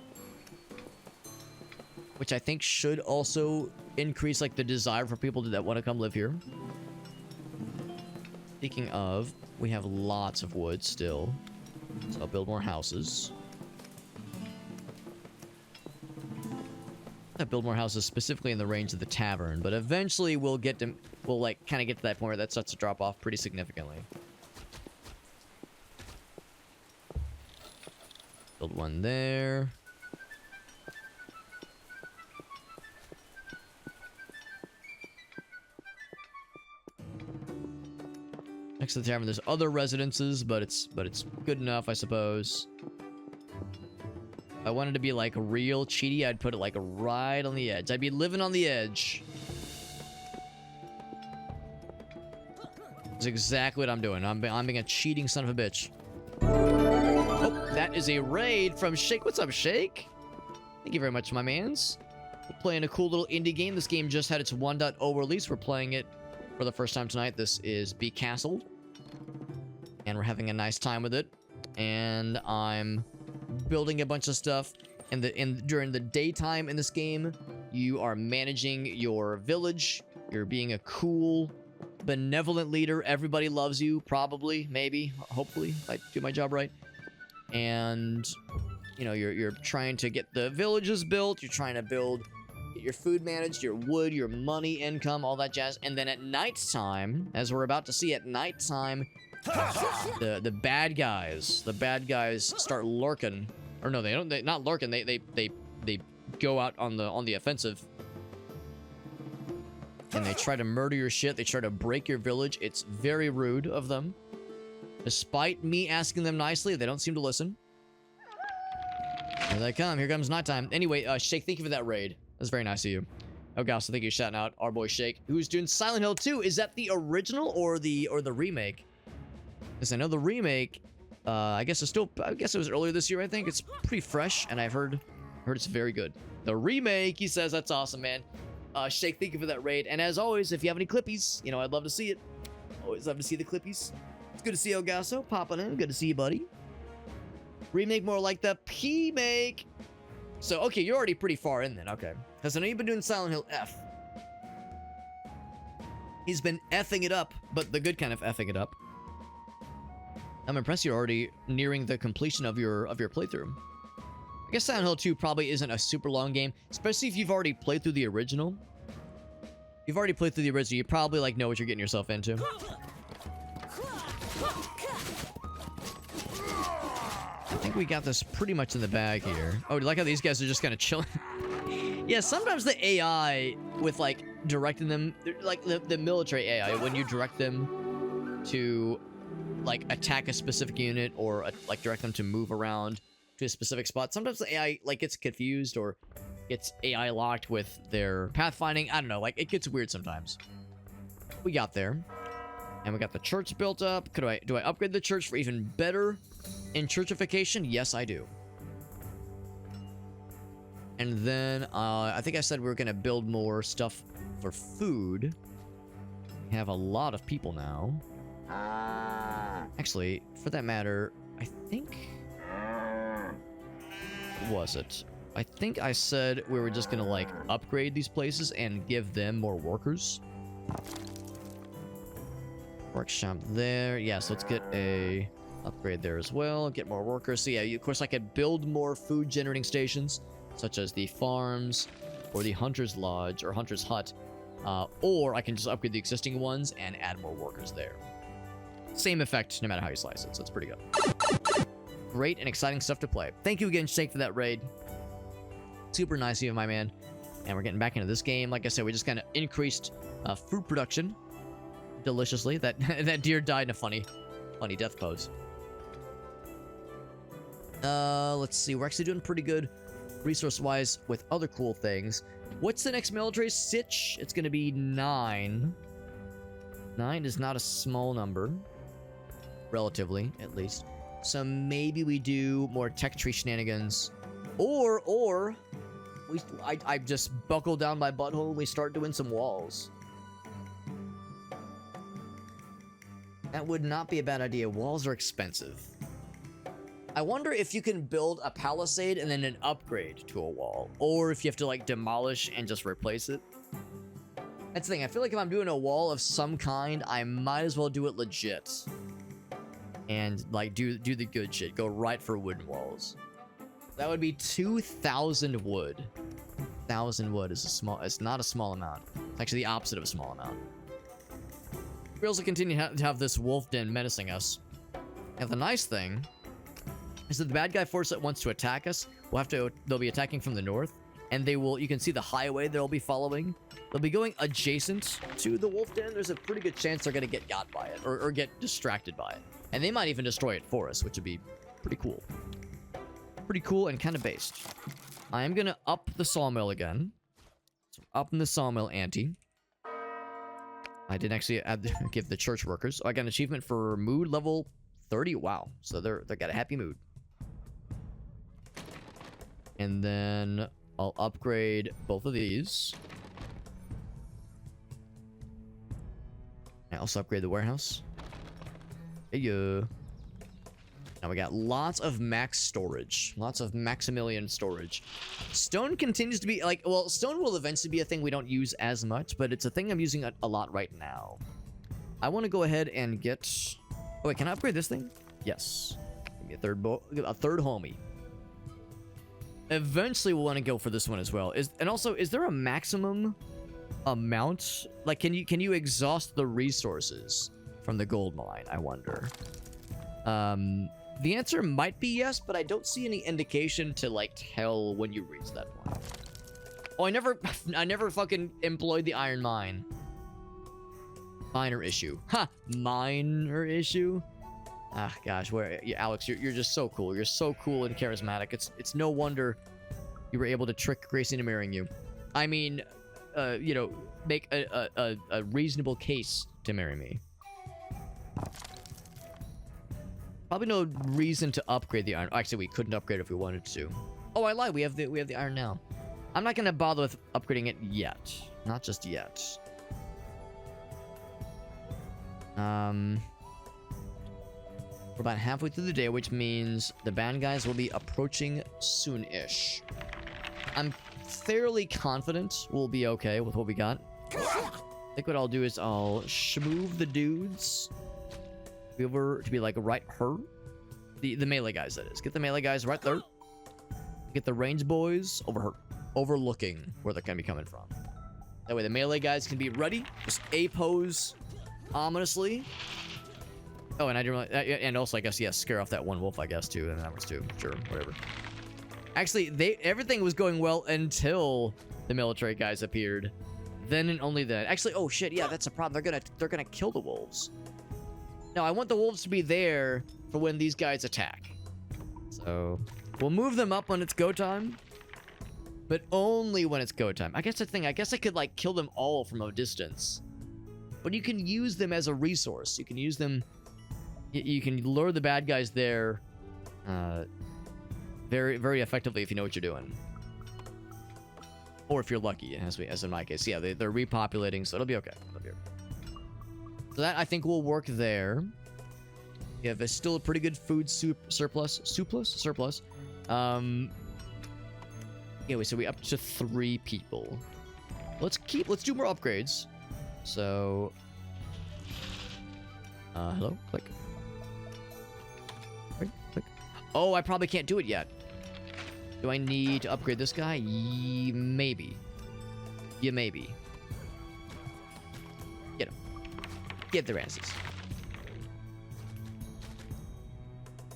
which I think should also increase like the desire for people that want to come live here. Speaking of, we have lots of wood still, so I'll build more houses. I build more houses specifically in the range of the tavern, but eventually we'll like kind of get to that point where that starts to drop off pretty significantly. Build one there. Next to the tavern, there's other residences, but it's good enough, I suppose. If I wanted to be like real cheaty, I'd put it like right on the edge. I'd be living on the edge. That's exactly what I'm doing. I'm being a cheating son of a bitch. Oh, that is a raid from Shake. What's up, Shake? Thank you very much, my mans. We're playing a cool little indie game. This game just had its 1.0 release. We're playing it for the first time tonight. This is Becastled. and we're having a nice time with it. And I'm building a bunch of stuff. And during the daytime in this game, you are managing your village. You're being a cool, benevolent leader. Everybody loves you, probably, maybe, hopefully, if I do my job right. And you know, you're trying to get the villages built. You're trying to get your food managed, your wood, your money, income, all that jazz. And then at nighttime, as we're about to see, at nighttime, the bad guys start lurking. Or no, they don't. They not lurking. They go out on the offensive, and they try to murder your shit. They try to break your village. It's very rude of them. Despite me asking them nicely, they don't seem to listen. Here they come. Here comes nighttime. Anyway, Shake, thank you for that raid. That's very nice of you. Oh gosh, so thank you for shouting out our boy Shake, who's doing Silent Hill 2. Is that the original or the remake? Because I know the remake, I guess it was earlier this year. I think it's pretty fresh, and I've heard it's very good. The remake, he says, that's awesome, man. Shake, thank you for that raid. And as always, if you have any clippies, you know, I'd love to see it. Always love to see the clippies. It's good to see Elgaso popping in. Good to see you, buddy. Remake more like the P-make. So, okay, you're already pretty far in then. Okay. Because I know you've been doing Silent Hill F. He's been effing it up, but the good kind of effing it up. I'm impressed you're already nearing the completion of your playthrough. I guess Silent Hill 2 probably isn't a super long game, especially if you've already played through the original. If you've already played through the original, you probably like know what you're getting yourself into. I think we got this pretty much in the bag here. Oh, do you like how these guys are just kind of chilling? Yeah, sometimes the AI with like directing them, like the military AI, when you direct them to like attack a specific unit or like direct them to move around to a specific spot, sometimes the AI like gets confused or gets AI locked with their pathfinding. I don't know, like it gets weird sometimes. We got there, and we got the church built up. Do I upgrade the church for even better in churchification? Yes, I do. And then I think I said we were gonna build more stuff for food. We have a lot of people now. Actually, for that matter, I think... was it? I think I said we were just gonna, like, upgrade these places and give them more workers. Workshop there. Yeah, so let's get a upgrade there as well. Get more workers. So yeah, of course I could build more food generating stations, such as the farms or the Hunter's Lodge or Hunter's Hut. Or I can just upgrade the existing ones and add more workers there. Same effect no matter how you slice it, so it's pretty good. Great and exciting stuff to play. Thank you again, Shake, for that raid. Super nice of you, my man. And we're getting back into this game. Like I said, we just kind of increased food production deliciously. That deer died in a funny death pose. Let's see. We're actually doing pretty good resource-wise with other cool things. What's the next military sitch? It's going to be 9. 9 is not a small number. Relatively, at least. So maybe we do more tech tree shenanigans. Or I just buckle down my butthole and we start doing some walls. That would not be a bad idea. Walls are expensive. I wonder if you can build a palisade and then an upgrade to a wall. Or if you have to, like, demolish and just replace it. That's the thing. I feel like if I'm doing a wall of some kind, I might as well do it legit. And, like, do the good shit. Go right for wooden walls. That would be 2,000 wood. 1,000 wood is it's not a small amount. It's actually the opposite of a small amount. We also continue to have this wolf den menacing us. And the nice thing is that the bad guy force that wants to attack us, they'll be attacking from the north, and you can see the highway they'll be following. They'll be going adjacent to the wolf den. There's a pretty good chance they're gonna get got by it, or get distracted by it. And they might even destroy it for us, which would be pretty cool. Pretty cool and kind of based. I am gonna up the sawmill again. So up in the sawmill ante. I didn't actually give the church workers. Oh, I got an achievement for mood level 30. Wow. So they got a happy mood. And then I'll upgrade both of these. I also upgrade the warehouse. Hey, Now we got lots of max storage. Lots of Maximilian storage. Stone continues to be, like, well, stone will eventually be a thing we don't use as much, but it's a thing I'm using a lot right now. I want to go ahead and get... Oh, wait, can I upgrade this thing? Yes. Give me a third homie. Eventually we'll want to go for this one as well. And also, is there a maximum amount? Like, can you exhaust the resources from the gold mine, I wonder? The answer might be yes, but I don't see any indication to, like, tell when you reach that point. Oh, I never fucking employed the iron mine. Minor issue. Ha! Minor issue? Ah, gosh, Alex, you're just so cool. You're so cool and charismatic. It's no wonder you were able to trick Gracie into marrying you. I mean, you know, make a reasonable case to marry me. Probably no reason to upgrade the iron. Actually, we couldn't upgrade if we wanted to. Oh, I lied. We have the iron now. I'm not gonna bother with upgrading it yet. Not just yet. We're about halfway through the day, which means the bad guys will be approaching soon-ish. I'm fairly confident we'll be okay with what we got. I think what I'll do is I'll shmove the dudes over to be like right her. The melee guys, that is. Get the melee guys right there. Get the range boys over her. Overlooking where they're gonna be coming from. That way the melee guys can be ready. Just A-pose ominously. Oh, and I didn't really, and also I guess, yes, scare off that one wolf, I guess, too. And that was too. Sure, whatever. Actually, everything was going well until the military guys appeared. Then and only then. Actually, oh shit, yeah, that's a problem. They're gonna kill the wolves. No, I want the wolves to be there for when these guys attack. So we'll move them up when it's go time. But only when it's go time. I guess the thing, I guess I could like kill them all from a distance. But you can use them as a resource. You can use them. You can lure the bad guys there very, very effectively if you know what you're doing. Or if you're lucky, as in my case. Yeah, they're repopulating, so it'll be okay. It'll be okay. So that, I think, will work there. We have still a pretty good food surplus. Anyway, so we up to 3 people. Let's do more upgrades. So, hello, click. Click. Oh, I probably can't do it yet. Do I need to upgrade this guy? Maybe. Yeah, maybe. Get him. Get their asses.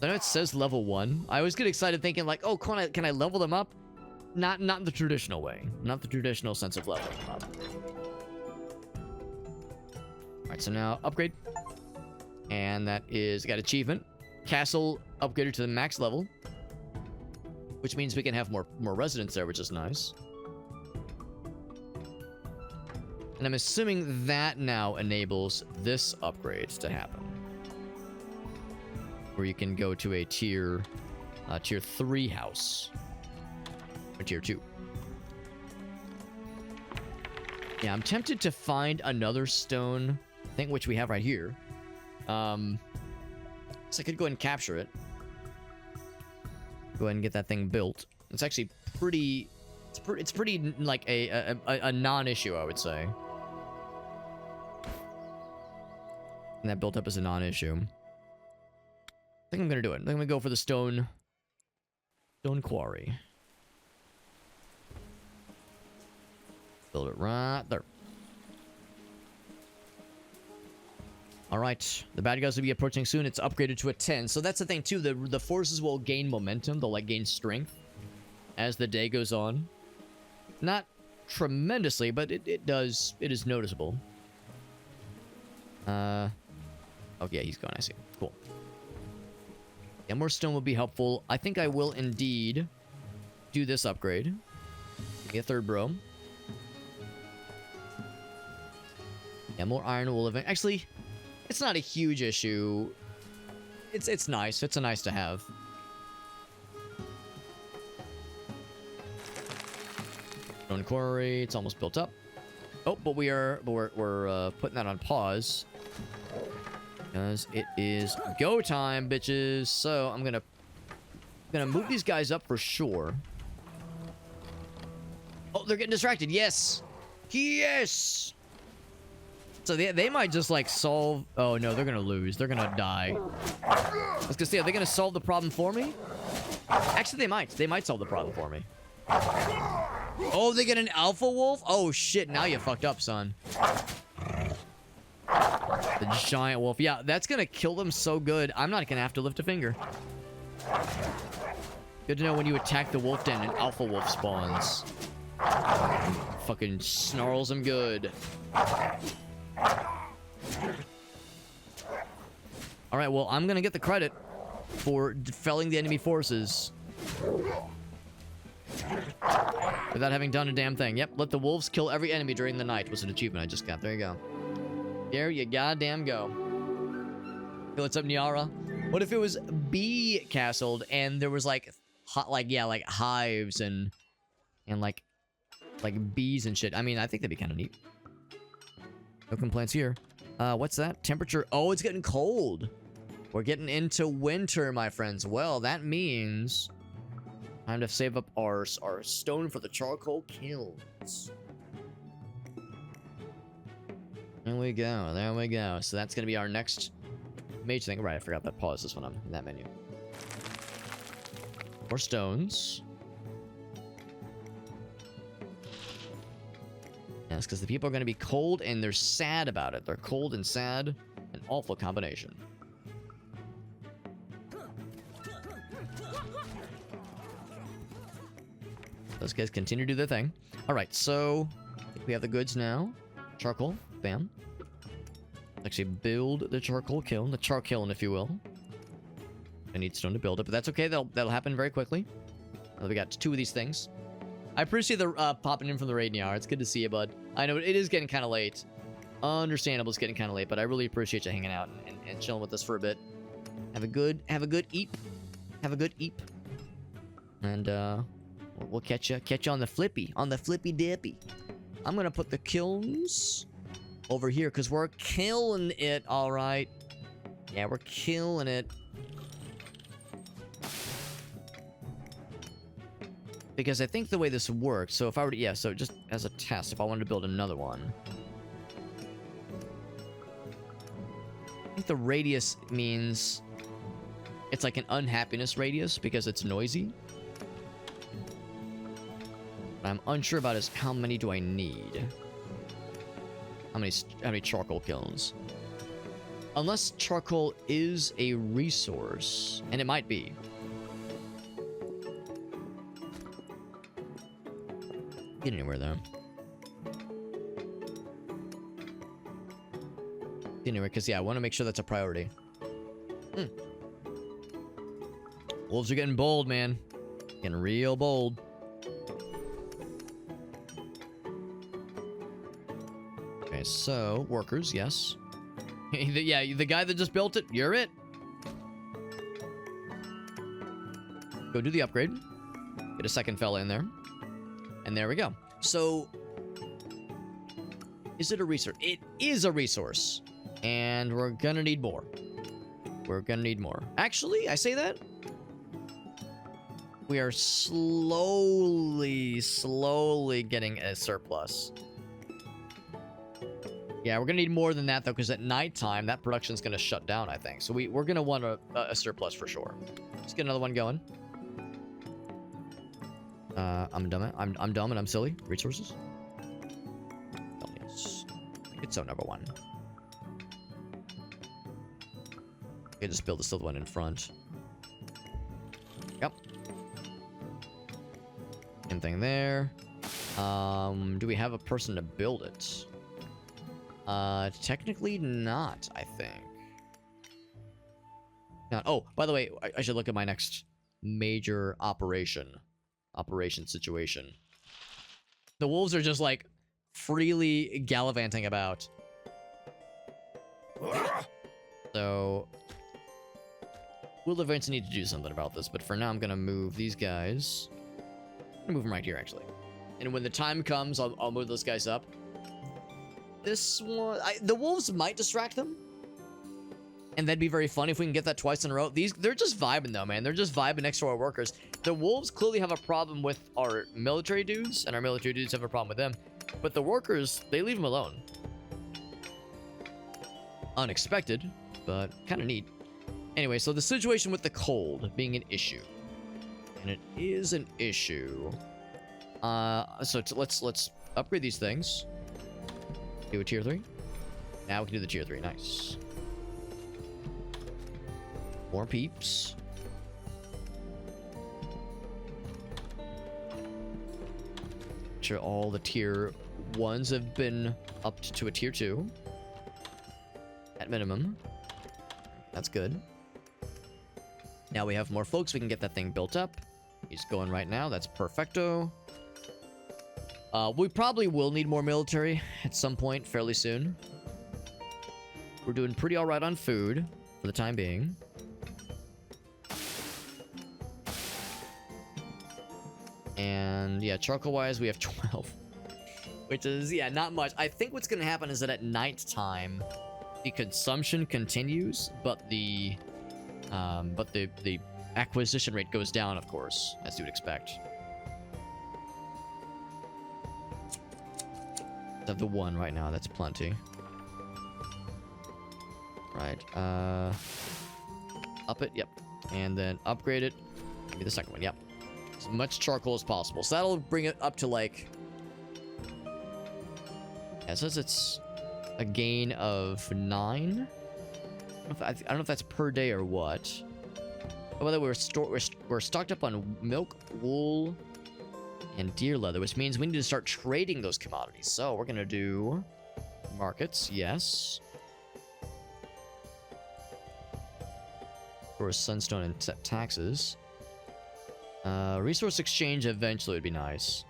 I know it says level 1. I always get excited thinking like, oh, can I level them up? Not in the traditional way. Not the traditional sense of leveling them up. Alright, so now upgrade. And that is, got achievement. Castle upgraded to the max level. Which means we can have more residents there, which is nice. And I'm assuming that now enables this upgrade to happen. Where you can go to a tier 3 house. Or tier 2. Yeah, I'm tempted to find another stone thing, which we have right here. So I could go ahead and capture it. Go ahead and get that thing built. It's actually pretty... It's pretty like a non-issue, I would say. And that built up as a non-issue. I think I'm gonna do it. I think I'm gonna go for the stone quarry. Build it right there. Alright, the bad guys will be approaching soon. It's upgraded to a 10. So that's the thing too, the forces will gain momentum. They'll like gain strength as the day goes on. Not tremendously, but it is noticeable. Oh yeah, he's gone, I see. Cool. Yeah, more stone will be helpful. I think I will indeed do this upgrade. Give me a third bro. Yeah, more iron will event. Actually, it's not a huge issue. It's nice. It's a nice to have. Stone quarry. It's almost built up. Oh, but we're putting that on pause. Because it is go time, bitches. So I'm gonna move these guys up for sure. Oh, they're getting distracted. Yes. Yes. So they might just like solve. Oh no, they're gonna lose. They're gonna die. I was gonna say, are they gonna solve the problem for me? Actually, they might. They might solve the problem for me. Oh, they get an alpha wolf? Oh shit, now you fucked up, son. The giant wolf. Yeah, that's gonna kill them so good. I'm not gonna have to lift a finger. Good to know when you attack the wolf den, an alpha wolf spawns. Fucking snarls them good. Alright, well, I'm gonna get the credit for felling the enemy forces. Without having done a damn thing. Yep, let the wolves kill every enemy during the night was an achievement I just got. There you go. There you goddamn go. Hey, what's up, Niara? What if it was Becastled and there was like like hives and like bees and shit? I mean, I think that'd be kind of neat. No complaints here. What's that? Temperature. Oh, it's getting cold. We're getting into winter, my friends. Well, that means time to save up our stone for the charcoal kilns. There we go. There we go. So that's going to be our next major thing. Right, I forgot that pause this when I'm in that menu. More stones. Yes, because the people are going to be cold and they're sad about it. They're cold and sad. An awful combination. Those guys continue to do their thing. Alright, so I think we have the goods now. Charcoal. Bam. Actually build the charcoal kiln. The char kiln, if you will. I need stone to build it, but that's okay. That'll happen very quickly. We got 2 of these things. I appreciate the popping in from the raid, Nyar. It's good to see you, bud. I know it is getting kind of late. Understandable, it's getting kind of late, but I really appreciate you hanging out and chilling with us for a bit. Have a good eep. Have a good eep. And we'll catch you on the flippy dippy. I'm gonna put the kilns over here because we're killing it. All right. Yeah, we're killing it. Because I think the way this works, so if I were to, yeah, so just as a test, if I wanted to build another one. I think the radius means it's like an unhappiness radius because it's noisy. What I'm unsure about is how many do I need? How many charcoal kilns? Unless charcoal is a resource, and it might be. Get anywhere though. Anyway, because yeah, I want to make sure that's a priority. Wolves are getting bold, man. Getting real bold. Okay, so workers, yes. Yeah, the guy that just built it, you're it. Go do the upgrade. Get a second fella in there. And there we go. So, is it a resource? It is a resource. And we're gonna need more. We're gonna need more. Actually, I say that. We are slowly getting a surplus. Yeah, we're gonna need more than that, though, because at nighttime, that production's gonna shut down, I think. So we're gonna want a surplus for sure. Let's get another one going. I'm dumb. I'm dumb and I'm silly. Resources. Oh, yes. It's so number 1. Okay, just build this little one in front. Yep. Same thing there. Do we have a person to build it? Technically not, I think. Not. Oh, by the way, I should look at my next major operation situation. The wolves are just like freely gallivanting about. So we'll eventually need to do something about this, but for now I'm gonna move these guys. I'm gonna move them right here actually. And when the time comes, I'll move those guys up. This one, the wolves might distract them. And that'd be very funny if we can get that twice in a row. They're just vibing though, man. They're just vibing next to our workers. The wolves clearly have a problem with our military dudes, and our military dudes have a problem with them. But the workers, they leave them alone. Unexpected, but kind of neat. Anyway, so the situation with the cold being an issue. And it is an issue. Let's upgrade these things. Do a tier 3. Now we can do the tier 3. Nice. More peeps. Sure, all the tier 1s have been upped to a tier 2. At minimum. That's good. Now we have more folks. We can get that thing built up. He's going right now. That's perfecto. We probably will need more military at some point fairly soon. We're doing pretty alright on food for the time being. And yeah, charcoal-wise, we have 12. Which is, yeah, not much. I think what's going to happen is that at nighttime, the consumption continues, but the acquisition rate goes down, of course, as you would expect. Of the 1 right now, that's plenty. Right, up it, yep. And then upgrade it. Maybe the second one, yep. As much charcoal as possible. So that'll bring it up to like... Yeah, it says it's a gain of 9. I don't know if that's per day or what. Oh, by the way, we're stocked up on milk, wool, and deer leather, which means we need to start trading those commodities. So we're gonna do markets, yes. For sunstone and taxes. Resource exchange eventually would be nice.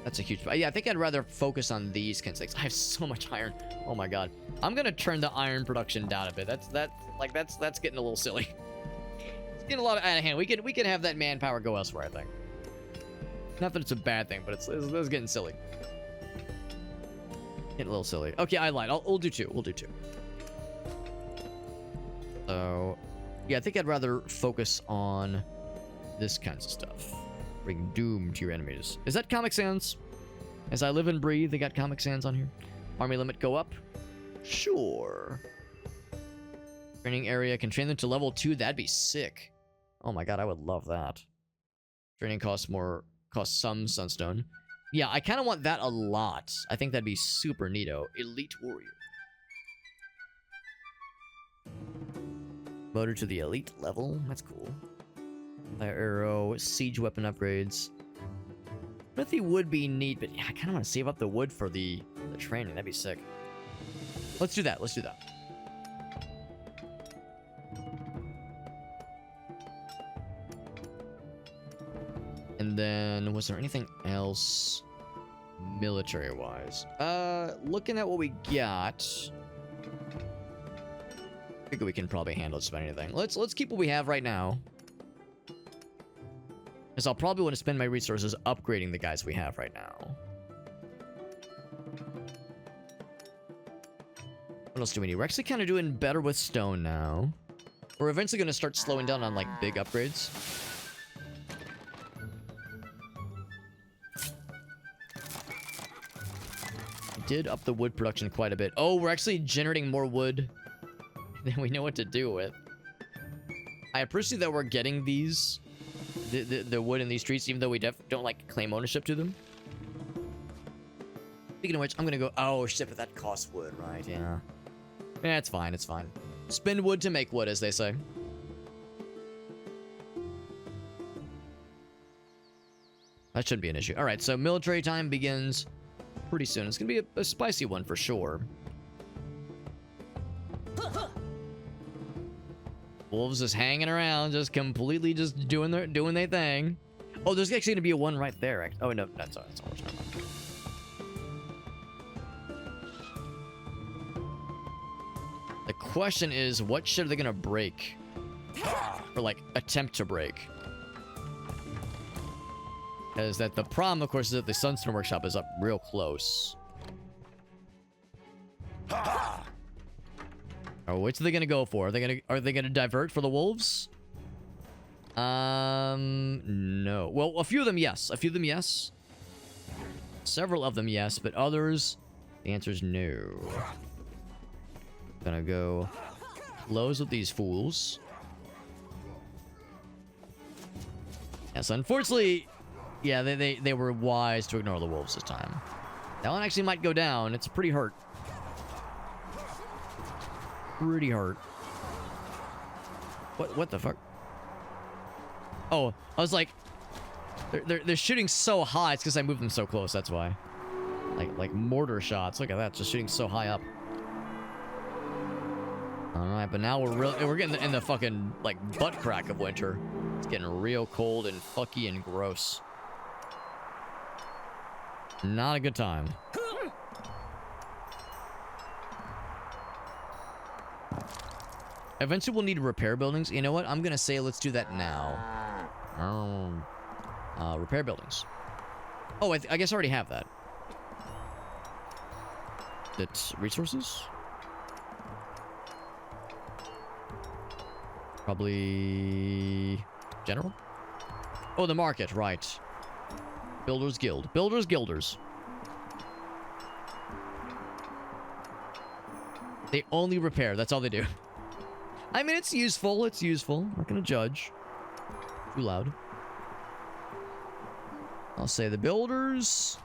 That's a huge... Yeah, I think I'd rather focus on these kinds of things. I have so much iron. Oh my god. I'm gonna turn the iron production down a bit. That's getting a little silly. It's getting a lot out of hand. We can have that manpower go elsewhere, I think. Not that it's a bad thing, but it's getting silly. Getting a little silly. Okay, I lied. We'll do 2. We'll do 2. So, yeah, I think I'd rather focus on this kinds of stuff. Bring doom to your enemies. Is that Comic Sans? As I live and breathe, they got Comic Sans on here. Army limit go up? Sure. Training area can train them to level 2. That'd be sick. Oh my god, I would love that. Training costs some sunstone. Yeah, I kind of want that a lot. I think that'd be super neato. Elite warrior. Motor to the elite level. That's cool. Fire arrow, siege weapon upgrades. Smithy would be neat, but yeah, I kind of want to save up the wood for the training. That'd be sick. Let's do that. Let's do that. And then, was there anything else military-wise? Looking at what we got, I think we can probably handle just about anything. Let's keep what we have right now. Because I'll probably want to spend my resources upgrading the guys we have right now. What else do we need? We're actually kind of doing better with stone now. We're eventually going to start slowing down on, like, big upgrades. Did up the wood production quite a bit. Oh, we're actually generating more wood than we know what to do with. I appreciate that we're getting these... The wood in these trees, even though we don't like claim ownership to them. Speaking of which, I'm gonna go. Oh shit, but that costs wood, right? Yeah. Yeah, it's fine. It's fine. Spend wood to make wood, as they say. That shouldn't be an issue. All right, so military time begins pretty soon. It's gonna be a spicy one for sure. Wolves just hanging around, just completely just doing their thing. Oh, there's actually gonna be a one right there. Oh no, that's all. The question is, what shit are they gonna break? Or like attempt to break? Because the problem, of course, is that the Sunstone Workshop is up real close. Oh, which are they gonna go for? Are they gonna divert for the wolves? No. Well, a few of them, yes. A few of them, yes. Several of them, yes, but others, the answer is no. Gonna go close with these fools. Yes, unfortunately, yeah, they were wise to ignore the wolves this time. That one actually might go down. It's pretty hurt. Pretty hurt. What the fuck? Oh, I was like, they're shooting so high. It's because I moved them so close. That's why. Like mortar shots. Look at that, just shooting so high up. All right, but now we're getting in the fucking like butt crack of winter. It's getting real cold and fucky and gross. Not a good time. Eventually, we'll need repair buildings. You know what? I'm gonna say let's do that now. Repair buildings. Oh, I guess I already have that. It's resources. Probably general. Oh, the market, right? Builders Guild. Builders Guilders. They only repair. That's all they do. I mean, it's useful. It's useful. I'm not gonna judge. Too loud. I'll say the builders.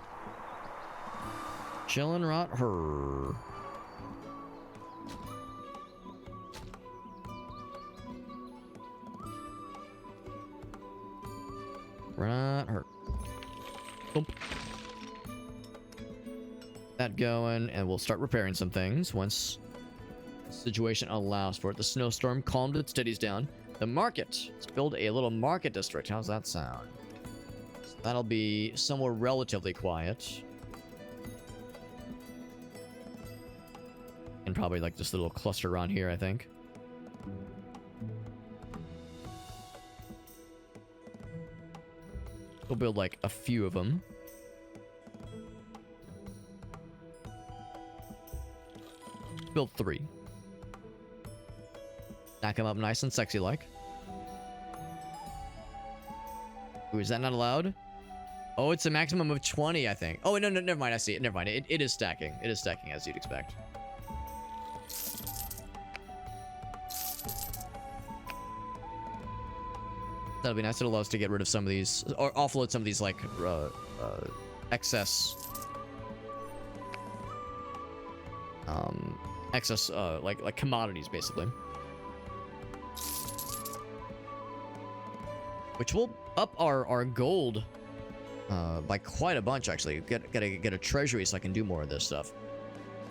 Chillin' right her. Right her. Boom. That going, and we'll start repairing some things once the situation allows for it. The snowstorm calmed, it steadies down. The market. Let's build a little market district. How's that sound? So that'll be somewhere relatively quiet. And probably like this little cluster around here, I think. We'll build like a few of them. Build 3. Stack them up nice and sexy like. Ooh, is that not allowed? Oh, it's a maximum of 20, I think. Oh, no, never mind. I see it. Never mind. It is stacking. It is stacking as you'd expect. That'll be nice. It'll allow us to get rid of some of these, or offload some of these, like, excess, like commodities, basically. Which will up our gold, by quite a bunch, actually. Gotta get a treasury so I can do more of this stuff.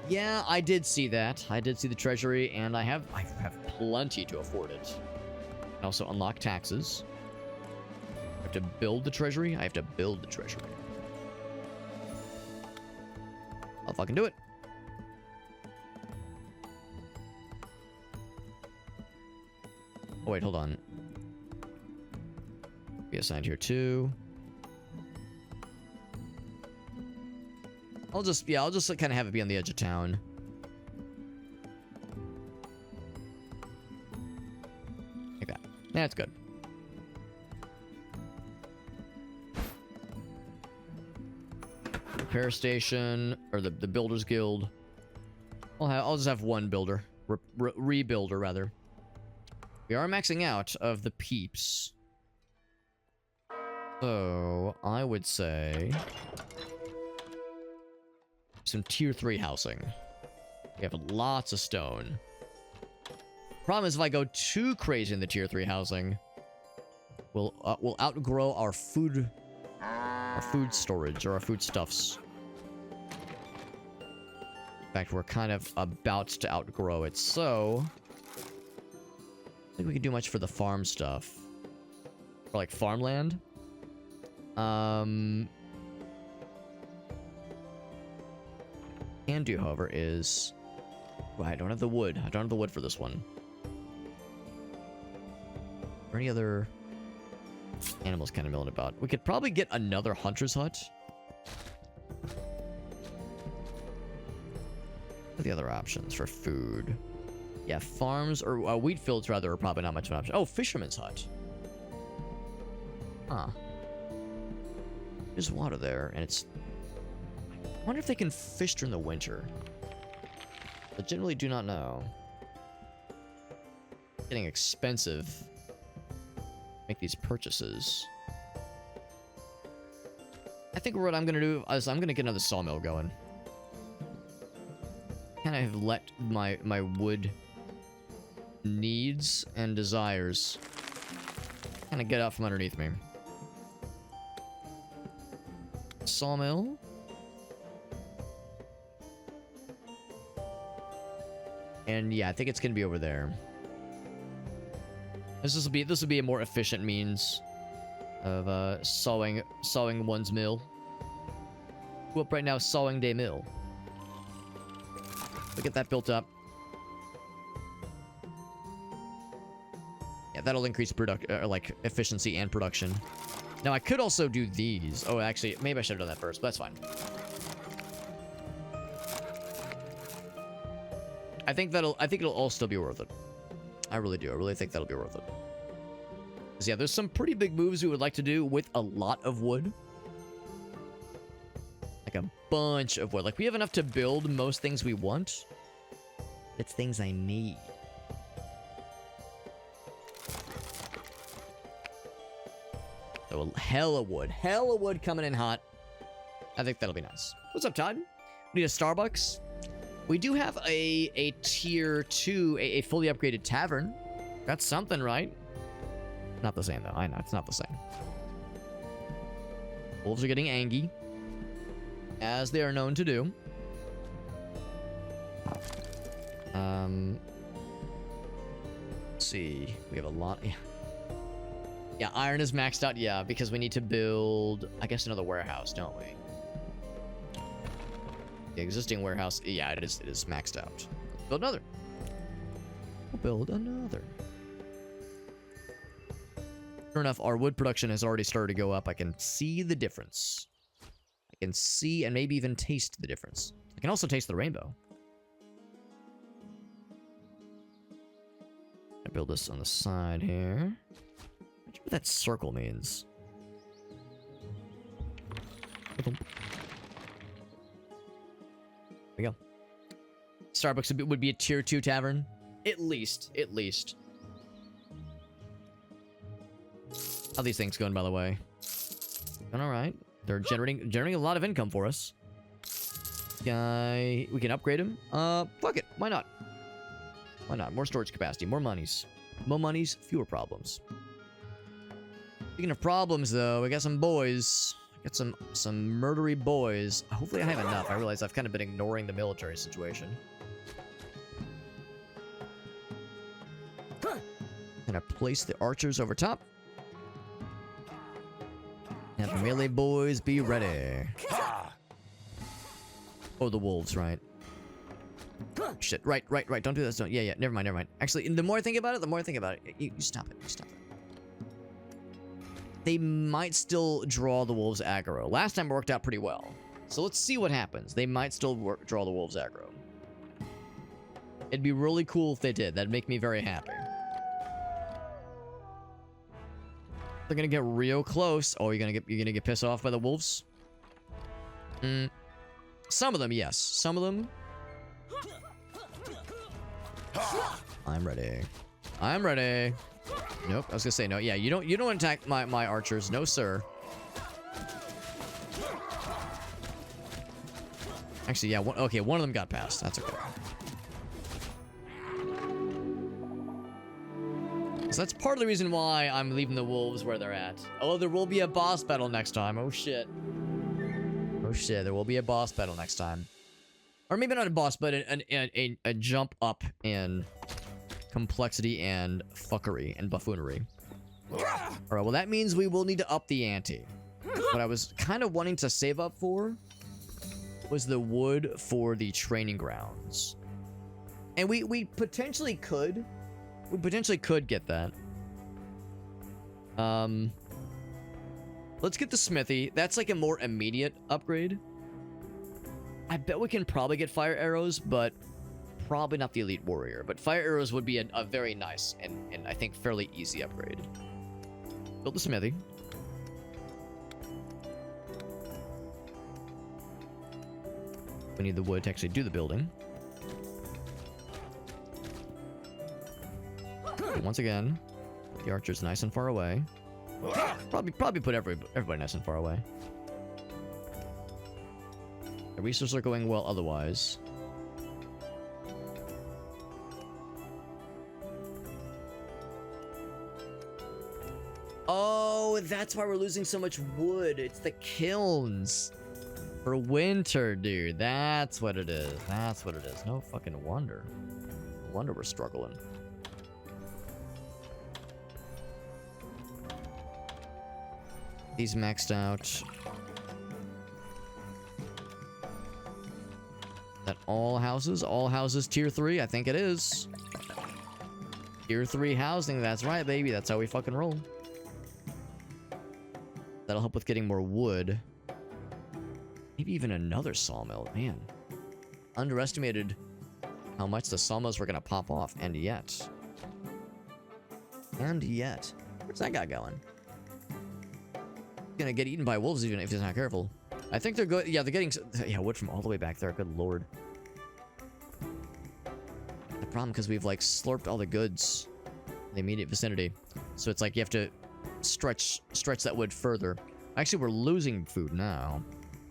Yeah, I did see that. I did see the treasury, and I have plenty to afford it. I also unlock taxes. I have to build the treasury. I have to build the treasury. I'll fucking do it. Oh, wait, hold on. Be assigned here too. I'll just kind of have it be on the edge of town. Like that. That's good. Repair station, or the Builders Guild. I'll just have one builder. Rebuilder, rather. We are maxing out of the peeps. So, I would say some tier 3 housing. We have lots of stone. Problem is, if I go too crazy in the tier 3 housing, we'll outgrow our food storage, or our foodstuffs. In fact, we're kind of about to outgrow it, so I think we can do much for the farm stuff. Or like farmland. Can do, however, is... Oh, I don't have the wood. I don't have the wood for this one. Are any other animals kind of milling about? We could probably get another hunter's hut. What are the other options for food? Yeah, farms or wheat fields rather are probably not much of an option. Oh, fisherman's hut. Huh. There's water there, and it's... I wonder if they can fish during the winter. I generally do not know. Getting expensive. Make these purchases. I think what I'm gonna do is I'm gonna get another sawmill going. Kind of have let my wood needs and desires kind of get out from underneath me. Sawmill. And yeah, I think it's gonna be over there. This will be a more efficient means of sawing one's mill. We're up right now, sawing day mill. We'll get that built up. Yeah, that'll increase like efficiency and production. Now I could also do these. Oh, actually, maybe I should have done that first, but that's fine. I think it'll all still be worth it. I really do. I really think that'll be worth it. 'Cause yeah, there's some pretty big moves we would like to do with a lot of wood. Like a bunch of wood. Like we have enough to build most things we want. It's things I need. So hella wood coming in hot. I think that'll be nice. What's up, Todd? We need a Starbucks. We do have a tier 2, a fully upgraded tavern. That's something, right? Not the same, though. I know, it's not the same. Wolves are getting angry, as they are known to do. Let's see. We have a lot. Yeah, iron is maxed out. Yeah, because we need to build, I guess, another warehouse, don't we? The existing warehouse, yeah, it is maxed out. Build another. We'll build another. Sure enough, our wood production has already started to go up. I can see the difference. I can see and maybe even taste the difference. I can also taste the rainbow. I build this on the side here. What that circle means. There we go. Starbucks would be a tier 2 tavern. At least. How are these things going, by the way? Going alright. They're generating a lot of income for us. Guy, we can upgrade him. Fuck it. Why not? Why not? More storage capacity, more monies. More monies, fewer problems. Speaking of problems, though, we got some boys. Got some murdery boys. Hopefully I have enough. I realize I've kind of been ignoring the military situation. Gonna place the archers over top. And the melee boys be ready. Oh, the wolves, right? Shit, right. Don't do this. Don't. Yeah. Never mind. Actually, the more I think about it, you stop it. They might still draw the wolves aggro. Last time it worked out pretty well. So let's see what happens. They might still draw the wolves aggro. It'd be really cool if they did. That'd make me very happy. They're gonna get real close. Oh, you're gonna get pissed off by the wolves? Some of them, yes. Some of them. I'm ready. Nope, I was gonna say no. Yeah, you don't attack my archers, no sir. Actually, yeah. Okay, one of them got past. That's okay. So that's part of the reason why I'm leaving the wolves where they're at. Oh, there will be a boss battle next time. Oh shit. There will be a boss battle next time, or maybe not a boss, but a jump up in complexity and fuckery and buffoonery. Alright, well that means we will need to up the ante. What I was kind of wanting to save up for was the wood for the training grounds. And we potentially could. We potentially could get that. Let's get the smithy. That's like a more immediate upgrade. I bet we can probably get fire arrows, but probably not the elite warrior. But fire arrows would be a very nice and I think fairly easy upgrade. Build the smithy. We need the wood to actually do the building. But once again, the archer's nice and far away. Probably put everybody nice and far away. The resources are going well otherwise. Oh, that's why we're losing so much wood. It's the kilns. For winter, dude. That's what it is. That's what it is. No fucking wonder. No wonder we're struggling. These maxed out. That all houses? All houses tier 3? I think it is. Tier 3 housing. That's right, baby. That's how we fucking roll. That'll help with getting more wood. Maybe even another sawmill. Man. Underestimated how much the sawmills were going to pop off. And yet. Where's that guy going? Gonna get eaten by wolves even if he's not careful. I think they're good. Yeah, they're getting wood from all the way back there. Good lord. The problem because we've like slurped all the goods in the immediate vicinity, so it's like you have to stretch that wood further. Actually, we're losing food now.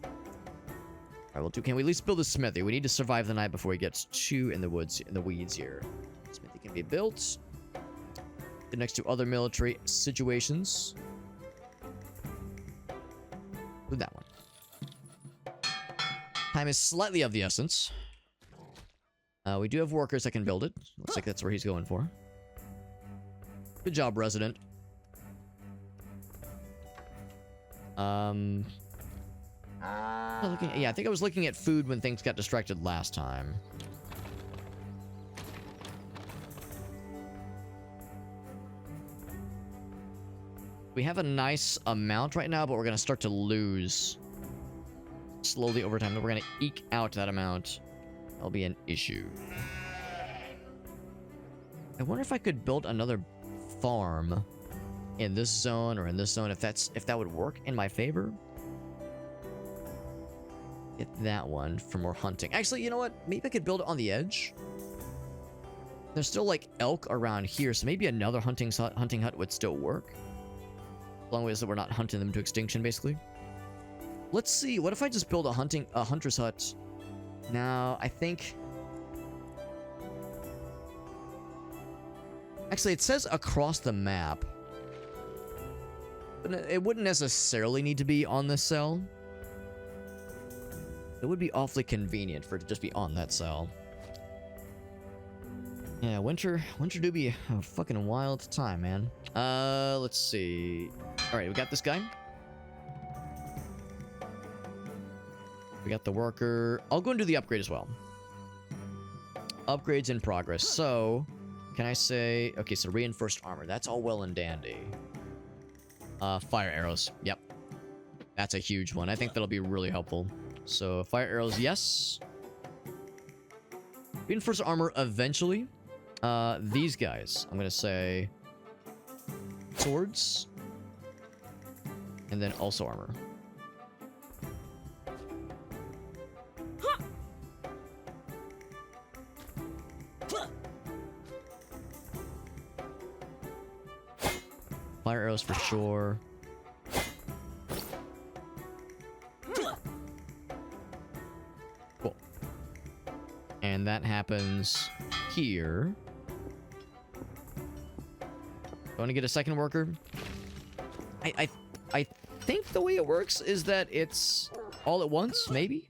All right, well, can we at least build a smithy? We need to survive the night before he gets too in the woods, in the weeds here. Smithy can be built. Next to other military situations. With that one. Time is slightly of the essence. We do have workers that can build it. Looks like that's where he's going for. Good job, resident. Yeah, I think I was looking at food when things got distracted last time. We have a nice amount right now, but we're going to start to lose slowly over time. We're going to eke out that amount. That'll be an issue. I wonder if I could build another farm in this zone or in this zone, if that would work in my favor. Get that one for more hunting. Actually, you know what? Maybe I could build it on the edge. There's still like elk around here, so maybe another hunting hut would still work. As long as we're not hunting them to extinction, basically. Let's see. What if I just build a hunter's hut? Now, I think... Actually, it says across the map. But it wouldn't necessarily need to be on this cell. It would be awfully convenient for it to just be on that cell. Yeah, winter do be a fucking wild time, man. Let's see. Alright, we got this guy. We got the worker. I'll go and do the upgrade as well. Upgrades in progress. So, can I say... Okay, so reinforced armor. That's all well and dandy. Fire arrows. Yep. That's a huge one. I think that'll be really helpful. So, fire arrows, yes. Reinforced armor eventually. These guys. I'm gonna say... Swords. And then also armor. Fire arrows for sure. Cool. And that happens here. Want to get a second worker? I think the way it works is that it's all at once, maybe?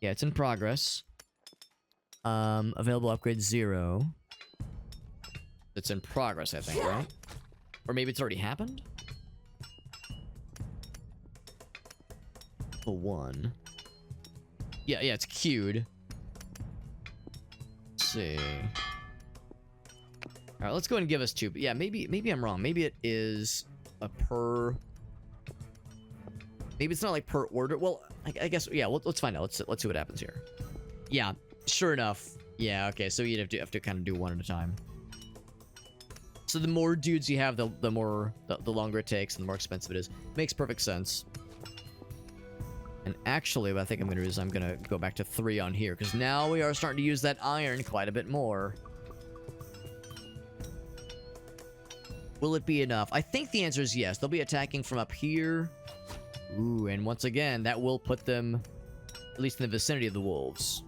Yeah, it's in progress. Available upgrade 0. It's in progress, I think, right? Or maybe it's already happened? A 1. Yeah, it's queued. Let's see. Alright, let's go ahead and give us 2. But yeah, maybe I'm wrong. Maybe it is a per... Maybe it's not like per order. Well, I guess, yeah, let's find out. Let's see what happens here. Yeah, sure enough. Yeah, okay, so you'd have to kind of do one at a time. So the more dudes you have, the longer it takes and the more expensive it is. Makes perfect sense. And actually, what I think I'm going to do is I'm going to go back to 3 on here, because now we are starting to use that iron quite a bit more. Will it be enough? I think the answer is yes. They'll be attacking from up here. Ooh, and once again, that will put them at least in the vicinity of the wolves.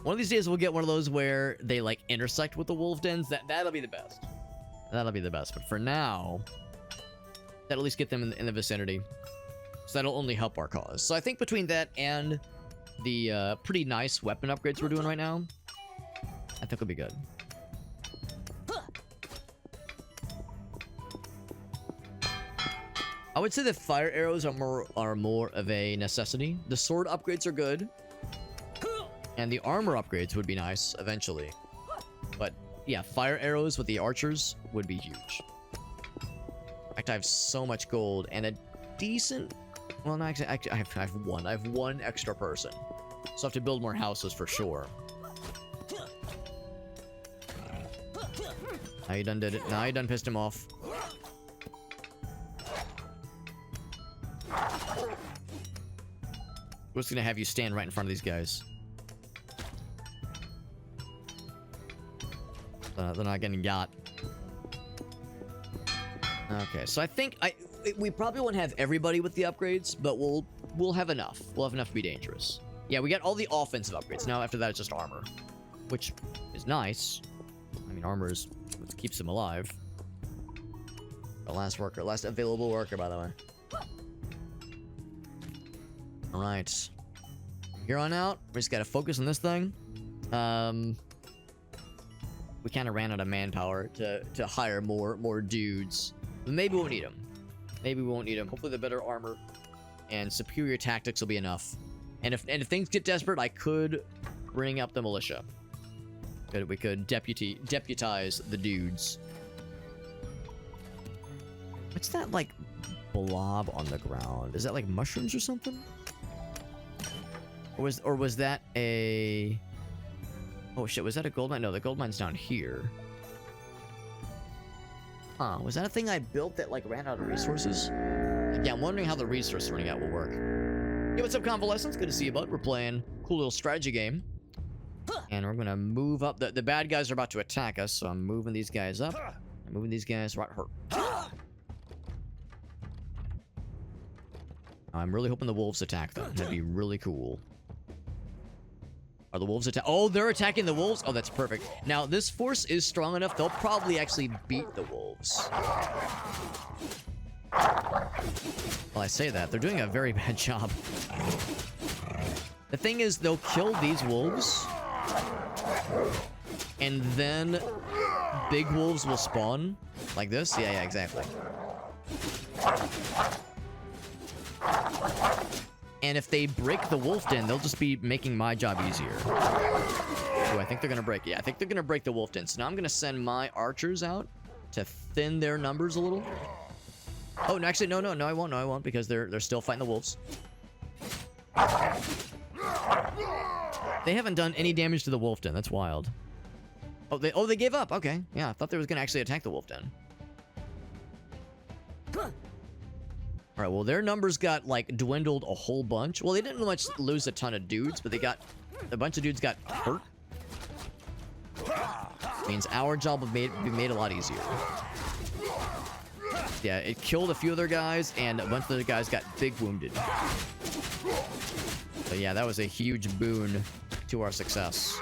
One of these days we'll get one of those where they like intersect with the wolf dens. That'll be the best. That'll be the best. But for now, that'll at least get them in the vicinity. So that'll only help our cause. So I think between that and the pretty nice weapon upgrades we're doing right now, I think it'll be good. I would say the fire arrows are more of a necessity. The sword upgrades are good. And the armor upgrades would be nice eventually. But yeah, fire arrows with the archers would be huge. In fact, I have so much gold and a decent... Well, no, actually, I have one. I have one extra person. So I have to build more houses for sure. Now you done did it. Now you done pissed him off. What's gonna have you stand right in front of these guys? They're not getting got. Okay, so I think we probably won't have everybody with the upgrades, but we'll have enough. We'll have enough to be dangerous. Yeah, we got all the offensive upgrades. Now after that, it's just armor, which is nice. I mean, armor is what keeps them alive. The last worker, last available worker, by the way. All right. Here on out, we just gotta focus on this thing. We kind of ran out of manpower to hire more dudes. But maybe we won't need them. Maybe we won't need them. Hopefully the better armor and superior tactics will be enough. And if things get desperate, I could bring up the militia. We could deputize the dudes. What's that like blob on the ground? Is that like mushrooms or something? Or was that a... Oh shit, was that a gold mine? No, the gold mine's down here. Huh, was that a thing I built that like ran out of resources? Yeah, I'm wondering how the resource running out will work. Hey, what's up, Convalescence? Good to see you, bud. We're playing a cool little strategy game. And we're gonna move up. The bad guys are about to attack us, so I'm moving these guys up. I'm moving these guys right here. I'm really hoping the wolves attack them. That'd be really cool. Are the wolves attack? Oh, they're attacking the wolves? Oh, that's perfect. Now, this force is strong enough, they'll probably actually beat the wolves. Well, I say that. They're doing a very bad job. The thing is, they'll kill these wolves. And then big wolves will spawn. Like this? Yeah, exactly. And if they break the wolf den, they'll just be making my job easier. Ooh, I think they're gonna break. Yeah, I think they're gonna break the wolf den. So now I'm gonna send my archers out to thin their numbers a little. Oh, no, actually, no, I won't, because they're still fighting the wolves. They haven't done any damage to the wolf den. That's wild. Oh, they gave up. Okay, yeah, I thought they was gonna actually attack the wolf den. All right, well, their numbers got, like, dwindled a whole bunch. Well, they didn't lose a ton of dudes, but a bunch of dudes got hurt. Means our job will be made a lot easier. Yeah, it killed a few of their guys, and a bunch of their guys got big wounded. So yeah, that was a huge boon to our success.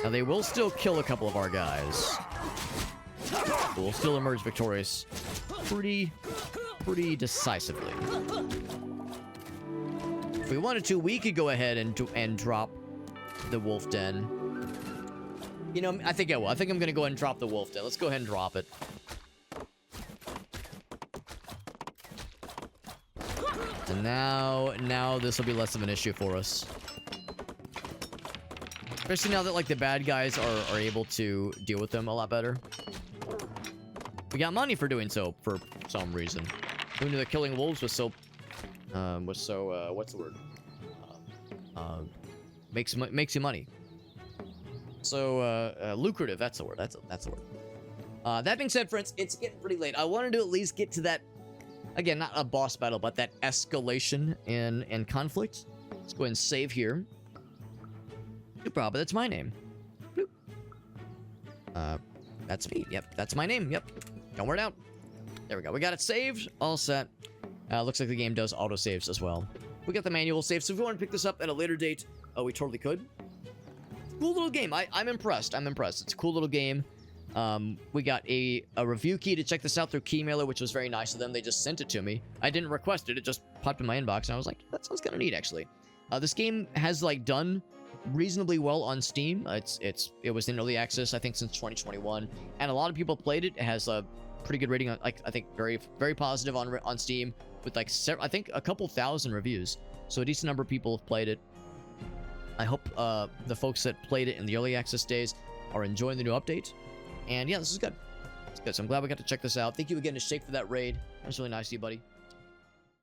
Now, they will still kill a couple of our guys. We'll still emerge victorious pretty decisively. If we wanted to, we could go ahead and drop the wolf den. You know, I think I will. I think I'm gonna go ahead and drop the wolf den. Let's go ahead and drop it. And now this will be less of an issue for us. Especially now that, like, the bad guys are able to deal with them a lot better. We got money for doing so, for some reason. Who knew that killing wolves was so what's the word? Makes you money. So lucrative. That's the word. That's the word. That being said, friends, it's getting pretty late. I wanted to at least get to that, again, not a boss battle, but that escalation and conflict. Let's go ahead and save here. Super, but that's my name. Bloop. That's me. Yep, that's my name. Yep. Don't wear it out. There we go. We got it saved. All set. Looks like the game does auto saves as well. We got the manual save, so if we want to pick this up at a later date, we totally could. Cool little game. I'm impressed. I'm impressed. It's a cool little game. We got a review key to check this out through Keymailer, which was very nice of them. They just sent it to me. I didn't request it. It just popped in my inbox, and I was like, that sounds kind of neat, actually. This game has, like, done reasonably well on Steam. It was in early access, I think, since 2021, and a lot of people played it. It has a pretty good rating, like, I think very, very positive on Steam, with, like, I think a couple thousand reviews. So a decent number of people have played it. I hope the folks that played it in the early access days are enjoying the new update. And yeah, this is good. It's good. So I'm glad we got to check this out. Thank you again to Shake for that raid. That was really nice of you, buddy.